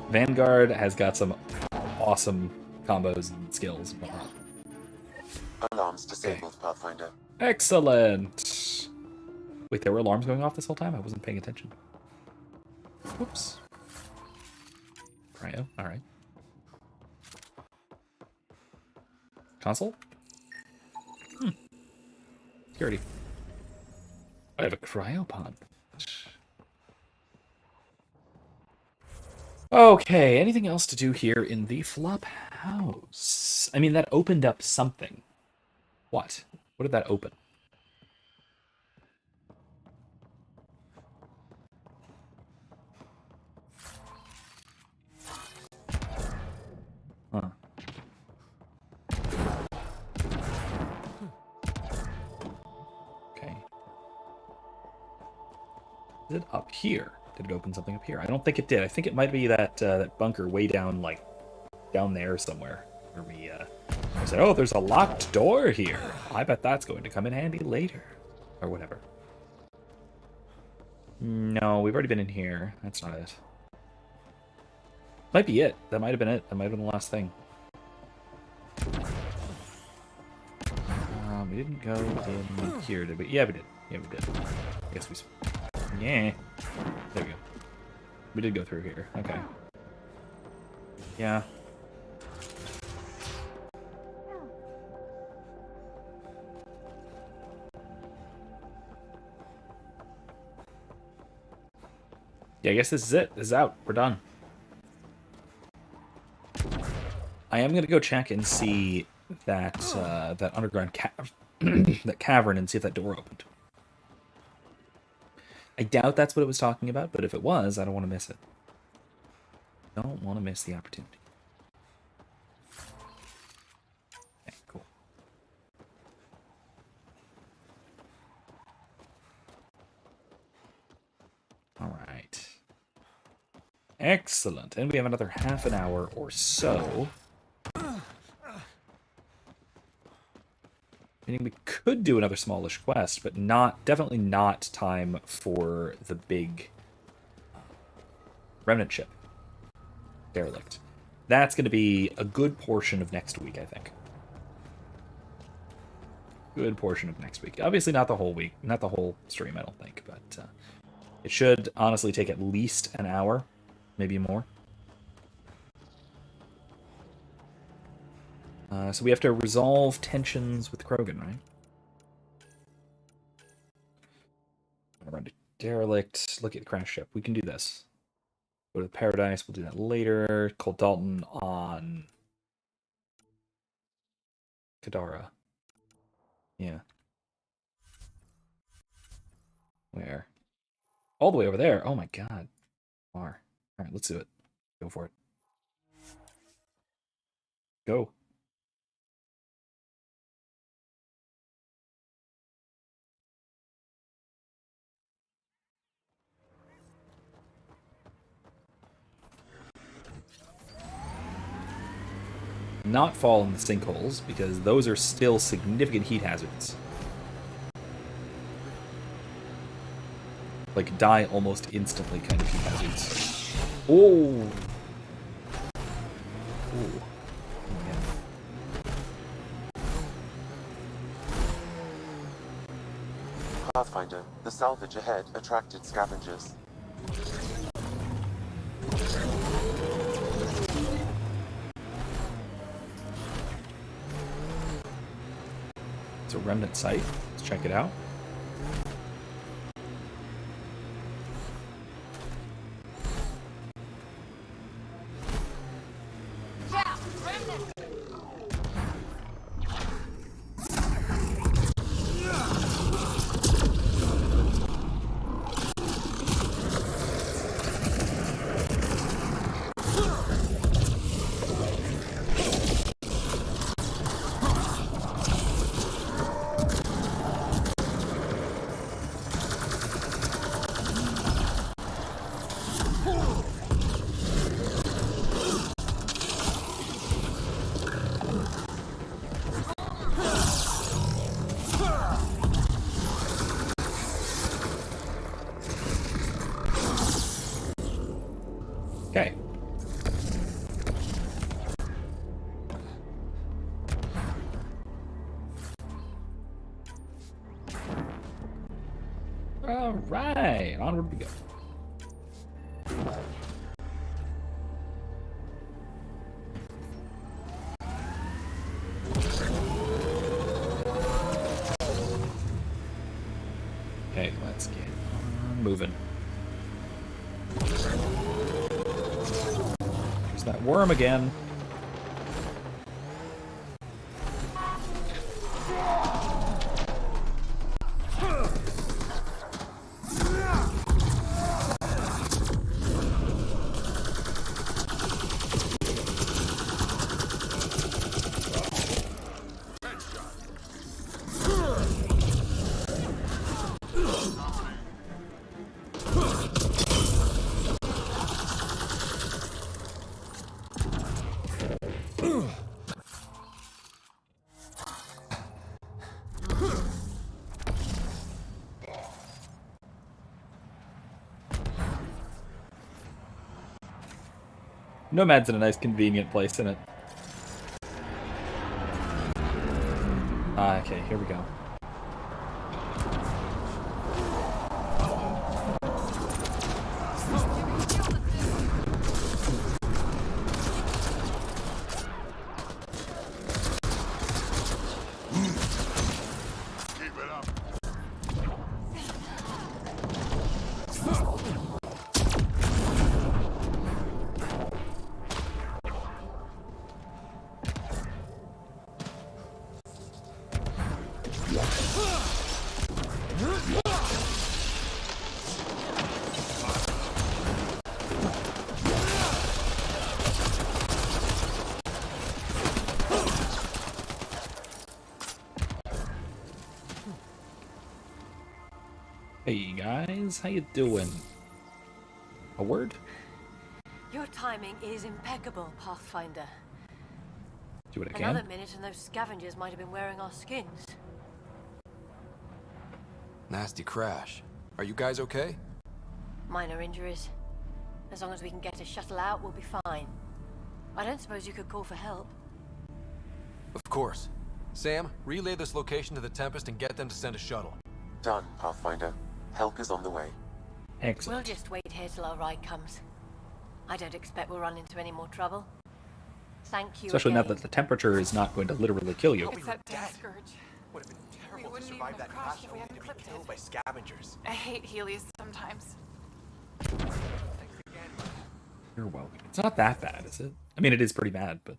Vanguard has got some awesome combos and skills and whatnot. Alarms disabled, Pathfinder. Excellent! Wait, there were alarms going off this whole time? I wasn't paying attention. Whoops. Cryo, alright. Console? Security. I have a cryopod. Okay, anything else to do here in the flop house? I mean, that opened up something. What? What did that open? Huh. Okay. Is it up here? Did it open something up here? I don't think it did. I think it might be that that bunker way down, like, down there somewhere where we said, oh, there's a locked door here. I bet that's going to come in handy later. Or whatever. No, we've already been in here. That's not it. Might be it. That might have been it. That might have been the last thing. We didn't go in here, did we? Yeah, we did. Yeah, we did. I guess we... Yeah. There we go. We did go through here. Okay. Yeah. Yeah, I guess this is it. This is out. We're done. I am gonna go check and see that that underground that cavern and see if that door opened. I doubt that's what it was talking about, but if it was, I don't want to miss it. Don't want to miss the opportunity. Okay, cool. All right. Excellent. And we have another half an hour or so. Meaning we could do another smallish quest, but definitely not time for the big remnant ship. Derelict. That's going to be a good portion of next week, I think. Good portion of next week. Obviously not the whole week, not the whole stream, I don't think, but it should honestly take at least an hour, maybe more. So we have to resolve tensions with Krogan, right? Run to Derelict, look at the crash ship. We can do this. Go to the Paradise, we'll do that later. Call Dalton on Kadara. Yeah. Where? All the way over there. Oh my god. Far. Alright, let's do it. Go for it. Go. Not fall in the sinkholes, because those are still significant heat hazards. Like, die almost instantly kind of heat hazards. Oh! Ooh. Pathfinder, the salvage ahead attracted scavengers. It's a remnant site. Let's check it out. Okay. All right, onward we go. Okay, let's get on moving. There's that worm again. Nomad's in a nice convenient place, isn't it? Okay, here we go. Hey guys, how you doing? A word? Your timing is impeccable, Pathfinder. Do what I can. Another minute and those scavengers might have been wearing our skins. Nasty crash. Are you guys okay? Minor injuries. As long as we can get a shuttle out, we'll be fine. I don't suppose you could call for help. Of course. Sam, relay this location to the Tempest and get them to send a shuttle. Done, Pathfinder. Help is on the way. Excellent. We'll just wait here till our ride comes. I don't expect we'll run into any more trouble. Thank you. Especially now again. that the temperature is not going to literally kill you. It's that damn scourge. Would have been We terrible to wouldn't survive even that have crashed crash if we only hadn't to be clipped it. killed by scavengers. I hate Heelys sometimes. You're welcome. It's not that bad, is it? I mean, it is pretty bad, but...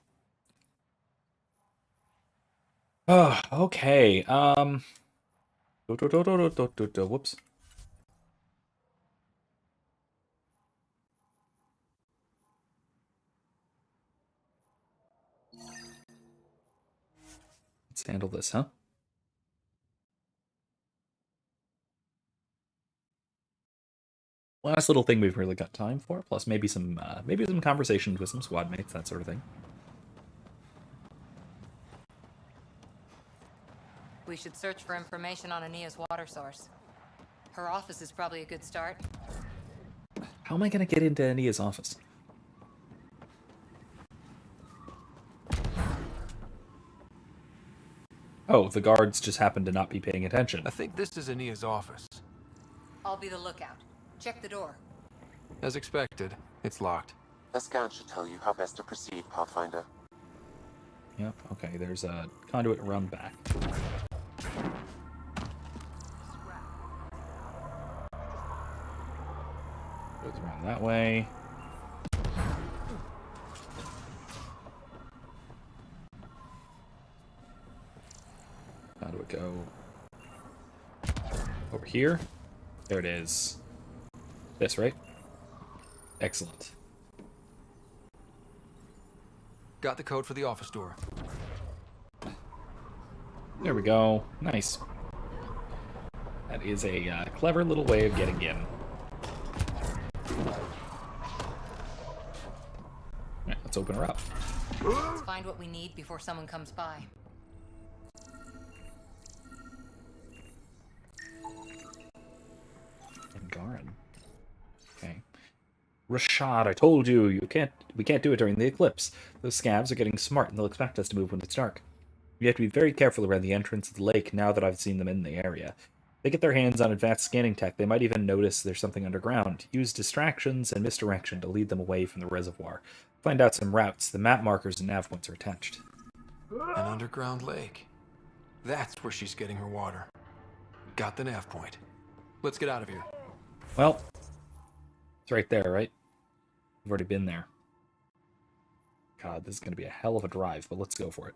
Oh, okay. Whoops. Let's handle this, huh? Last little thing we've really got time for, plus maybe some conversations with some squad mates, that sort of thing. We should search for information on Ania's water source. Her office is probably a good start. How am I going to get into Ania's office? Oh, the guards just happen to not be paying attention. I think this is Ania's office. I'll be the lookout. Check the door. As expected, it's locked. A scan should tell you how best to proceed, Pathfinder. Yep, okay, there's a conduit around back. Goes around that way. How do it go? Over here? There it is. This, right? Excellent. Got the code for the office door. There we go. Nice. That is a clever little way of getting in. Alright, let's open her up. Let's find what we need before someone comes by. Garin. Okay. Rashad, I told you, we can't do it during the eclipse. Those scavs are getting smart and they'll expect us to move when it's dark. We have to be very careful around the entrance of the lake now that I've seen them in the area. If they get their hands on advanced scanning tech, they might even notice there's something underground. Use distractions and misdirection to lead them away from the reservoir. Find out some routes. The map markers and nav points are attached. An underground lake. That's where she's getting her water. Got the nav point. Let's get out of here. Well, it's right there, right? We've already been there. God, this is going to be a hell of a drive, but let's go for it.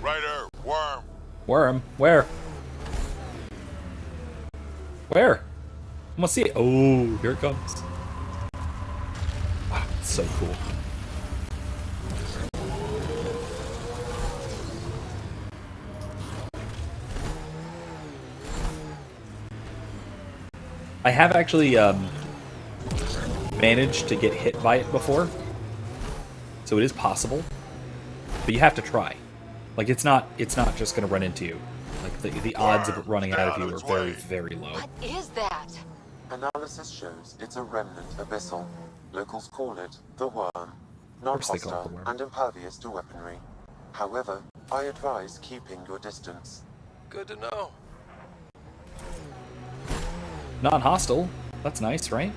Ryder, Worm, Worm, where? Where? I want to see it. Oh, here it comes. Wow, it's so cool. I have actually managed to get hit by it before, so it is possible, but you have to try. Like it's not just gonna run into you. Like the odds of it running out of you are very, very low. What is that? Analysis shows it's a remnant abyssal. Locals call it the worm. Non-hostile and impervious to weaponry. However, I advise keeping your distance. Good to know. Non-hostile. That's nice, right?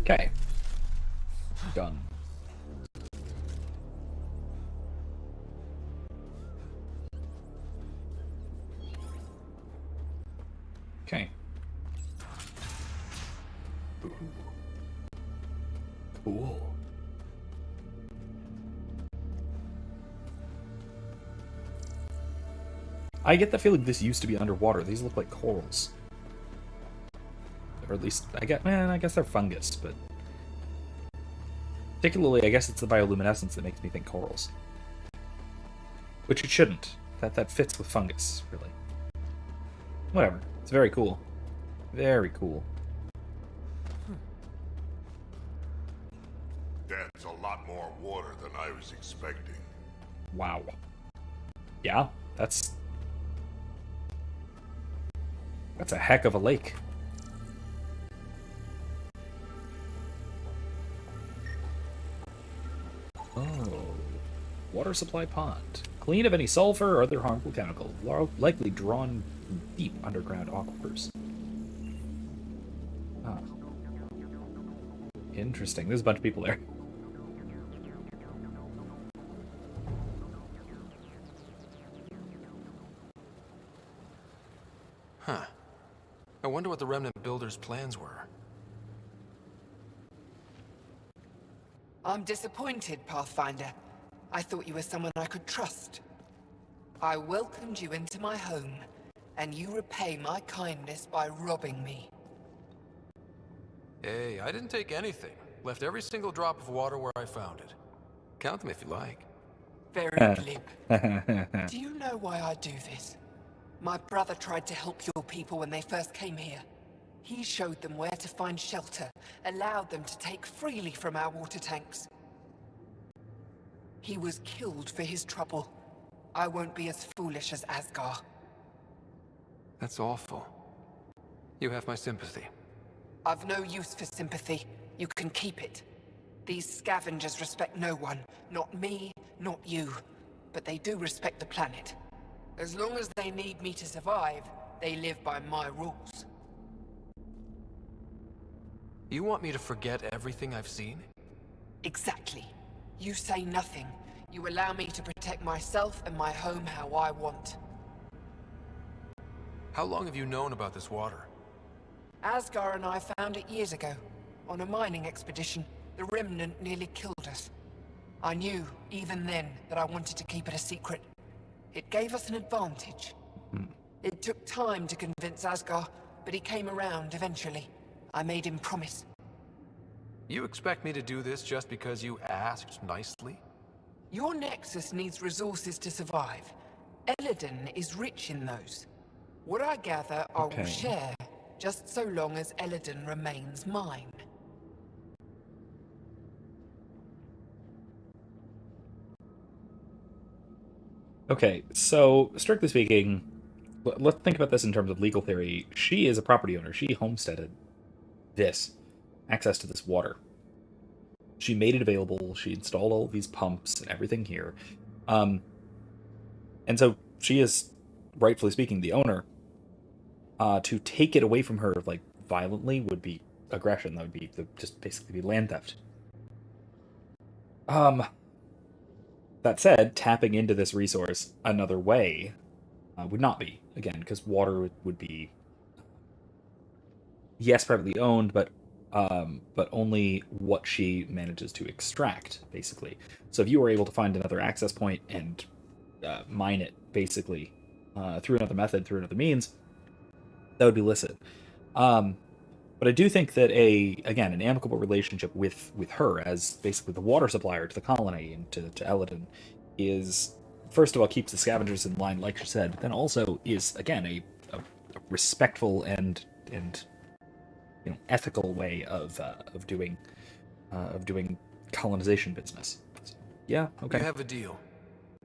Okay. Done. Okay. Cool. I get the feeling this used to be underwater. These look like corals. Or at least, I guess they're fungus, but... Particularly, I guess it's the bioluminescence that makes me think corals. Which it shouldn't. That fits with fungus, really. Whatever. It's very cool. Very cool. That's a lot more water than I was expecting. Wow. Yeah, that's a heck of a lake. Oh. Water supply pond. Clean of any sulfur or other harmful chemicals, likely drawn from deep underground aquifers. Ah. Interesting. There's a bunch of people there. Huh. I wonder what the Remnant builders' plans were. I'm disappointed, Pathfinder. I thought you were someone I could trust. I welcomed you into my home, and you repay my kindness by robbing me. Hey, I didn't take anything. Left every single drop of water where I found it. Count them if you like. Very glib. Do you know why I do this? My brother tried to help your people when they first came here. He showed them where to find shelter, allowed them to take freely from our water tanks. He was killed for his trouble. I won't be as foolish as Asgar. That's awful. You have my sympathy. I've no use for sympathy. You can keep it. These scavengers respect no one. Not me, not you. But they do respect the planet. As long as they need me to survive, they live by my rules. You want me to forget everything I've seen? Exactly. You say nothing. You allow me to protect myself and my home how I want. How long have you known about this water? Asgar and I found it years ago. On a mining expedition, the Remnant nearly killed us. I knew, even then, that I wanted to keep it a secret. It gave us an advantage. It took time to convince Asgar, but he came around eventually. I made him promise. You expect me to do this just because you asked nicely? Your Nexus needs resources to survive. Elaadin is rich in those. What I gather, I will share, just so long as Elaadin remains mine. Okay, so strictly speaking, let's think about this in terms of legal theory. She is a property owner. She homesteaded this, access to this water. She made it available. She installed all of these pumps and everything here. And so she is, rightfully speaking, the owner. To take it away from her, like, violently would be aggression. That would be just basically be land theft. That said, tapping into this resource another way would not be, again, because water would be yes, privately owned, but only what she manages to extract, basically. So if you were able to find another access point and mine it, basically, through another method, through another means, that would be licit. But I do think that an amicable relationship with her as basically the water supplier to the colony and to Elaadin is, first of all, keeps the scavengers in line, like you said, but then also is, again, a respectful and ethical way of doing colonization business. So, yeah, okay. You have a deal.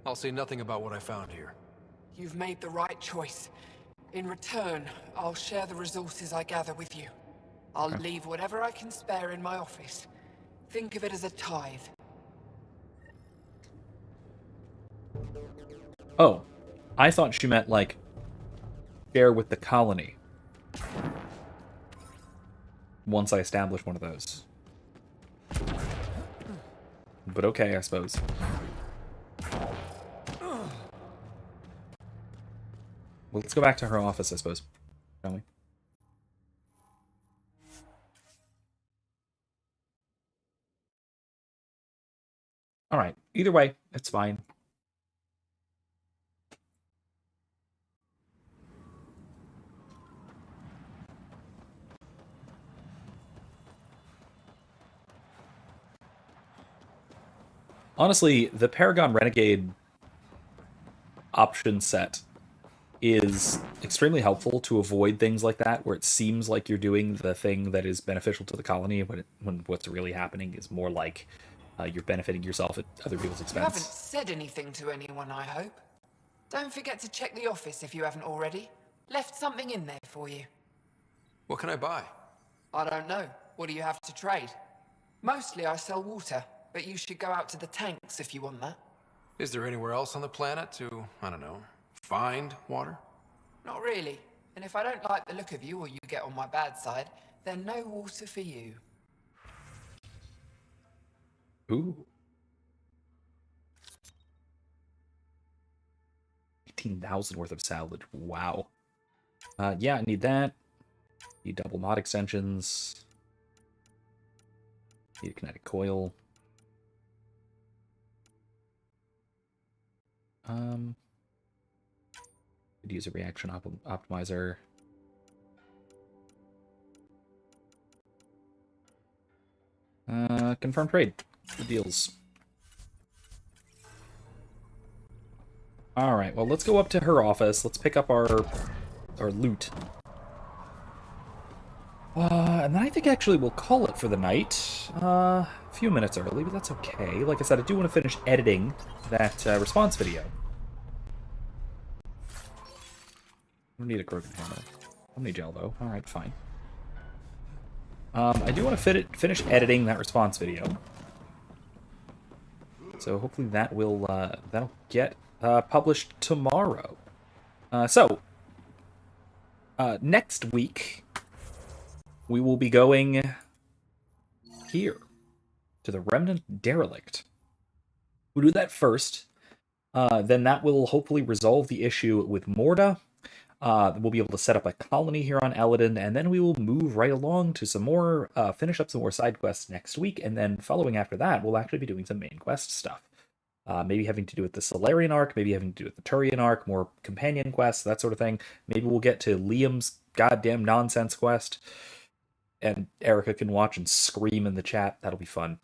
I'll say nothing about what I found here. You've made the right choice. In return, I'll share the resources I gather with you. I'll leave whatever I can spare in my office. Think of it as a tithe. Oh, I thought she meant, like, share with the colony. Once I establish one of those. But okay, I suppose. Well, let's go back to her office, I suppose. Shall we? Alright, either way, it's fine. Honestly, the Paragon Renegade option set is extremely helpful to avoid things like that, where it seems like you're doing the thing that is beneficial to the colony, when what's really happening is more like you're benefiting yourself at other people's expense. You haven't said anything to anyone, I hope. Don't forget to check the office if you haven't already. Left something in there for you. What can I buy? I don't know. What do you have to trade? Mostly I sell water, but you should go out to the tanks if you want that. Is there anywhere else on the planet to, I don't know, find water? Not really. And if I don't like the look of you or you get on my bad side, then no water for you. Ooh. 18,000 worth of salvage. Wow. Yeah, I need that. Need double mod extensions. Need a kinetic coil. Could use a reaction optimizer. Confirm trade. Good deals. Alright, well, let's go up to her office. Let's pick up our loot. And then I think actually we'll call it for the night. A few minutes early, but that's okay. Like I said, I do want to finish editing that response video. I don't need a krogan hammer. I don't need gel, though. Alright, fine. I do want to finish editing that response video. So hopefully that will that'll get published tomorrow. Next week we will be going here to the Remnant Derelict. We'll do that first. Then that will hopefully resolve the issue with Morda. We'll be able to set up a colony here on Elaadin, and then we will move right along to some more, finish up some more side quests next week, and then following after that, we'll actually be doing some main quest stuff. Maybe having to do with the Solarian arc, maybe having to do with the Turian arc, more companion quests, that sort of thing. Maybe we'll get to Liam's goddamn nonsense quest, and Erica can watch and scream in the chat. That'll be fun.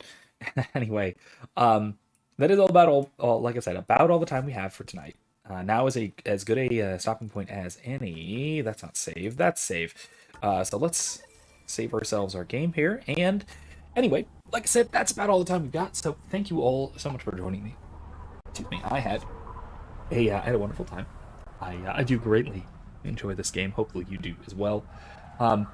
Anyway, that is all, like I said, about all the time we have for tonight. Now is as good a stopping point as any. That's not save. That's save. So let's save ourselves our game here. And anyway, like I said, that's about all the time we've got. So thank you all so much for joining me. Excuse me. I had a wonderful time. I do greatly enjoy this game. Hopefully you do as well. I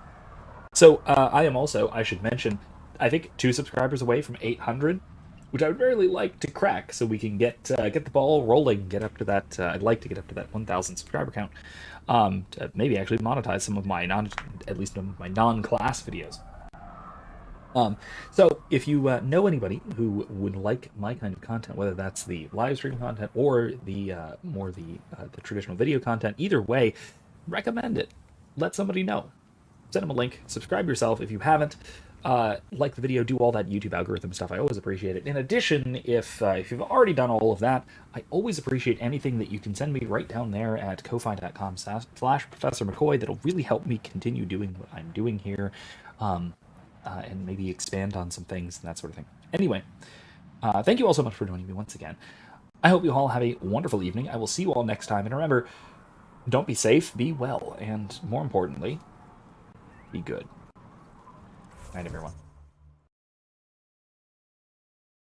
am also, I should mention, I think 2 subscribers away from 800. Which I would really like to crack, so we can get the ball rolling, get up to that. I'd like to get up to that 1,000 subscriber count. To maybe actually monetize some of my non-class videos. So if you know anybody who would like my kind of content, whether that's the live stream content or the traditional video content, either way, recommend it. Let somebody know. send them a link. Subscribe yourself if you haven't. Like the video, do all that YouTube algorithm stuff. I always appreciate it. In addition, if you've already done all of that, I always appreciate anything that you can send me right down there at ko-fi.com/Professor McCoy. That'll really help me continue doing what I'm doing here, and maybe expand on some things and that sort of thing. Anyway, thank you all so much for joining me once again. I hope you all have a wonderful evening. I will see you all next time. And remember, don't be safe, be well, and more importantly, be good. Good night, everyone.